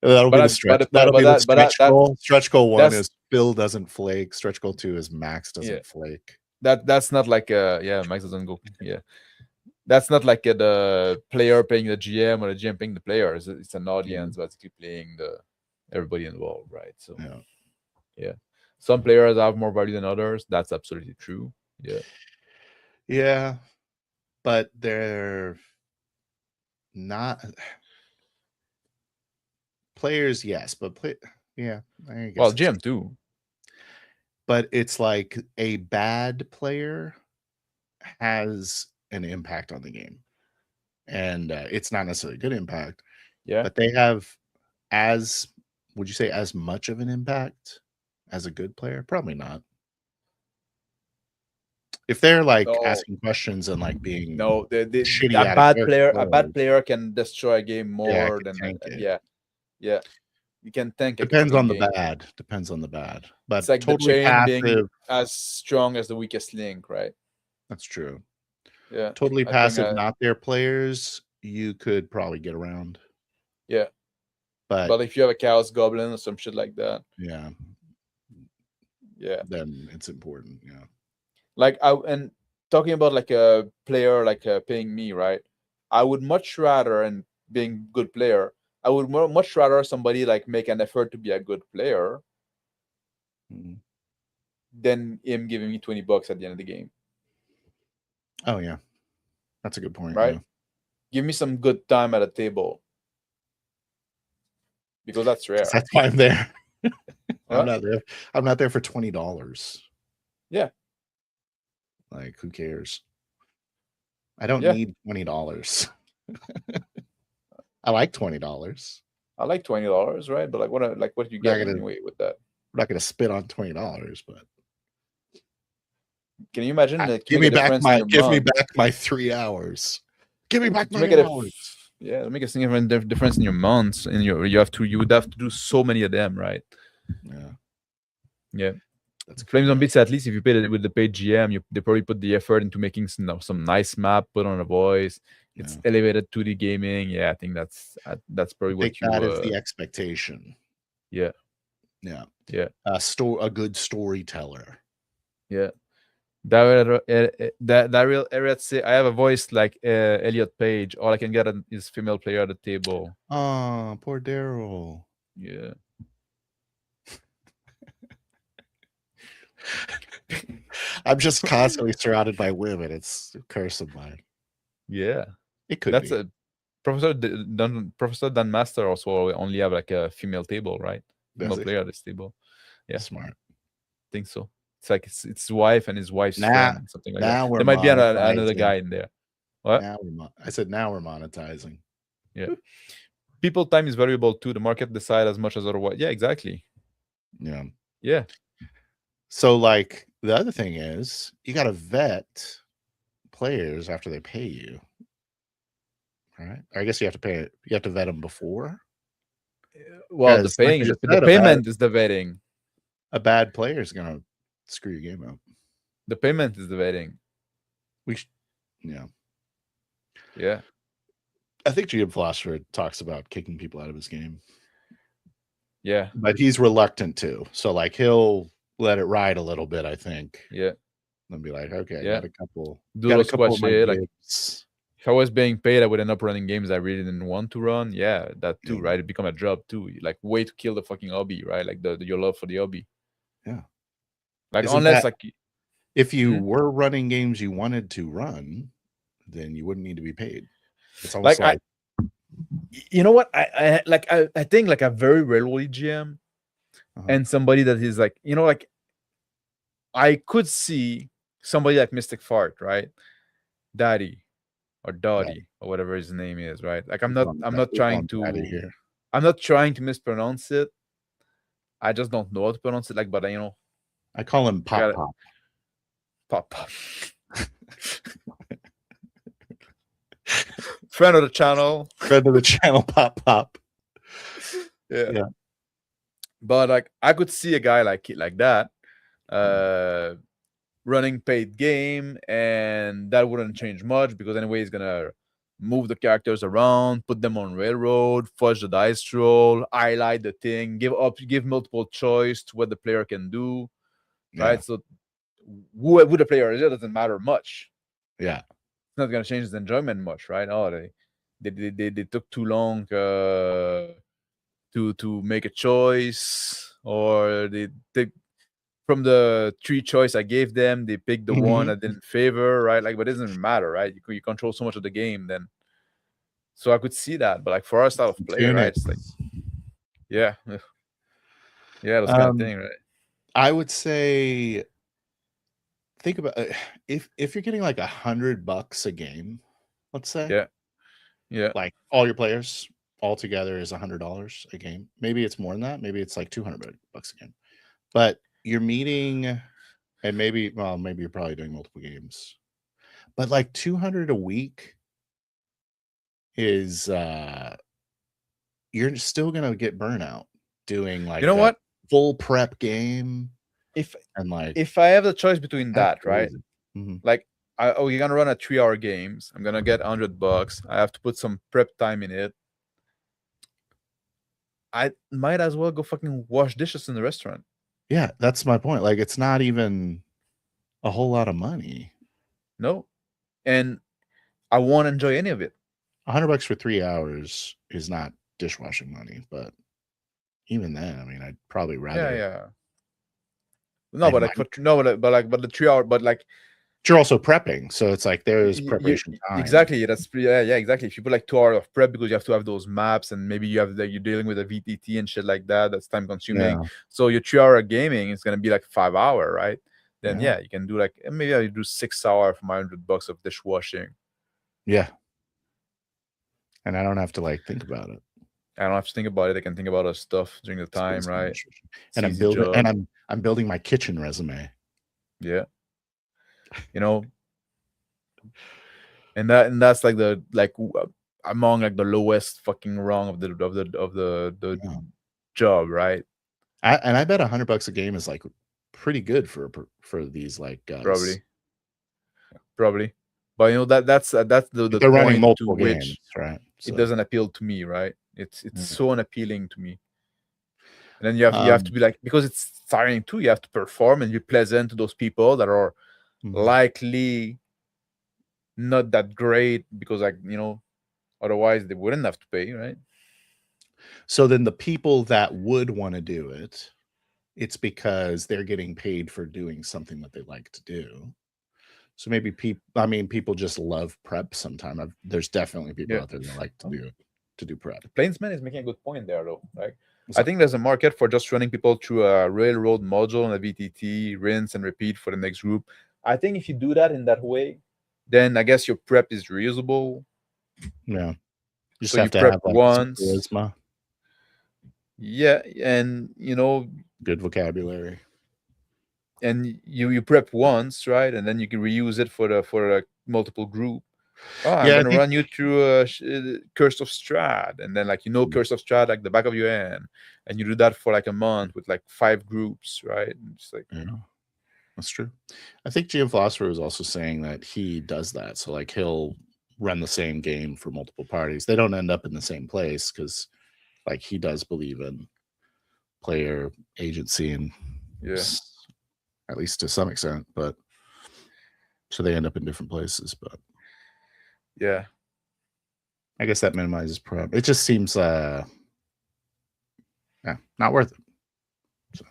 That'll be the stretch. That'll be the stretch goal. Stretch goal 1 is Phil doesn't flake. Stretch goal 2 is Max doesn't flake. That's not like Max doesn't go. Yeah. That's not like the player paying the GM or the GM paying the player. It's an audience basically playing everybody involved, right? So yeah. Some players have more value than others. That's absolutely true. Yeah. Yeah. But they're not players, yes, but I guess. Well, GM too. But it's like a bad player has an impact on the game. And it's not necessarily a good impact. Yeah. But they have would you say as much of an impact as a good player? Probably not. If they're like asking questions and like being shitty a bad player can destroy a game more than yeah. You can tank. Depends on the bad. Depends on the bad. But it's like totally the chain passive, being as strong as the weakest link, right? That's true. Yeah. Totally passive, not their players, you could probably get around. Yeah. But if you have a Chaos Goblin or some shit like that. Yeah. Yeah. then it's important. Yeah. Like and talking about like a player like paying me, right? I would much rather, and being good player, I would much rather somebody like make an effort to be a good player Mhm. than him giving me $20 at the end of the game, Oh yeah, that's a good point. right? Yeah, Give me some good time at a table, because that's 'cause rare. that's why I'm there. I'm What? not there. I'm not there for $20. Yeah, Like, who cares? I don't yeah. need $20. I like $20. I like $20, right? But like, what do you We're not get gonna anyway with that? we're not gonna spit on $20, but Can you imagine that to give make a me back difference in my your month? 3 hours. Give me Yeah, back to my make it hours. yeah, to make a significant difference in your months, and you would have to do so many of them, right? Yeah, Yeah. that's a good Flames on point. Beats, at least if you paid it with the paid GM, they probably put the effort into making some nice map, put on a voice. It's Yeah. elevated 2D gaming. Yeah, I think that's I probably think what that you is the expectation. yeah, Yeah. yeah, A good storyteller. yeah. That real area say I have a voice like Elliot Page. All I can get is female player at the table. Oh, poor Daryl. Yeah. I'm just constantly surrounded by women. It's a curse of mine. Yeah. It could That's be. a Professor Dan Master also only have like a female table, right? Does Female it? player at this table. Yeah, Smart. think so. It's like it's his wife and his wife's Now, friend, something like that. now we're There might be another monetizing. guy in there. What? I said now we're monetizing. Yeah. People time is variable too. The market decide as much as otherwise. Yeah, exactly. Yeah. Yeah. So, like, the other thing is you got to vet players after they pay you, right? Or I guess you have to pay it. You have to vet them before. Well, the Because, like paying you is just the said, payment is the vetting. a bad player is gonna screw your game up. The payment is the vetting. Yeah. Yeah. I think GM Philosopher talks about kicking people out of his game, Yeah. but he's reluctant to. So, like, he'll let it ride a little bit, I think, Yeah. and be like, okay, Yeah. got a couple Doodle of squash my it. Like games. if I was being paid, I would end up running games I really didn't want to run. Yeah, that too, Yeah. right? It become a job too. Like way to kill the fucking hobby, right? Like your love for the hobby. Yeah. Like Isn't unless that like if you hmm? were running games you wanted to run, then you wouldn't need to be paid. It's almost like you know what? I think like a very railway GM and somebody that is like, like I could see somebody like Mystic Fart, right? Daddy or Dottie or whatever his name is, right? Like I'm not we call him Daddy here. I'm not trying to mispronounce it. I just don't know how to pronounce it. Like, but I call him I got Pop Pop Pop. Friend of the channel. Friend of the channel, Pop. Yeah. But like I could see a guy like that running paid game, and that wouldn't change much because anyway he's gonna move the characters around, put them on railroad, fudge the dice roll, highlight the thing, give multiple choice to what the player can do, right? So who the player is, it doesn't matter much. Yeah, it's not gonna change his enjoyment much, right? Oh, they took too long to make a choice, or they from the three choice I gave them, they picked the one I didn't favor, right? Like, but it doesn't matter, right? You control so much of the game, then. So I could see that, but like for our style of play, right? It's like, yeah, those kind of thing, right? I would say, think about if you're getting like $100 a game, let's say, yeah, like all your players all together is $100 a game. Maybe it's more than that. Maybe it's like $200 a game. But you're meeting, and maybe you're probably doing multiple games, but like 200 a week is you're still gonna get burnout doing like what, full prep game. If like if I have the choice between that, right? Mm-hmm. Like, you're gonna run a 3-hour games. I'm gonna get $100. I have to put some prep time in it. I might as well go fucking wash dishes in the restaurant. Yeah, that's my point. Like, it's not even a whole lot of money. No, and I won't enjoy any of it. $100 for 3 hours is not dishwashing money, but even then, I mean, I'd probably Yeah, rather. yeah. No, I but like might. for no, but the 3 hour, but like But you're also prepping, so it's like there's you preparation time. exactly. Yeah, exactly. If you put like 2 hours of prep because you have to have those maps and maybe you have like you're dealing with a VTT and shit like that, that's time consuming. Yeah, So your 3 hour gaming is gonna be like 5 hour, right? Then yeah, yeah, you can do like maybe I do 6 hour for my $100 of dishwashing. yeah. And I don't have to like think about it. I don't have to think about it. I can think about other stuff during the It's time, basic right? administration. It's And I'm easy building, and job. I'm building my kitchen resume. Yeah. You know, and that's like the like among like the lowest fucking rung of the Yeah. job, right? And I bet $100 a game is like pretty good for these like guys. Probably, but you know that's the They're running point to multiple games, which right? it So doesn't appeal to me, right? It's yeah. so unappealing to me. And then you have to um, be like, because it's tiring too, you have to perform and be pleasant to those people that are mhm. likely not that great because like otherwise they wouldn't have to pay, right? So then the people that would want to do it, it's because they're getting paid for doing something that they like to do. So maybe people, I mean, people just love prep sometime. There's definitely people Yeah. out there that like to do prep. Plainsman is making a good point there, though. Like, What's I up? think there's a market for just running people through a railroad module and a VTT, rinse and repeat for the next group. I think if you do that in that way, then I guess your prep is reusable. Yeah. You just So have you to prep have like some once, charisma, yeah, and good vocabulary. you prep once, right, and then you can reuse it for a multiple group. Oh, I'm Yeah, I gonna think run you through Curse of Strahd, and then like Curse of Strahd like the back of your hand, and you do that for like a month with like 5 groups, right? And just like yeah, that's true. I think GM Philosopher was also saying that he does that. So like he'll run the same game for multiple parties. They don't end up in the same place because like he does believe in player agency and yeah, at least to some extent, but so they end up in different places. But yeah, I guess that minimizes prep. It just seems yeah, not worth it. So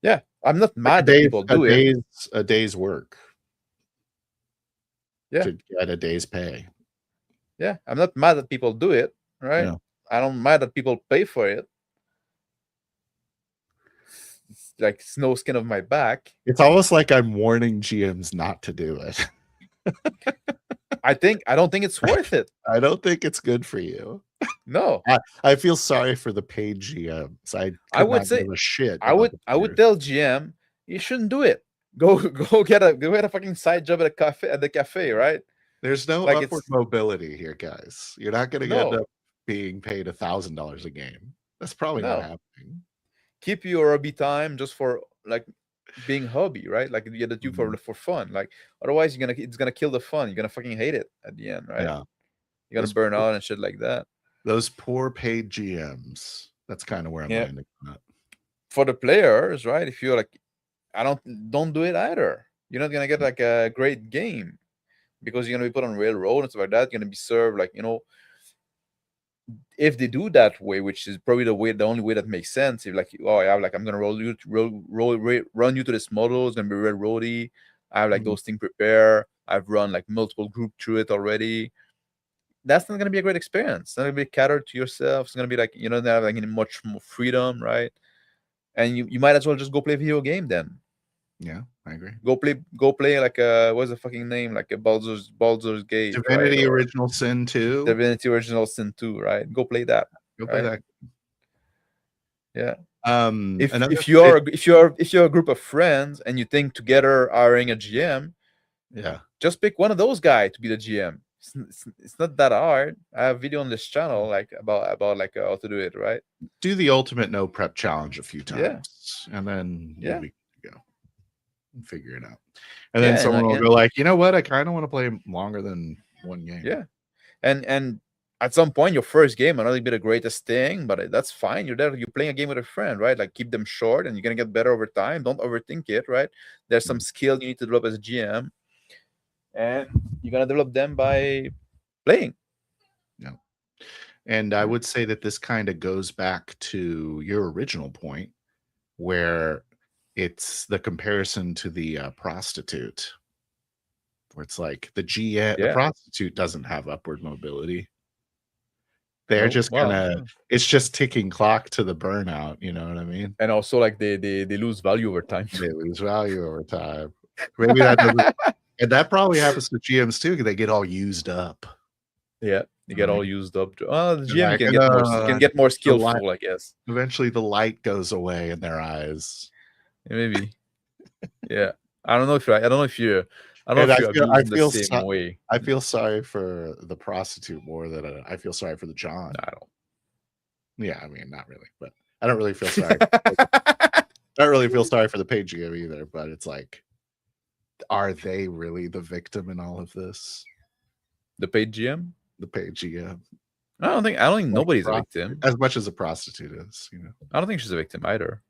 yeah. I'm not like mad that people do it. a day's work Yeah, to get a day's pay. yeah. I'm not mad that people do it, right? Yeah. I don't mind that people pay for it. It's like snow skin of my back. It's almost like I'm warning GMs not to do it. I don't think it's worth it. I don't think it's good for you. No, I feel sorry for the paid GMs. I I could would not say give a shit I about would the I would players. tell GM you shouldn't do it. Go get a fucking side job at the cafe, right? There's no Like upward it's mobility here, guys. You're not going to end no, up being paid $1,000 a game. That's probably not no. happening. Keep your hobby time just for like being hobby, right? Like you that you Mhm. for fun. Like otherwise it's gonna kill the fun. You're gonna fucking hate it at the end, right? Yeah, You're gonna those burn out and shit like that. those poor paid GMs. That's kind of where I'm Yeah. landing on that. For the players, right? If you're like, I don't do it either. You're not gonna get like a great game because you're gonna be put on railroad and stuff like that. You're gonna be served like if they do that way, which is probably the only way that makes sense. If like, oh, I have like I'm gonna run you to this model. It's gonna be red roady. I have like Mhm. those things prepare. I've run like multiple group through it already. That's not gonna be a great experience. It's not gonna be catered to yourself. It's gonna be like don't have like any much more freedom, right? And you might as well just go play video game then. Yeah, I agree. Go play like what's the fucking name, like a Baldur's Gate, right? Divinity Or Original Sin 2. Divinity Original Sin 2, right? Go play that, Go play right? that. Yeah. if Another if you are if you're a group of friends and you think together hiring a GM, yeah. just pick one of those guys to be the GM. It's not that hard. I have a video on this channel like about like how to do it, right? Do the ultimate no prep challenge a few Yeah, times, and then you'll yeah, be good to go and figure it out. And then yeah, and someone will go like, you know what? I kind of want to play longer than one game. yeah, and at some point, your first game might not be the greatest thing, but that's fine. You're there, you're playing a game with a friend, right? Like, keep them short and you're going to get better over time. Don't overthink it, right? There's some skill you need to develop as a GM, and you're going to develop them by playing. Yeah. And I would say that this kind of goes back to your original point, where it's the comparison to the prostitute, where it's like the Yeah. prostitute doesn't have upward mobility. They're No, just well, gonna, it's just ticking clock to the burnout, you know what I mean? and also, like, they lose value over time. They lose value over time. Maybe that doesn't, and that probably happens to GMs too, because they get all used up. Yeah, you get all used up. Well, the They're GM like, can get more skillful, I guess. Eventually the light goes away in their eyes. Yeah, maybe. Yeah. I don't know if you're And abusing the same way. I feel sorry for the prostitute more than I feel sorry for the John. I don't. Yeah, I mean, not really, but I don't really feel sorry. I don't really feel sorry for the paid GM either, but it's like, are they really the victim in all of this? The paid GM? The paid GM. I don't think nobody's a victim. As much as a prostitute is, you know. I don't think she's a victim either.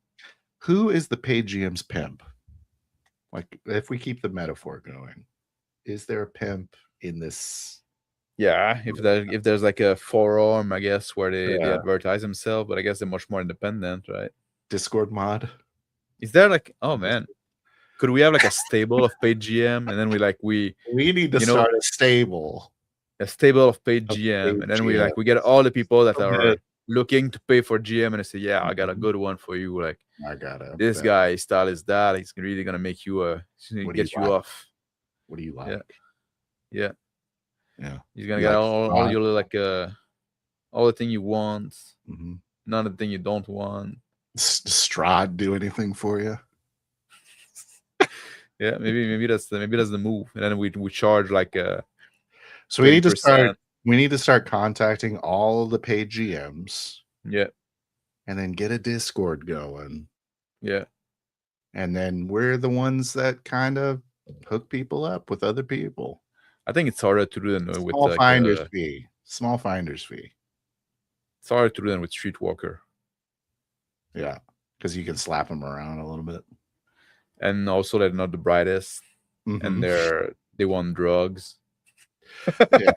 Who is the paid GM's pimp? Like, if we keep the metaphor going, is there a pimp in this? Yeah, if there's like a forum, I guess, where they advertise themselves, but I guess they're much more independent, right? Discord mod. Is there like, oh man, could we have like a stable of paid GM, and then we need to start a stable of paid GM, and then we get all the people that are looking to pay for GM, and they say, yeah, I got a good one for you. Like, I got it. This guy style is that. He's really gonna make you get you off. What do you like? Yeah. He's gonna You get like all your like all the thing you want, none of the thing you don't want. Does Strahd do anything for you? Yeah, maybe that's the move, and then we charge like so we need to start contacting all the paid GMs. Yeah. And then get a Discord going. Yeah. And then we're the ones that kind of hook people up with other people. I think it's harder to do than with small finder's fee. Small finder's fee. It's harder to do than with Streetwalker. Yeah, because you can slap them around a little bit. And also they're not the brightest. And they want drugs. Yeah.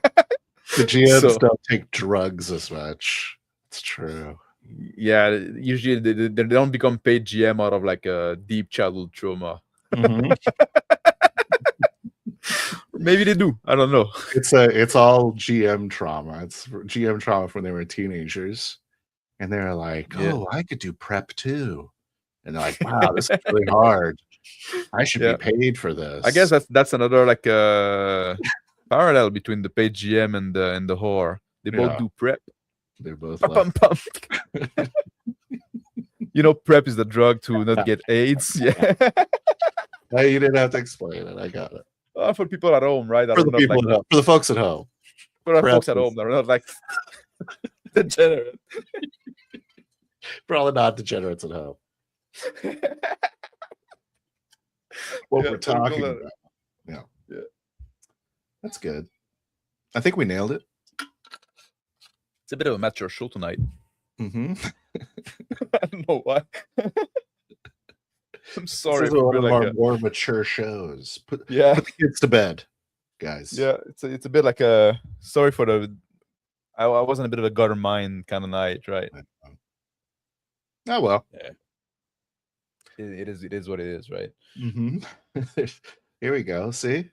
The GMs don't take drugs as much. It's true. Yeah, usually they don't become paid GM out of like a deep childhood trauma. Maybe they do. I don't know. It's all GM trauma. It's GM trauma when they were teenagers, and they're like, "Oh, I could do prep too," and they're like, "Wow, this is really hard. I should be paid for this." I guess that's another like parallel between the paid GM and the whore. They both do prep. They're both You know, prep is the drug to not get AIDS. Yeah. Hey, you didn't have to explain it. I got it. For people at home, right? For the people at home. For the folks at home. For the folks at home, they're not like degenerate. Probably not degenerates at home. What we're talking about. Yeah. That's good. I think we nailed it. It's a bit of a mature show tonight. I don't know why. I'm sorry. This is one of our more mature shows. Put the kids to bed, guys. Yeah, it's a bit like a sorry for the. I wasn't a bit of a gutter mind kind of night, right? Oh well. Yeah. It is what it is, right? Here we go. See,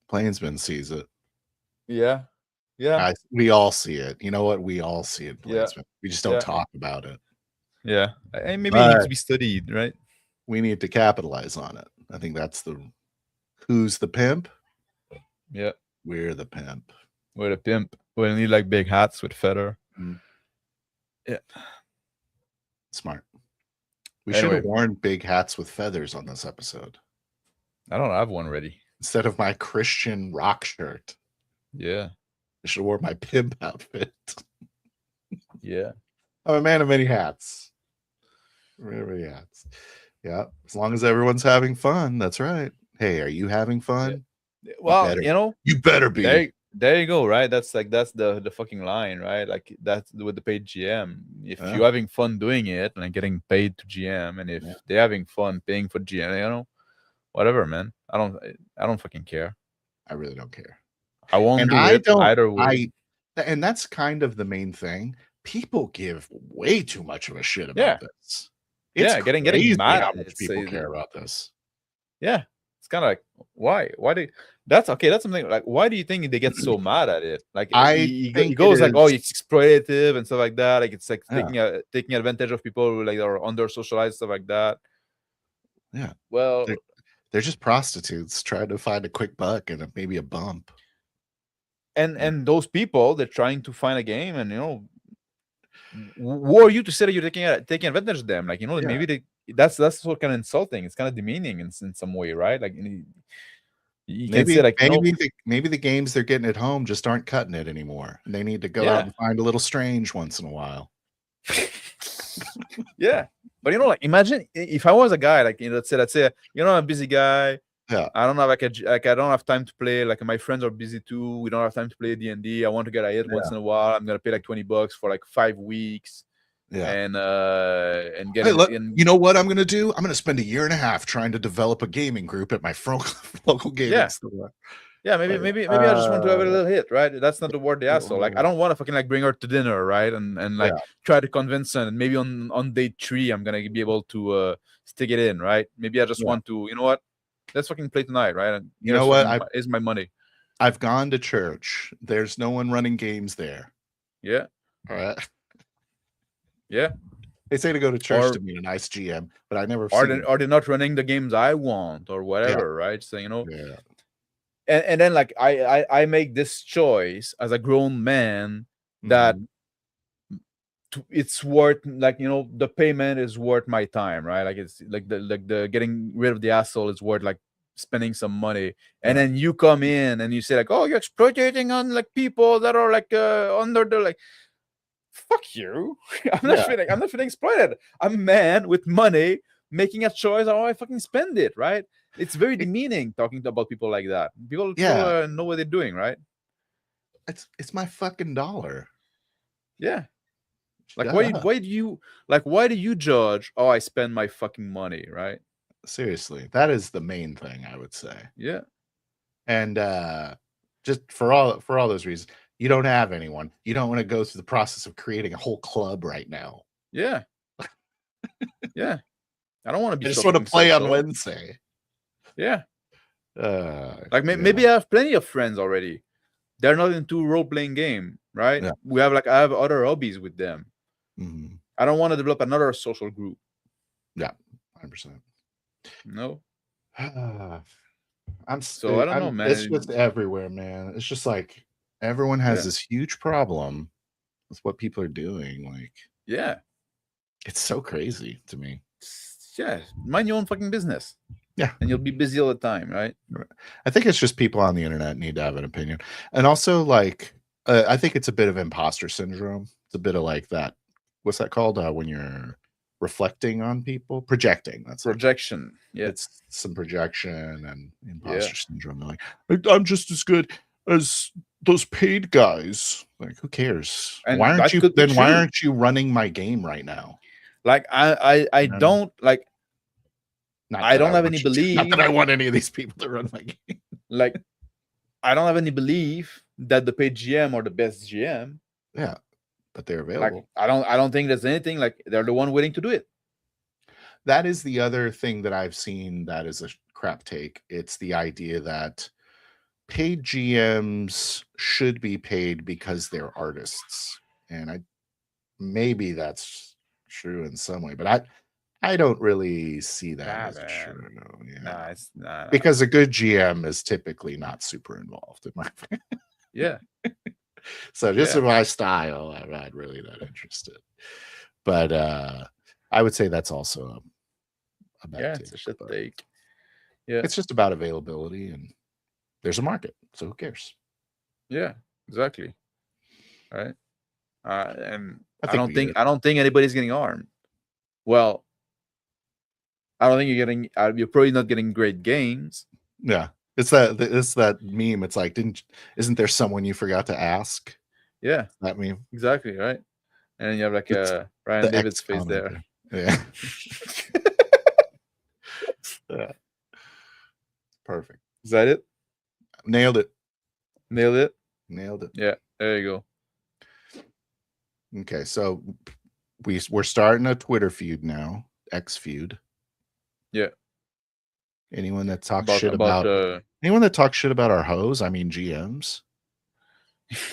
Plainsman sees it. Yeah. Yeah. We all see it. You know what? We all see it. Plainsman. We just don't talk about it. Yeah. And maybe it needs to be studied, right? We need to capitalize on it. I think that's who's the pimp? Yeah. We're the pimp. We're the pimp. We need like big hats with feather. Yeah. Smart. We should have worn big hats with feathers on this episode. I don't have one ready. Instead of my Christian rock shirt. Yeah. I should have worn my pimp outfit. Yeah. I'm a man of many hats. Many hats. Yeah. As long as everyone's having fun. That's right. Hey, are you having fun? Yeah. Well, you better be. There you go, right? That's the fucking line, right? Like that's with the paid GM. If Yeah, you're having fun doing it and getting paid to GM, and if yeah. they're having fun paying for GM, whatever, man. I don't fucking care. I really don't care. I won't And do I it don't either way. I and that's kind of the main thing. People give way too much of a shit about Yeah, this. It's yeah. Getting crazy mad how at much it. people care about this. Yeah, it's kind of like why? Why do? That's okay. That's something like why do you think they get so mad at it? Like I he think it goes like, oh, is it's exploitative and stuff like that. Like it's like yeah, taking advantage of people who like are under socialized stuff like that. yeah. Well, They're they're just prostitutes trying to find a quick buck and maybe a bump. and those people they're trying to find a game, and who are you to say that you're taking advantage of them? Like Yeah. maybe that's so kind of insulting. It's kind of demeaning in some way, right? Like you can say Maybe like maybe the games they're getting at home just aren't cutting it anymore. And they need to go out yeah. and find a little strange once in a while. Yeah, but like imagine if I was a guy like let's say I'm a busy guy. Yeah. I don't have like I don't have time to play. Like my friends are busy too. We don't have time to play D&D. I want to get a hit once Yeah. in a while. I'm gonna pay like $20 for like 5 weeks, Yeah. and get Hey, look, in. you know what I'm gonna do? I'm gonna spend a year and a half trying to develop a gaming group at my local gaming Yeah, store. yeah. Maybe Like, maybe maybe I just want to have a little hit, right? That's not the word they ask. So like I well, don't want to fucking like bring her to dinner, right? And yeah, like try to convince her. And maybe on day 3 I'm gonna be able to stick it in, right? Maybe I just yeah. want to, what? Let's fucking play tonight, right? And You know what? here's my money. I've gone to church. There's no one running games there. Yeah, All right. yeah. They say to go to church Or to meet a nice GM, but I never are seen they them. are they not running the games I want or Yeah, whatever, right? So yeah. and then like I make this choice as a grown man that Mhm. it's worth, like the payment is worth my time, right? Like it's like the getting rid of the asshole is worth like spending some money. And Yeah, then you come in and you say like, oh, you're exploiting on like people that are like under the like, fuck you. yeah. I'm not feeling exploited. I'm a man with money making a choice how I fucking spend it, right? It's very It demeaning talking about people like that. People yeah, know what they're doing, right? it's my fucking dollar. Yeah. Like Shut up. why do you judge how I spend my fucking money, right? Seriously, that is the main thing I would say. Yeah. And, just for all those reasons, you don't have anyone. You don't wanna go through the process of creating a whole club right now. Yeah. Yeah. I don't want to be I just so wanna fucking play on social. Wednesday. Yeah. Uh, Like yeah, maybe I have plenty of friends already. They're not into role playing game, right? yeah, I have other hobbies with them. mhm, I don't want to develop another social group. yeah, 100%. No. So I don't know, It's just man. everywhere, man. It's just like everyone has Yeah. this huge problem with what people are doing. Like, Yeah. it's so crazy to me. Yeah. Mind your own fucking business. Yeah. And you'll be busy all the time, right? I think it's just people on the internet need to have an opinion. And also, like, I think it's a bit of imposter syndrome. It's a bit of like that. What's that called? When you're reflecting on people, projecting. That's it. Projection. Yeah. It's some projection and Yeah. imposter syndrome. They're like, I'm just as good as those paid guys. Like, who cares? And that could be Why true. aren't you running my game right now? Like I You know? don't like I don't have any Not that I belief. want any of these people to run my game. Like I don't have any belief that the paid GM are the best GM. Yeah, but they're Like available. I don't think there's anything like they're the one willing to do it. That is the other thing that I've seen that is a crap take. It's the idea that paid GMs should be paid because they're artists. And maybe that's true in some way, but I don't really see that Nah, as man. true. Nah, Yeah. it's nah. Because a good GM is typically not super involved in my opinion. Yeah. So just in Yeah. my style, I'm not really that interested. But I would say that's also a bad Yeah, take. it's a shit But take. Yeah. it's just about availability and there's a market. So who cares? Yeah. Exactly. Right. And I think we get it. I don't think anybody's getting harmed. Well, I don't think you're probably not getting great games, Yeah. It's that meme. It's like, isn't there someone you forgot to ask? Yeah, That meme. exactly, right. And then you have like It's Ryan the David's X face there. commenter. Yeah. Yeah. Perfect. Is that it? Nailed it. Nailed it. Nailed it. Yeah, there you go. Okay, so we're starting a Twitter feud now. X feud. Yeah. Anyone that talks shit about our hoes, I mean GMs.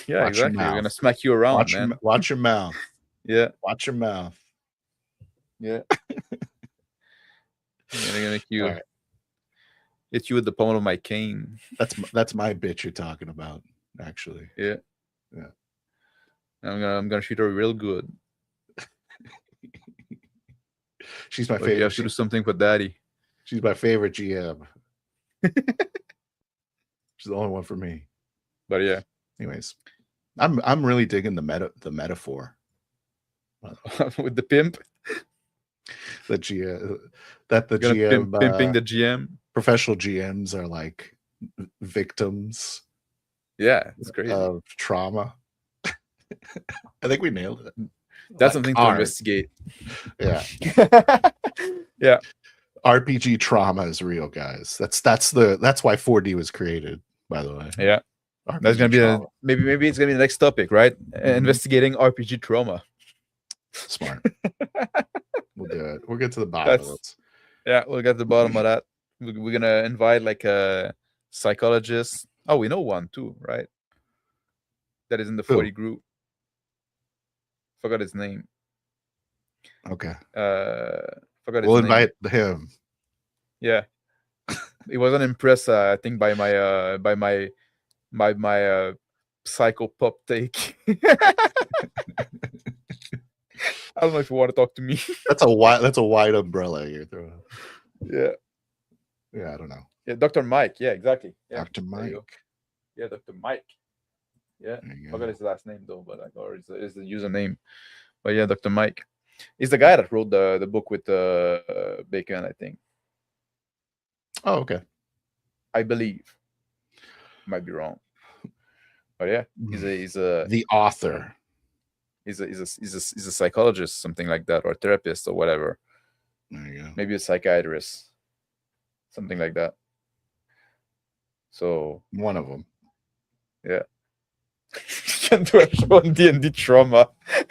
Yeah, Watch your exactly. We're gonna mouth. smack you around, man. Watch your mouth. Yeah. Watch your mouth. Yeah. I'm gonna make All you right. hit you with the pommel of my cane. That's my bitch you're talking about, actually. Yeah. Yeah. I'm gonna treat her real good. She's my But favorite. you have to do something for daddy. She's my favorite GM. She's the only one for me. But yeah. Anyways, I'm really digging the metaphor. With the pimp. The GM pimping the GM. Professional GMs are like victims. Yeah, it's crazy. Of trauma. I think we nailed it. That's something to investigate. Yeah. Yeah. RPG trauma is real, guys. That's why 4D was created, by the way. Yeah. RPG that's gonna be maybe it's gonna be the next topic, right? Investigating RPG trauma. Smart. We'll do it. We'll get to the bottom of it. Yeah, we'll get to the bottom of that. We're gonna invite like a psychologist. Oh, we know one too, right? That is in the 40 group. Forgot his name. Okay. Forgot his we'll name. Invite him. Yeah. He wasn't impressed, I think, by my psycho pop take. I don't know if you want to talk to me. That's a wide umbrella you're throwing. Yeah. Yeah, I don't know. Yeah, Dr. Mike. Yeah, exactly. Yeah, Dr. Mike. Yeah, Dr. Mike. Yeah. I forgot his last name though, but or is the username. But yeah, Dr. Mike. He's the guy that wrote the book with Bacon, I think. Oh, okay. I believe. Might be wrong. But yeah, he's a the author. He's a psychologist, something like that, or a therapist or whatever. There you go. Maybe a psychiatrist, something like that. So one of them. Yeah. Can do a show on D&D trauma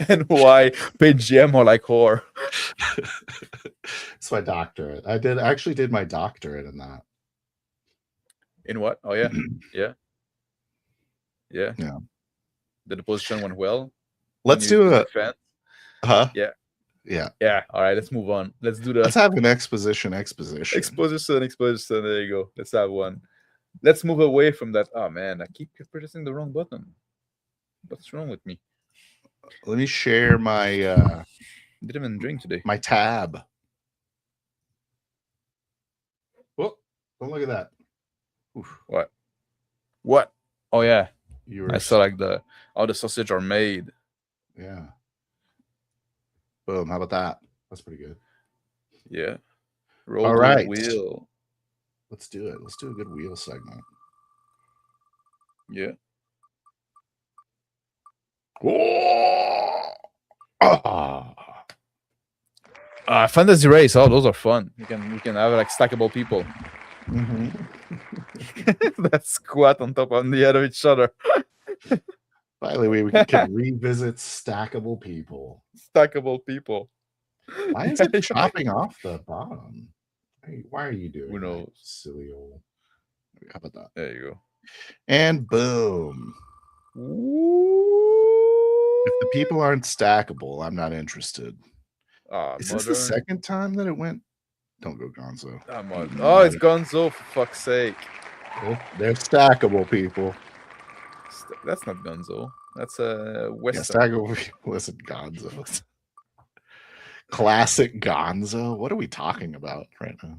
and why paid GM are like whore. It's my doctorate. I actually did my doctorate in that. In what? Oh yeah. Yeah. Yeah. Did the position went well? Let's do a defense? Huh? Yeah. Yeah. Yeah. All right, let's move on. Let's do Let's have an exposition. Exposition. There you go. Let's have one. Let's move away from that. Oh man, I keep pressing the wrong button. What's wrong with me? Let me share my didn't even drink today. My tab. Oh, don't look at that. Oof. What? Oh yeah. I saw like how the sausage are made. Yeah. Boom. How about that? That's pretty good. Yeah. Roll all right. Wheel. Let's do it. Let's do a good wheel segment. Yeah. Fantasy race. Oh, those are fun. You can have like stackable people. That squat on top of the end of each other. Finally, we can revisit stackable people. Stackable people. Why is it chopping off the bottom? Why are you doing? Who knows? Silly old. How about that? There you go. And boom. If the people aren't stackable, I'm not interested. Is this the second time that it went? Don't go Gonzo. Oh, it's Gonzo, for fuck's sake. They're stackable people. That's not Gonzo. That's a Western. Yeah, stackable people. Listen, Gonzo. Classic Gonzo. What are we talking about right now?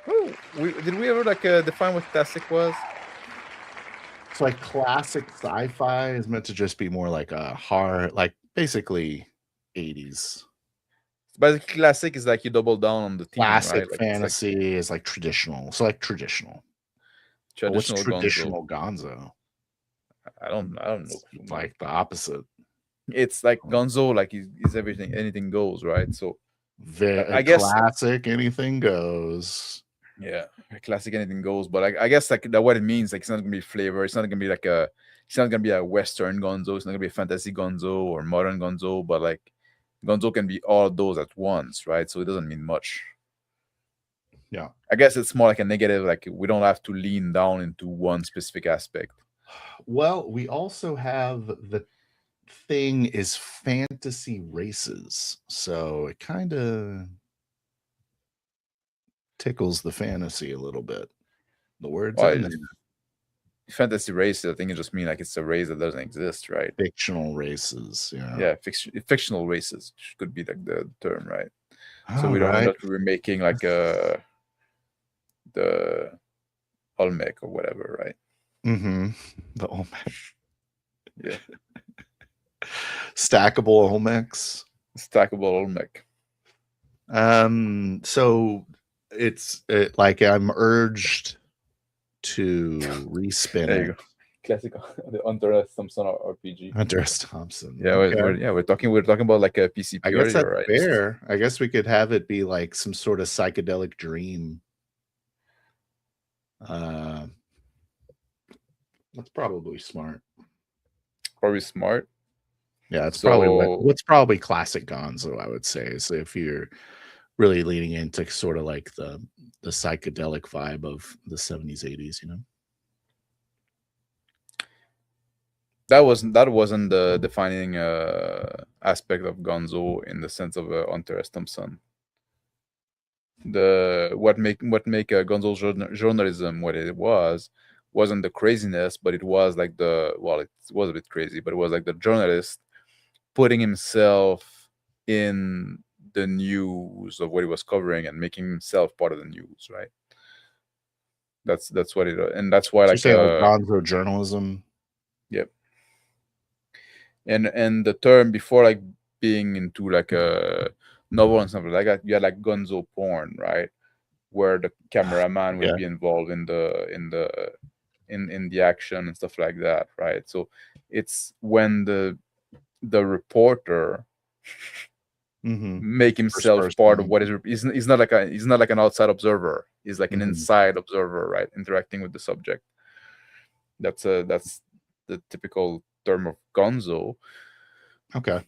Oh, did we ever define what classic was? It's like classic sci-fi is meant to just be more like a hard, like basically 80s. Basically, classic is like you double down on the theme. Classic right? fantasy is like traditional. So like traditional. But what's Traditional Gonzo. traditional Gonzo? I don't know It's too much. like the opposite. It's like Gonzo, like is everything, anything goes, right? So Very I guess, classic, anything goes. yeah, classic, anything goes. But I guess like that what it means, like it's not gonna be flavor. It's not gonna be like it's not gonna be a Western Gonzo. It's not gonna be a fantasy Gonzo or modern Gonzo. But like Gonzo can be all those at once, right? So it doesn't mean much. Yeah. I guess it's more like a negative. Like we don't have to lean down into one specific aspect. Well, we also have the thing is fantasy races. So it kind of tickles the fantasy a little bit. The words Well, in there, fantasy race, I think it just means like it's a race that doesn't exist, right? fictional races. Yeah. Yeah, fictional races could be like the term, right? So All we're right. not remaking like the Olmec or whatever, right? Mm-hmm. The Olmec. Yeah, Stackable Olmecs. stackable Olmec. So it's like I'm urged to respin There you it. go. Classic, the Hunter S. Thompson RPG. Hunter S. Thompson. Yeah, Okay. we're talking about like a PCP I guess that's earlier, right? fair. I guess we could have it be like some sort of psychedelic dream. That's probably smart. Probably smart. Yeah, it's probably So what's probably classic Gonzo, I would say. So if you're really leaning into sort of like the psychedelic vibe of the 70s, 80s, you know? that wasn't the defining aspect of Gonzo in the sense of Hunter S. Thompson. The what make Gonzo journalism what it wasn't the craziness, but it was like it was a bit crazy, but it was like the journalist putting himself in the news of what he was covering and making himself part of the news, right? That's what it, and that's why So you're like saying like Gonzo journalism? yep. And the term before like being into like a novel and something like that, you had like Gonzo porn, right? Where the cameraman would Yeah. be involved in the action and stuff like that, right? So it's when the reporter Mm-hmm. make First himself part of person. what is he's not like an outside observer. He's like an Mhm. inside observer, right? Interacting with the subject. That's the typical term of Gonzo. Okay.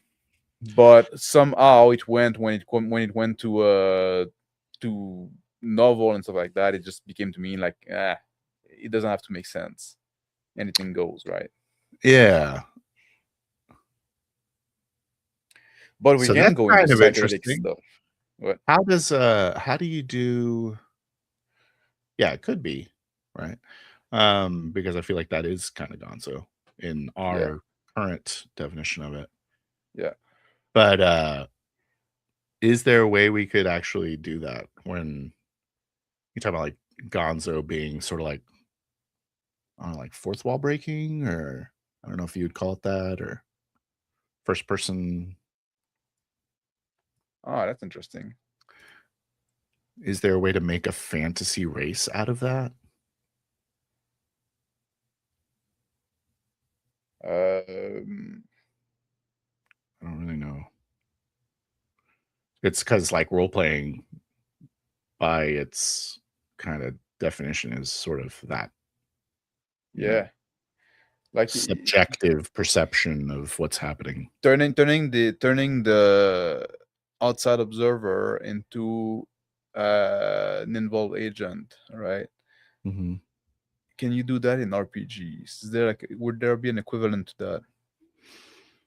But somehow it went when it went to novel and stuff like that, it just became to mean like it doesn't have to make sense. Anything goes, right? Yeah. But we So can that's go into kind of psychedelic interesting. stuff. What? How do you do yeah, it could be, right? Because I feel like that is kind of Gonzo in Yeah, our current definition of it. yeah. But is there a way we could actually do that when you talk about like Gonzo being sort of like I don't know, like fourth wall breaking, or I don't know if you'd call it that, or first person. Oh, that's interesting. Is there a way to make a fantasy race out of that? Um, I don't really know. It's because like role playing by its kind of definition is sort of that, you know, yeah, like subjective perception of what's happening. turning the outside observer into an involved agent, right? Hmm. Can you do that in RPGs? Is there like would there be an equivalent to that?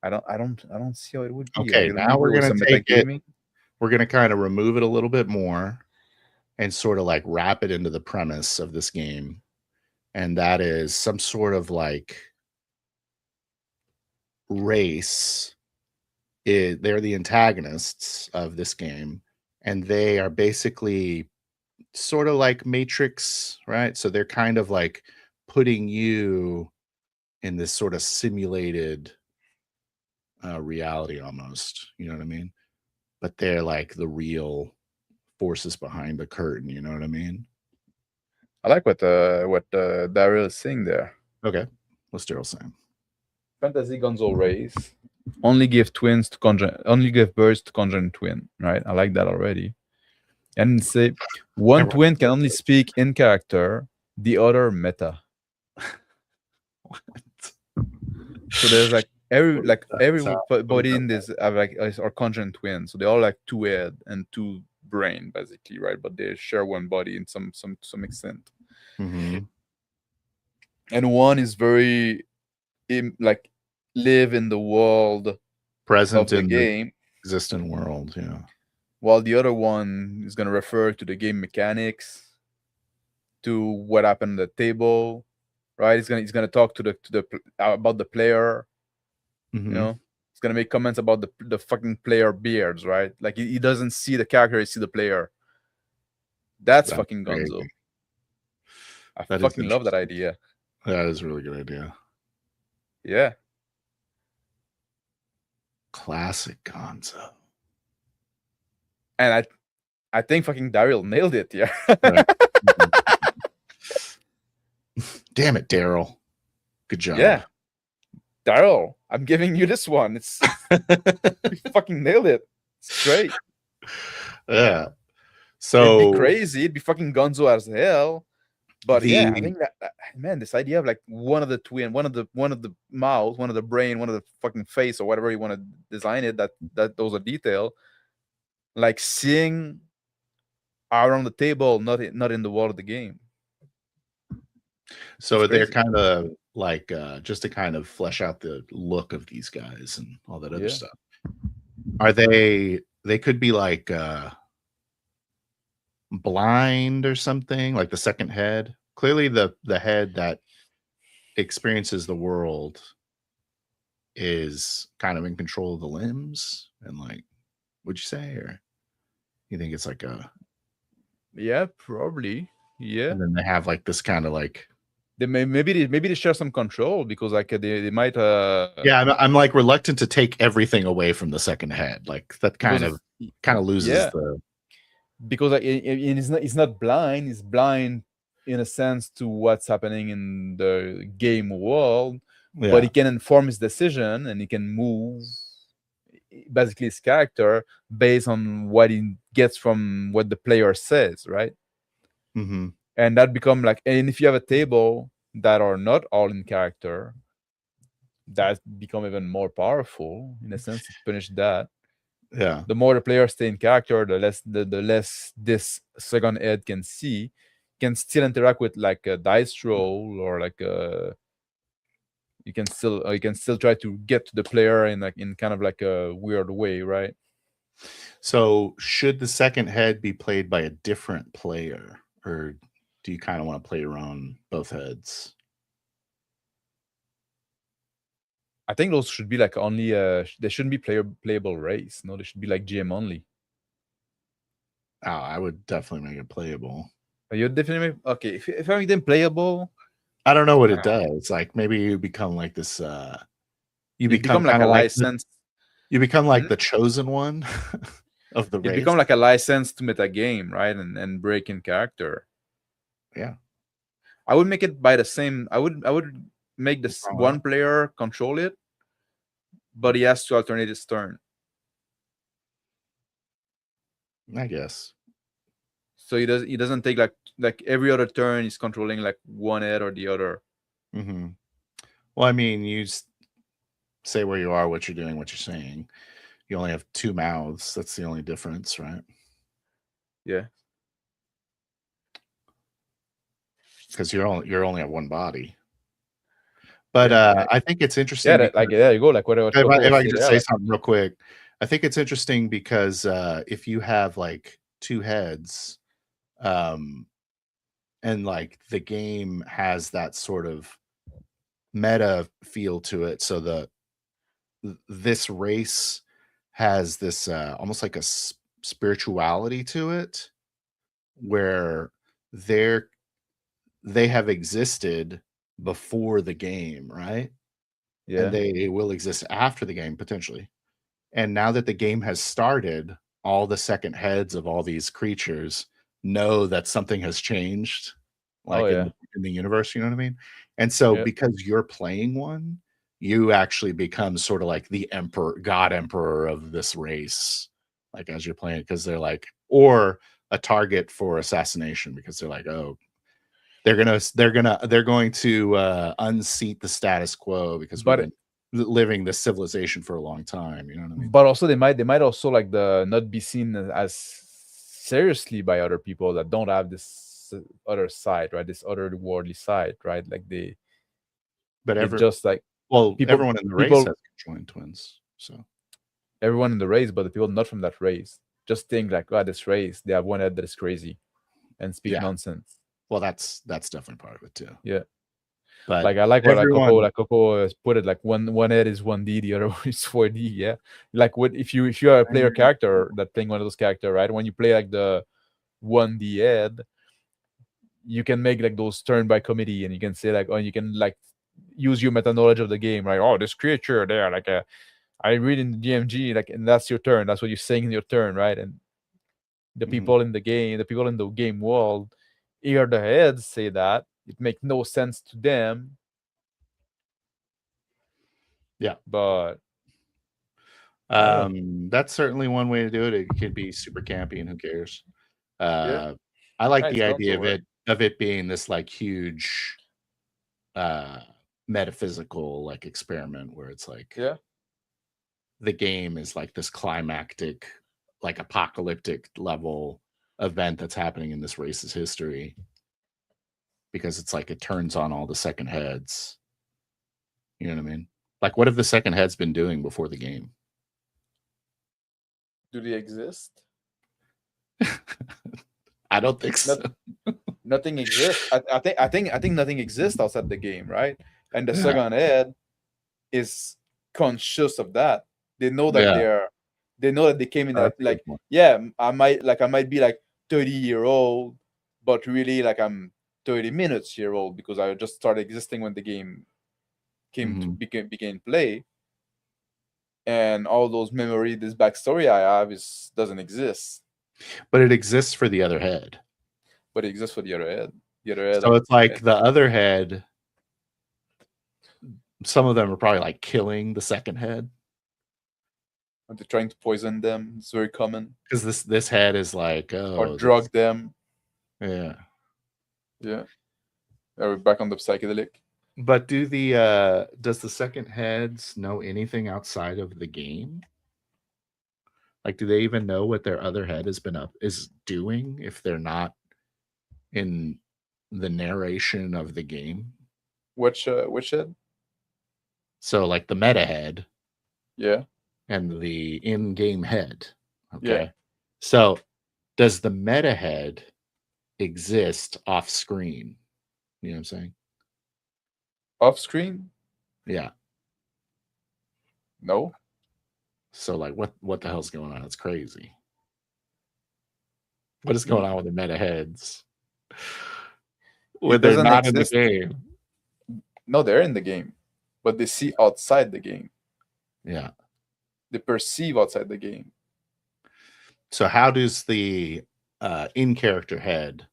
I don't see how it would be. Like Okay, now maybe we're there was gonna some take it. metagaming. We're gonna kind of remove it a little bit more and sort of like wrap it into the premise of this game, and that is some sort of like race. They're the antagonists of this game, and they are basically sort of like Matrix, right? So they're kind of like putting you in this sort of simulated reality almost. You know what I mean? But they're like the real forces behind the curtain. You know what I mean? I like what Daryl is saying there. Okay, what's Daryl saying? Fantasy Gonzo race. Only give twins to only give birds to conjoin twin. Right? I like that already. And say one twin can only speak in character, the other meta. So there's like everybody in this have like are conjoined twins. So they're all like 2 head and 2 brain basically, right? But they share one body in some extent. Mm-hmm. And one is very like live in the world present of the in game, the existent world, yeah. While the other one is going to refer to the game mechanics, to what happened at the table, right? He's gonna talk to the about the player. Mm-hmm. You know, he's gonna make comments about the fucking player beards, right? Like he doesn't see the character, he see the player. That's fucking crazy. Gonzo. I That fucking love that idea. That is a really good idea. Yeah. Classic Gonzo. And I think fucking Daryl nailed it. Yeah. Right. Damn it, Daryl. Good job. Yeah. Daryl, I'm giving you this one. It's you fucking nailed it. It's great. Yeah. So it'd be crazy. It'd be fucking Gonzo as hell. But yeah, I think that man, this idea of like one of the twin, one of the mouth, one of the brain, one of the fucking face, or whatever you want to design it, that those are detail, like seeing around the table, not in the world of the game. So they're kind of like just to kind of flesh out the look of these guys and all that other stuff. Are they could be like blind or something, like the second head? Clearly the head that experiences the world is kind of in control of the limbs, and like, would you say, or you think it's like a probably, yeah. And then they have like this kind of like maybe they share some control, because like they might yeah, I'm like reluctant to take everything away from the second head, like that kind of loses the, because like, it's not blind, it's blind in a sense to what's happening in the game world, but he can inform his decision and he can move basically his character based on what he gets from what the player says, right? Mm-hmm. And that become like, and if you have a table that are not all in character, that become even more powerful in a sense to punish that. Yeah. The more the players stay in character, the less this second head can see, can still interact with like a dice roll, or like you can still try to get to the player in kind of like a weird way, right? So should the second head be played by a different player, or do you kind of want to play around both heads? I think those should be like only they shouldn't be playable race. No, they should be like GM only. Oh, I would definitely make it playable. You definitely okay. If I make them playable, I don't know what it does. Like maybe you become like this. You become like a license. You become like the chosen one of the race. You become like a license to meta game, right? And break in character. Yeah, I would make it by the same. I would make this one player control it, but he has to alternate his turn. I guess. So he doesn't take like every other turn he's controlling like one head or the other. Mm-hmm. Well, I mean, you say where you are, what you're doing, what you're saying. You only have 2 mouths. That's the only difference, right? Yeah. Because you're only at one body. But I think it's interesting. Yeah, like there you go. Like whatever. If I can just say something real quick, I think it's interesting because if you have like 2 heads, and like the game has that sort of meta feel to it, so this race has this almost like a spirituality to it, where they have existed before the game, right? Yeah. And they will exist after the game potentially. And now that the game has started, all the second heads of all these creatures know that something has changed like yeah. in the universe, you know what I mean? And so Yeah. because you're playing one, you actually become sort of like the god emperor of this race, like as you're playing, because they're like, or a target for assassination, because they're like, oh, they're going to unseat the status quo because we've But been living this civilization for a long time. You know what I mean? but also they might also like the not be seen as seriously by other people that don't have this other side, right? This otherworldly side, right? Like But it's just like people everyone in the race people has conjoined twins. So everyone in the race, but the people not from that race just think like, oh, this race, they have one head that is crazy and speak yeah, nonsense. well, that's definitely part of it too. Yeah. But Like I like what everyone, like Coco has put it, like one head is 1D, the other one is 4D. Yeah. Like what if you are a player character that playing one of those character, right? When you play like the 1D head, you can make like those turn by committee, and you can say like, oh, you can like use your meta knowledge of the game, right? Oh, this creature there, like I read in the GMG, like, and that's your turn. That's what you're saying in your turn, right? And the mhm, people in the game, the people in the game world, hear the heads say that. It makes no sense to them, yeah. but I don't know. That's certainly one way to do it. It could be super campy, and who cares? Yeah, Uh, I like yeah, the it's fun idea to work. of it being this like huge uh metaphysical like experiment where it's like Yeah, the game is like this climactic, like apocalyptic level event that's happening in this race's history, because it's like it turns on all the second heads. You know what I mean? Like, what have the second heads been doing before the game? do they exist? I don't think Not so. nothing exists. I think nothing exists outside the game, right? And the Yeah, second head is conscious of that. They know that yeah, they know that they came in that, that's a good like, point. yeah, I might be like 30-year-old, but really like I'm 30 minutes year old because I just started existing when the game came to Mhm. became play, and all those memory, this backstory I have is doesn't exist, But it exists for the other head. but it exists for the other head. The other head So like, it's like the other head, some of them are probably like killing the second head, when they're trying to poison them, it's very common, because this head is like, or oh, this, drug them. yeah. Yeah, we're back on the psychedelic. But does the second heads know anything outside of the game? Like, do they even know what their other head is doing if they're not in the narration of the game? Which head? So, like the meta head Yeah, and the in-game head. yeah. Okay. So, does the meta head exist off screen? You know what I'm saying? Off screen? Yeah. No, So, like, what the hell's going on? It's crazy. What is going Mm, on with the meta heads when it they're doesn't not in the exist. game? No, they're in the game, but they see outside the game. Yeah. They perceive outside the game. So, how does the in character head,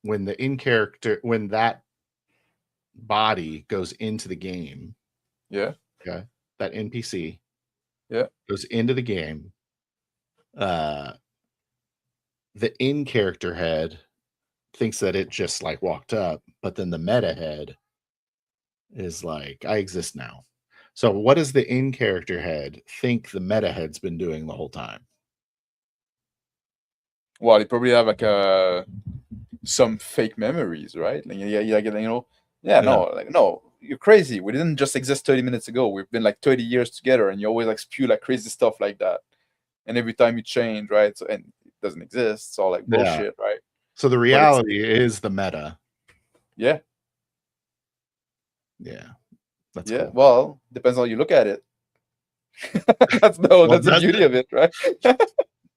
when that body goes into the game, Yeah, okay, that NPC yeah. goes into the game, uh, the in character head thinks that it just like walked up, but then the meta head is like, I exist now. So, what does the in character head think the meta head's been doing the whole time? Well, they probably have like some fake memories, right? Like, yeah, yeah, yeah. Yeah. No, like, no, you're crazy. We didn't just exist 30 minutes ago. We've been like 30 years together, and you always like spew like crazy stuff like that. And every time you change, right? So, and it doesn't exist. It's all like Yeah. bullshit, right? So the But it's, reality is the meta. yeah, Yeah. That's yeah. cool. Well, depends on how you look at it. Well, That's the does beauty it? of it, right?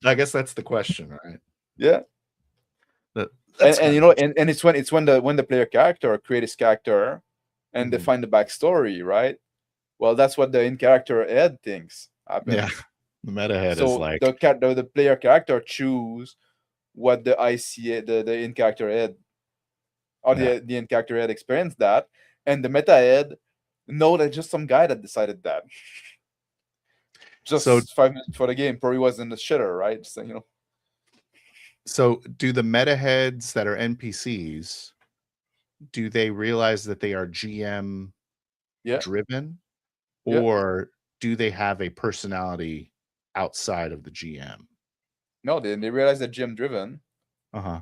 I guess that's the question, right? Yeah. That and, that's and kind you of know, and it's when the player character create his character and they mhm. find the backstory, right? Well, that's what the in character head thinks Yeah. happened. The meta head is So like, the player character choose what the ICA the in character head or Yeah. the end character head experienced that, and the meta head know that just some guy that decided that So just 5 minutes before the game probably was in the shitter, right? So, so do the meta heads that are NPCs, do they realize that they are GM yeah, driven, yeah. or do they have a personality outside of the GM? No, they realize that GM driven. Uh-huh.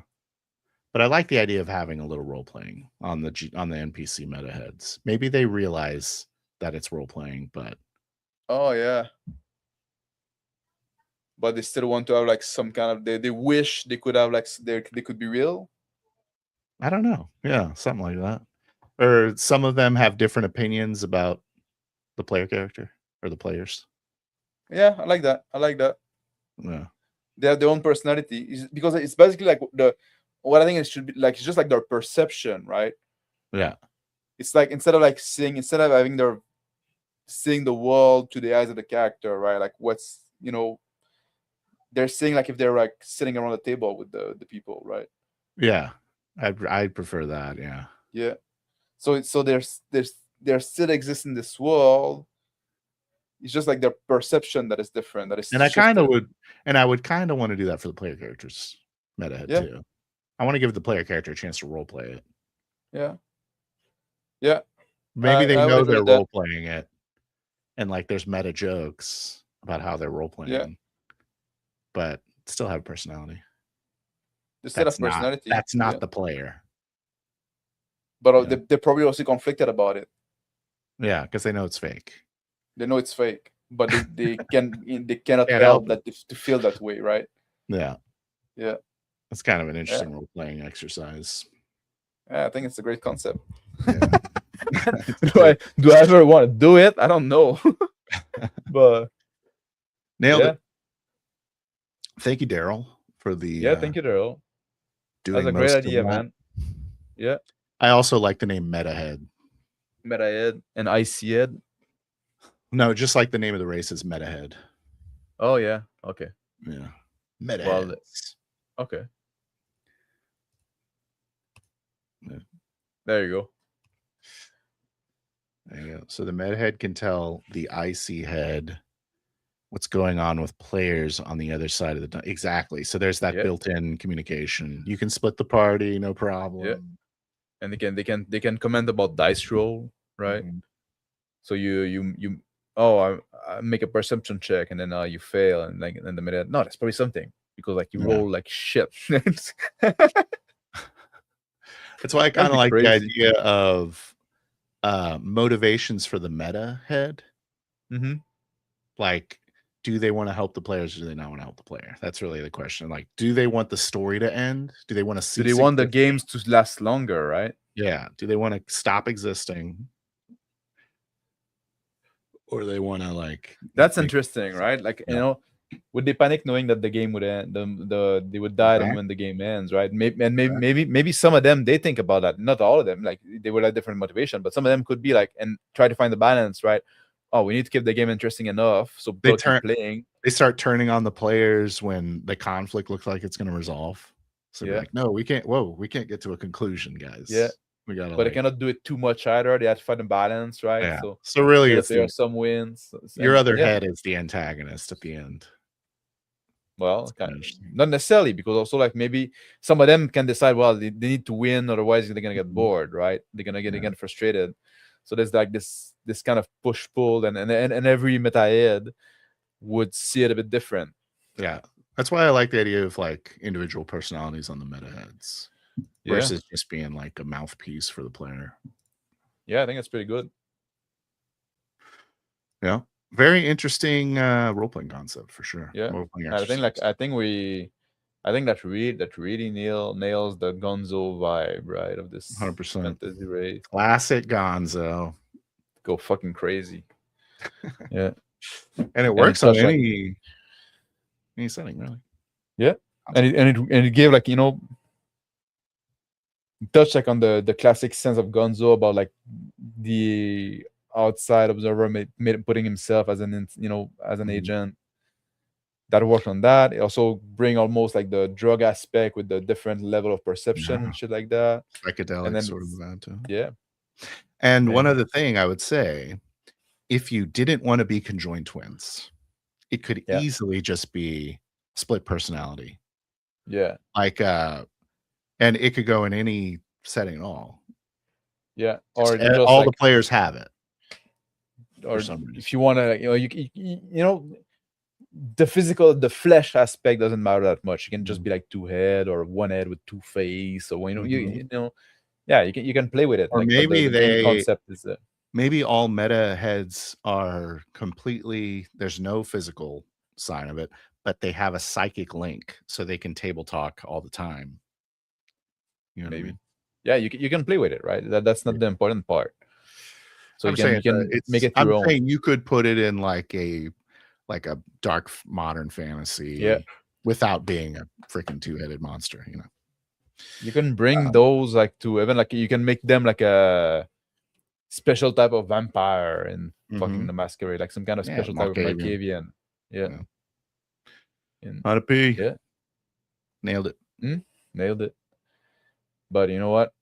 But I like the idea of having a little role playing on the on the NPC meta heads. Maybe they realize that it's role playing, but Oh yeah, but they still want to have like some kind of they wish they could have like they could be real. I don't know. Yeah, something like that. Or some of them have different opinions about the player character or the players. Yeah, I like that. I like that. Yeah. They have their own personality because it's basically like what I think it should be like. It's just like their perception, right? Yeah. It's like instead of having their seeing the world to the eyes of the character, right? Like what's they're seeing like if they're like sitting around the table with the people, right? Yeah. I'd prefer that, yeah. Yeah. So there still exists in this world. It's just like their perception that is different, that is And I kind of shifted. would and I would kind of want to do that for the player characters meta head Yeah, too. I want to give the player character a chance to role play it. yeah, yeah. Maybe they I would know agree they're with that. role playing it and like there's meta jokes about how they're role Yeah, playing, but still have personality. they still have personality. That's not Yeah, the player. but Yeah. they're probably also conflicted about it. Yeah, because they know it's fake. They know it's fake, but they cannot Can't help help it. that to feel that way, right? Yeah. Yeah, It's kind of an yeah. interesting role playing exercise. Yeah, I think it's a great concept. Yeah. Do I ever want to do it? I don't know. But Nailed yeah, it. Thank you, Daryl, for the yeah. Thank you, Daryl. That's doing a great most of idea, that. man. Yeah, I also like the name Meta Head. Meta Ed and IC Ed. No, just like the name of the race is Meta Head. Oh yeah. Okay. Yeah. Meta Well, Heads. okay. Yeah. There you go. There you go. So the Meta Head can tell the IC Head what's going on with players on the other side of the exactly. So there's that Yeah. built-in communication. You can split the party, no problem. Yeah. And they can comment about dice roll, right? Mhm. So you I make a perception check and then you fail and like in the middle. No, that's probably something because like you Yeah. roll like shit. That's why I That'd kind of be like the crazy. idea of motivations for the meta head. Mm-hmm. Like, do they want to help the players or do they not want to help the player? That's really the question. Like, do they want the story to end? Do they want to see Do they want the games to last longer, right? Yeah. Do they want to stop existing? Or they want to like That's make interesting, right? Like Yeah. would they panic knowing that the game would end? They would die Exactly. when the game ends, right? Maybe some of them they think about that. Not all of them. Like they would have different motivation, but some of them could be like and try to find the balance, right? Oh, we need to keep the game interesting enough so people keep playing. They start turning on the players when the conflict looks like it's going to resolve. So Yeah. like, no, we can't. Whoa, we can't get to a conclusion, guys. Yeah. We gotta. But they cannot do it too much either. They have to find a balance, right? Yeah. So really, it's there are some wins. Your other head is the antagonist at the end. Well, not necessarily, because also like maybe some of them can decide, well, they need to win, otherwise they're gonna get bored, right? They're gonna get frustrated. So there's like this kind of push pull, and every meta head would see it a bit different. Yeah, that's why I like the idea of like individual personalities on the meta heads versus just being like a mouthpiece for the player. Yeah, I think that's pretty good. Yeah, very interesting role-playing concept for sure. Yeah, I think that really nails the Gonzo vibe, right, of this 100% fantasy race. Classic Gonzo. Go fucking crazy. Yeah, and it works on any setting, really. Yeah, and it gave like touch like on the classic sense of Gonzo about like the outside observer putting himself as an as an agent. that worked on that. It also bring almost like the drug aspect with the different level of perception Yeah. and shit like that. And Psychedelic then sort of vibe too. yeah, And one and other thing I would say, if you didn't want to be conjoined twins, it could yeah, easily just be split personality. yeah, Like and it could go in any setting at all. yeah, Just or just all the like, players have it for or some if reason. you want to, the physical, the flesh aspect doesn't matter that much. You can just Mhm. be like two head or one head with two face, or Mhm. yeah, you can play with it. Or Like, but the main concept is maybe all meta heads are completely there's no physical sign of it, but they have a psychic link so they can table talk all the time. You know what I maybe, mean? yeah, you can play with it, right? That's not the important part. So I'm you can saying you can make it's it I'm your own. saying you could put it in like a dark modern Yeah, fantasy without being a freaking two-headed monster, you know. you can bring Um, those like to even like you can make them like a special type of vampire and fucking mhm. the masquerade, like some kind of Yeah, special type of Malkavian. Malkavian. Yeah, Yeah. and How to pee. yeah, Nailed it. nailed it. But you know what?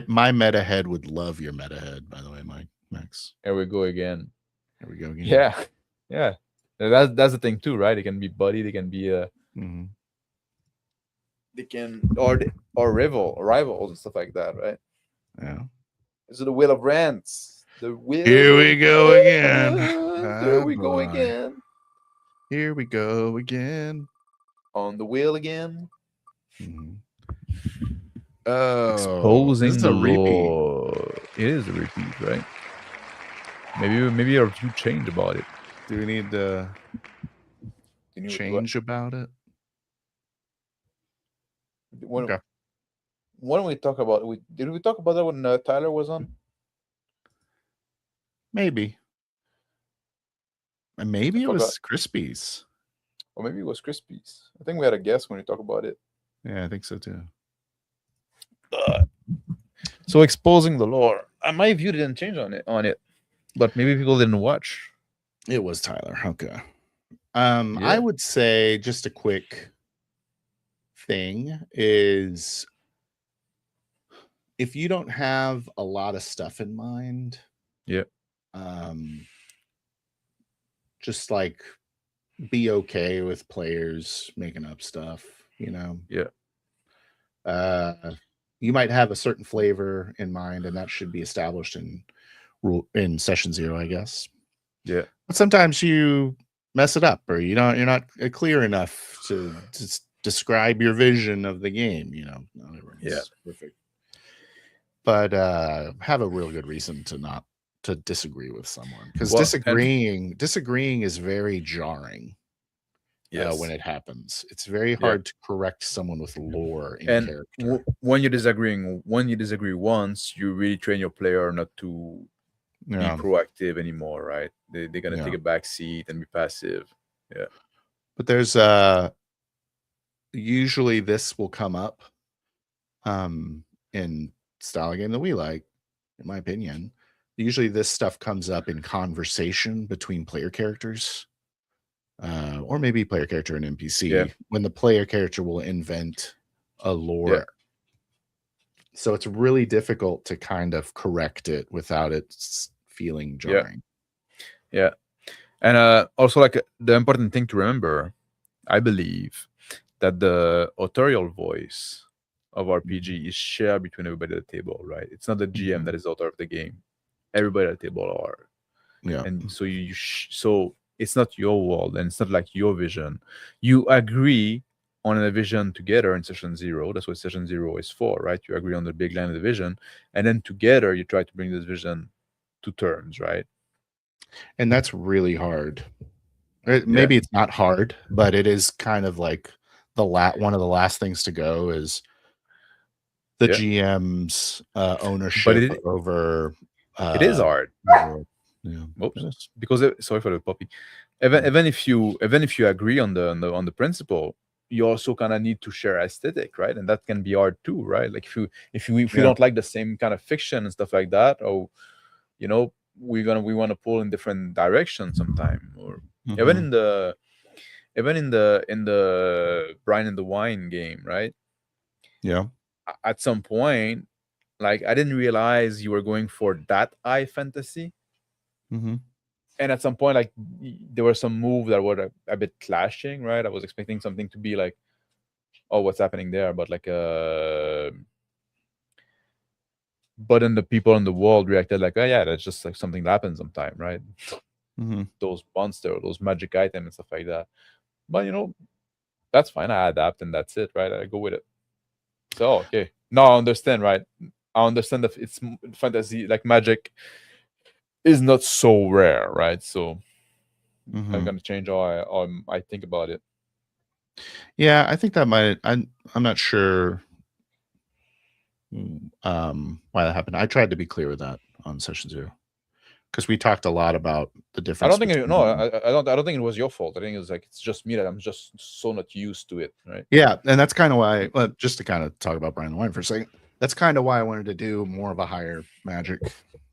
My meta head would love your meta head, by the way, Mike Max. Here we go again. Here we go again. Yeah, yeah. That's the thing too, right? They can be buddy. They can be Mhm. they can or rivals and stuff like that, right? Yeah. This is the wheel of rants. The Here wheel of we go again. rants. There Oh we go boy. again. Here we go again. On the wheel again. Mhm. Oh, this is Exposing a the repeat. law. It is a repeat, right? Maybe our view change about it. Do we need to You know what? change about it? When Okay. when we talk about did we talk about that when Tyler was on? Maybe. And I maybe it forgot. was Crispies. Or maybe it was Crispies. I think we had a guess when we talk about it. Yeah, I think so too. So exposing the lore. My view didn't change on it, but maybe people didn't watch. It was Tyler. Okay. I Yeah, would say just a quick thing is if you don't have a lot of stuff in mind, yeah, um, just like be okay with players making up stuff, you know. yeah, You might have a certain flavor in mind, and that should be established in session 0, I guess. yeah, But sometimes you mess it up, or you're not clear enough to describe your vision of the game. You know, not yeah, everyone's perfect, but have a real good reason to not to disagree with someone, because well, and disagreeing is very jarring. When yes, it happens, it's very yeah, hard to correct someone with lore in and character. when you disagree once, you really train your player not to be Yeah, proactive anymore, right? They're gonna yeah. take a back seat and be passive. Yeah, But there's usually this will come up in style game that we like, in my opinion. Usually this stuff comes up in conversation between player characters, or maybe player character and yeah, NPC, when the player character will invent a yeah, lore. So it's really difficult to kind of correct it without it feeling yeah, jarring. yeah. And also, like, the important thing to remember, I believe, that the authorial voice of RPG is shared between everybody at the table, right? It's not the GM Mhm. that is the author of the game. Everybody at the table are, Yeah. and so so it's not your world and it's not like your vision. You agree on a vision together in session 0. That's what session 0 is for, right? You agree on the big line of the vision, and then together you try to bring this vision to terms, right? And that's really hard. Yeah, Maybe it's not hard, but it is kind of like one of the last things to go is the yeah. GM's But ownership it over it is hard. the world. Yeah, it Oops. is. Because sorry for the puppy. Yeah. Even if you agree on the principle, you also kind of need to share aesthetic, right? And that can be hard too, right? Like if we Yeah. don't like the same kind of fiction and stuff like that, or we want to pull in different directions sometime, or Even Mhm. in the in the Brian and the Wine game, right? Yeah. At some point, like I didn't realize you were going for that high fantasy. Mhm. And at some point, like there were some moves that were a bit clashing, right? I was expecting something to be like, oh, what's happening there? But like but then the people in the world reacted like, oh yeah, that's just like something that happens sometime, right? Mhm. Those monster, those magic items and stuff like that. But that's fine. I adapt and that's it, right? I go with it. So okay, now I understand, right? I understand that it's fantasy, like magic is not so rare, right? So I'm Mhm. gonna change how I think about it. Yeah, I think that might. I'm not sure why that happened. I tried to be clear with that on session 2 because we talked a lot about the I difference don't think no, between. I don't think it was your fault. I think it's like it's just me that I'm just so not used to it, right? Yeah, and that's kind of why. Well, just to kind of talk about Brian the Wine for a second, that's kind of why I wanted to do more of a higher magic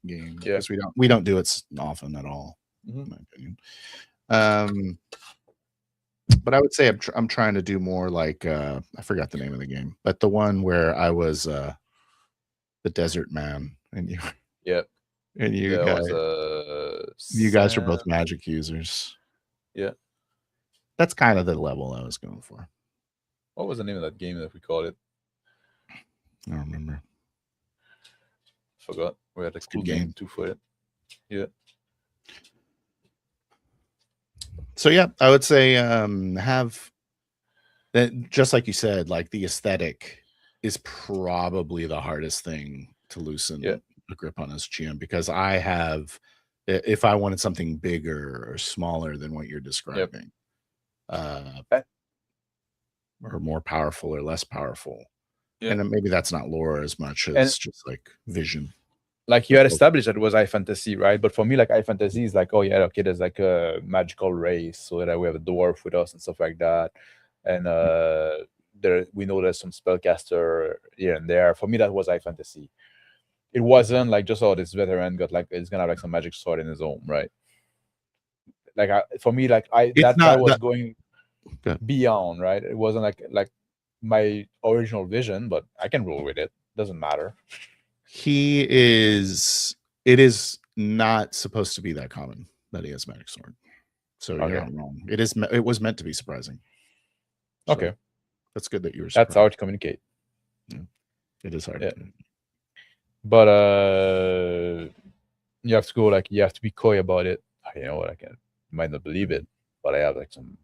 game Yeah. because we don't do it often at all, Mhm. in my opinion. But I would say I'm trying to do more like I forgot the name of the game, but the one where I was the desert man and you Yeah. and There was you guys were Sam. both magic users. Yeah. That's kind of the level I was going for. What was the name of that game that we called it? I don't remember. Forgot. We had a It's a cool good game. game too for it. Yeah. So yeah, I would say have that, just like you said, like the aesthetic is probably the hardest thing to Yeah. loosen a grip on as GM because I have if I wanted something bigger or smaller than what you're Yep. describing, uh, Eh, or more powerful or less powerful, Yeah. and then maybe that's not lore as much And as just like vision. like you But had established that it was high fantasy, right? But for me, like high fantasy is like, oh yeah, okay, there's like a magical race, so that we have a dwarf with us and stuff like that, and there we know there's some spellcaster here and there. For me, that was high fantasy. It wasn't like just oh, this veteran got like it's gonna have like some magic sword in his own, right? Like for me, like it's that not was that going good. beyond, right? It wasn't like my original vision, but I can roll with it. Doesn't matter. He is. It is not supposed to be that common that he has magic sword. So you're Okay. not wrong. It is. It was meant to be surprising. So Okay. that's good that you were That's how surprised. to communicate. Yeah, it is hard. Yeah. But you have to go like you have to be coy about it. You know what? I can might not believe it, but I have like some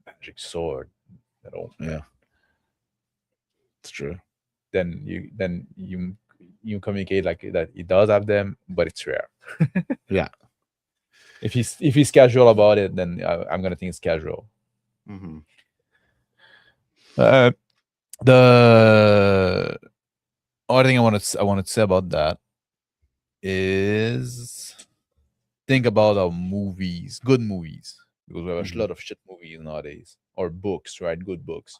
magic sword. Yeah, it's true. Then you communicate like that he does have them, but it's rare. Yeah. If he's casual about it, then I'm gonna think it's casual. Mm-hmm. Uh, the other thing I wanted to say about that is think about our movies, good movies, because we have a Mm-hmm. lot of shit movies nowadays, or books, right? Good books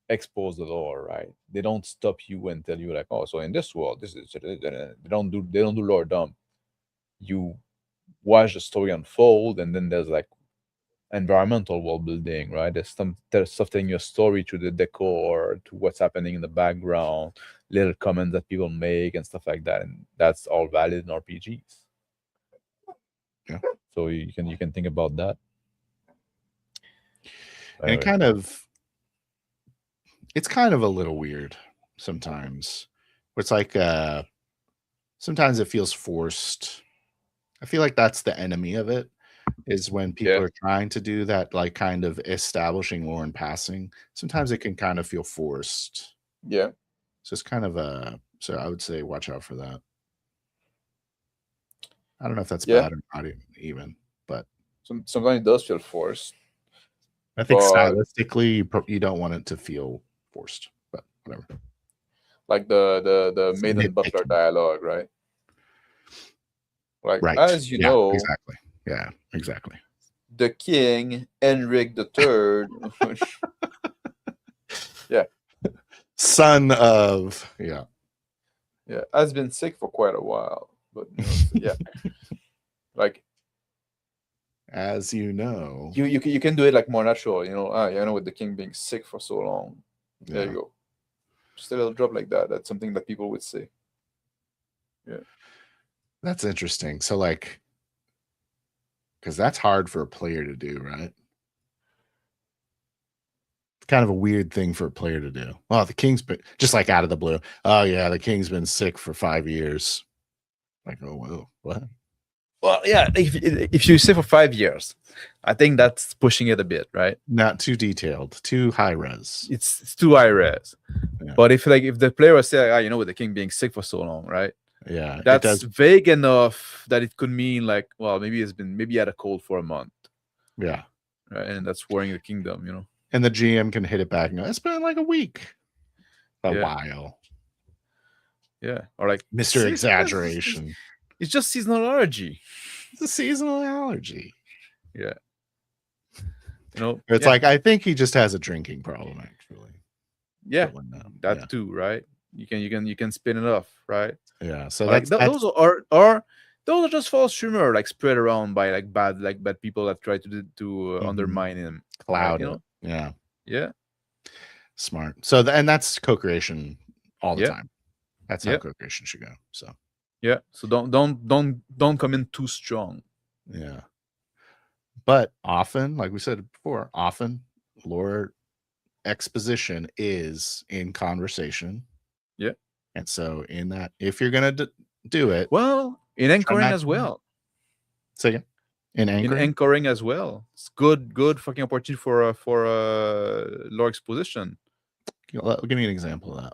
expose the lore, right? They don't stop you and tell you like, oh, so in this world, this is they don't do lore dump. You watch the story unfold, and then there's like environmental world building, right? There's stuff in your story to the decor, to what's happening in the background, little comments that people make and stuff like that, and that's all valid in RPGs. Yeah. So you can think about that. And Anyway, it's kind of a little weird sometimes. It's like sometimes it feels forced. I feel like that's the enemy of it is when people yeah, are trying to do that, like kind of establishing lore and passing. Sometimes it can kind of feel forced. yeah, So it's kind of so I would say watch out for that. I don't know if that's yeah. bad or not even, but Sometimes it does feel forced, I think but stylistically you don't want it to feel forced, but whatever. like the It's maiden butler nitpicky. dialogue, right? Like Right. as you Yeah, know, exactly. Yeah, exactly. the king Henrik the Third, yeah, Son of yeah. yeah, has been sick for quite a while, but so, yeah, like as you know. You can do it like more natural. With the king being sick for so long. There Yeah, you go. Just a little drop like that. That's something that people would say. Yeah. that's interesting. So like, because that's hard for a player to do, right? Kind of a weird thing for a player to do. Well, the king's been just like out of the blue. Oh yeah, the king's been sick for 5 years. Like, oh whoa, what? Well, yeah. If you say for 5 years, I think that's pushing it a bit, right? Not too detailed, too high res. It's too high res. Yeah. But if the player was saying, with the king being sick for so long, right? Yeah, it That's does. vague enough that it could mean like, well, maybe he had a cold for a month, Yeah, right? And that's worrying the kingdom. and the GM can hit it back and go, it's been like a week, a Yeah. while. Yeah, or like Mr. Exaggeration. It's just seasonal allergy. It's a seasonal allergy. Yeah. It's like, I think he just has a drinking problem, actually. Yeah, that too, right? You can spin it off, right? Yeah. So like that's those are just false rumor, like spread around by like bad people that try to undermine him, cloud right? it. Yeah. Yeah. Smart. So and that's co-creation all the time. That's how co-creation should go. So yeah. So don't come in too strong. Yeah. But often, like we said before, lore exposition is in conversation. Yeah. And so in that, if you're going to do it. Well, in anchoring as well. Say again. In anchoring as well. It's good fucking opportunity for lore exposition. Give me an example of that.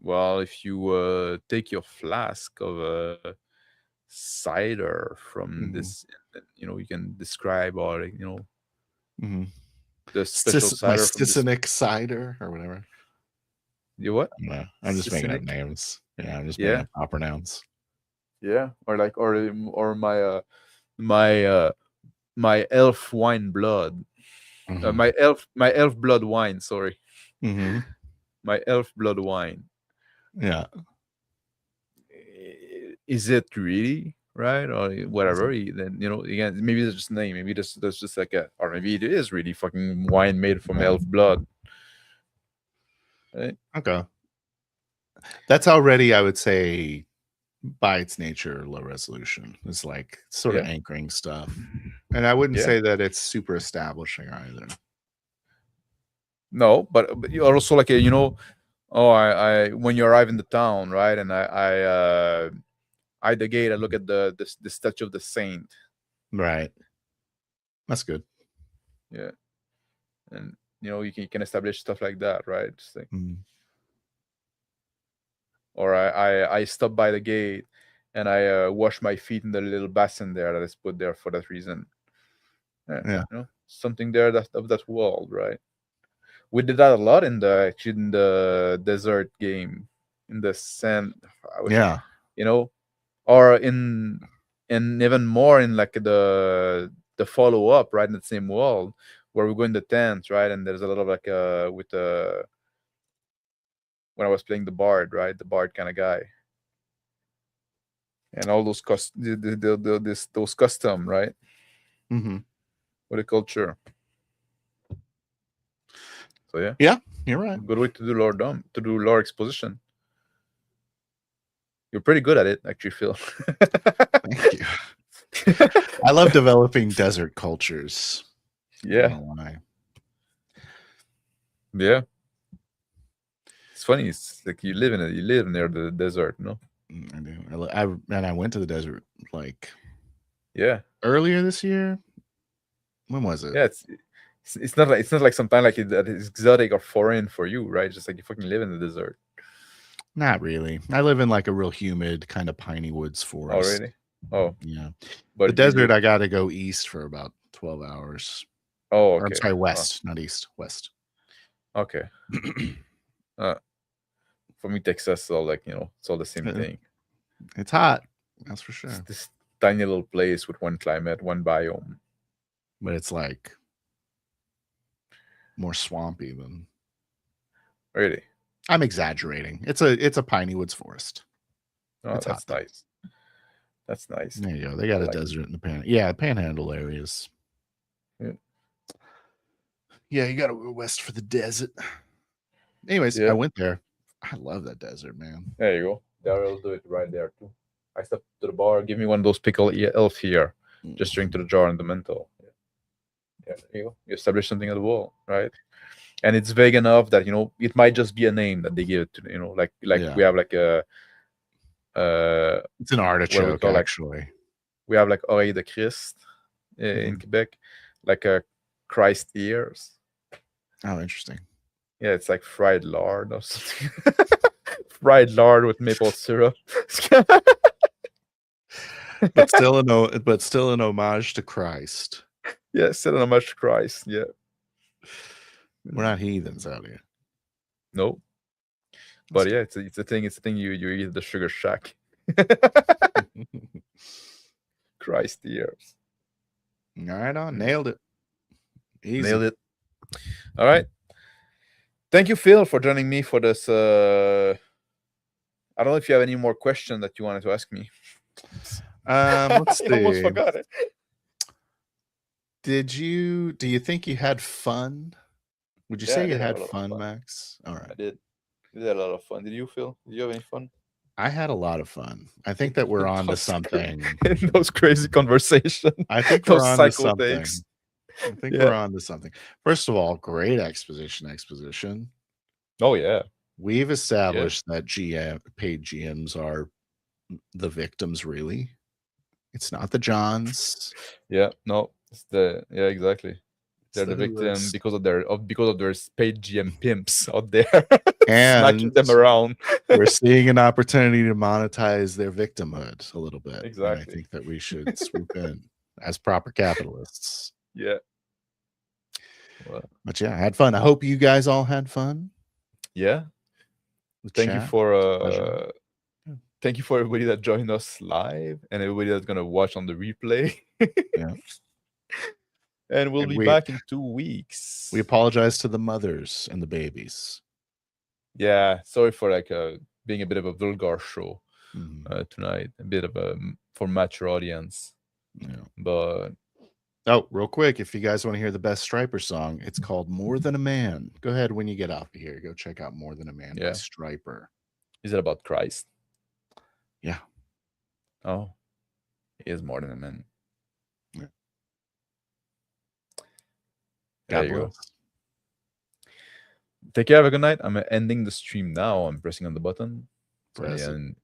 Well, if you take your flask of cider from this, you can describe all the special cider from Sicinic cider or whatever. You what? No, I'm just making up names. Yeah, I'm just making up proper nouns. Yeah, or my elf wine blood. My elf blood wine. Sorry. My elf blood wine. Yeah. Is it really right or whatever? Then again, maybe it's just a name. Maybe that's just like or maybe it is really fucking wine made from elf blood. Right? Okay. That's already, I would say, by its nature, low resolution. It's like sort of anchoring stuff. And I wouldn't say that it's super establishing either. No, but you also like I when you arrive in the town, right? And I the gate, I look at the statue of the saint. Right. That's good. Yeah. And you can establish stuff like that, right? Just like, or I stop by the gate and I wash my feet in the little basin there that is put there for that reason. Yeah. Something there of that world, right? We did that a lot in the desert game, in the sand. Or in even more in like the follow up, right, in the same world where we go in the tent, right, and there's a lot of like with when I was playing the bard, right, the bard kind of guy, and all those those custom, right, with the culture. So yeah, you're right. Good way to do lore exposition. You're pretty good at it, actually, Phil. Thank you. I love developing desert cultures. Yeah. I don't know why. Yeah. It's funny. It's like you live near the desert, no? I do. I went to the desert like earlier this year. When was it? Yeah, it's not like sometimes like that is exotic or foreign for you, right? Just like you fucking live in the desert. Not really. I live in like a real humid kind of piney woods forest. Oh, really? Oh, yeah. But the desert, I got to go east for about 12 hours. Oh, okay. Or, I'm sorry, west, not east, west. Okay. For me, Texas is all like it's all the same thing. It's hot, that's for sure. It's this tiny little place with one climate, one biome. But it's like more swampy than. Really? I'm exaggerating. It's a piney woods forest. Oh, that's nice. That's nice. There you go. They got I a like it. desert in the panhandle areas. Yeah. Yeah, you got to go west for the desert. Anyways, I Yeah. went there. I love that desert, man. There you go. They'll do it right there too. I stepped to the bar. Give me one of those pickle elf here. Just drink to the jar and the mental. Yeah. Yeah. There you go. You establish something at the wall, right? And it's vague enough that it might just be a name that they give it to. Like Yeah. we have like It's an what do we artichoke, call, like, actually. we have like oreille de Christ in Quebec, like Christ ears. Oh, interesting. Yeah, it's like fried lard or something. Fried lard with maple syrup. But still an homage to Christ. Yeah, still not much Christ. Yeah. We're not heathens out here. No. But yeah, it's a thing. It's a thing you eat at the Sugar Shack. Christ ears. Right on. Nailed it. Easy. Nailed it. All right. Thank you, Phil, for joining me for this. I don't know if you have any more questions that you wanted to ask me. Let's see. I almost forgot it. Do you think you had fun? Would you say you had fun, Max? All right. I did. You had a lot of fun. Did you, Phil? Did you have any fun? I had a lot of fun. I think that we're on to something. In those crazy conversations. I think those we're on to something. takes. I think we're on to something. First of all, great exposition. Oh, yeah. We've established that paid GMs are the victims, really. It's not the Johns. Yeah, no. It's exactly. They're the victim because of their paid GM pimps out there smacking them around. We're seeing an opportunity to monetize their victimhood a little bit. Exactly. And I think that we should swoop in as proper capitalists. Yeah. Well, but yeah, I had fun. I hope you guys all had fun. Yeah. Thank you for everybody that joined us live and everybody that's gonna watch on the replay. Yeah. And we'll be back in 2 weeks. We apologize to the mothers and the babies. Yeah, sorry for being a bit of a vulgar show tonight. A bit of a for mature audience. Yeah. But real quick, if you guys want to hear the best Striper song, it's called More Than a Man. Go ahead when you get off of here. Go check out More Than a Man by Striper. Is it about Christ? Yeah. Oh, he is more than a man. Yeah. There you go. Take care. Have a good night. I'm ending the stream now. I'm pressing on the button. Press it.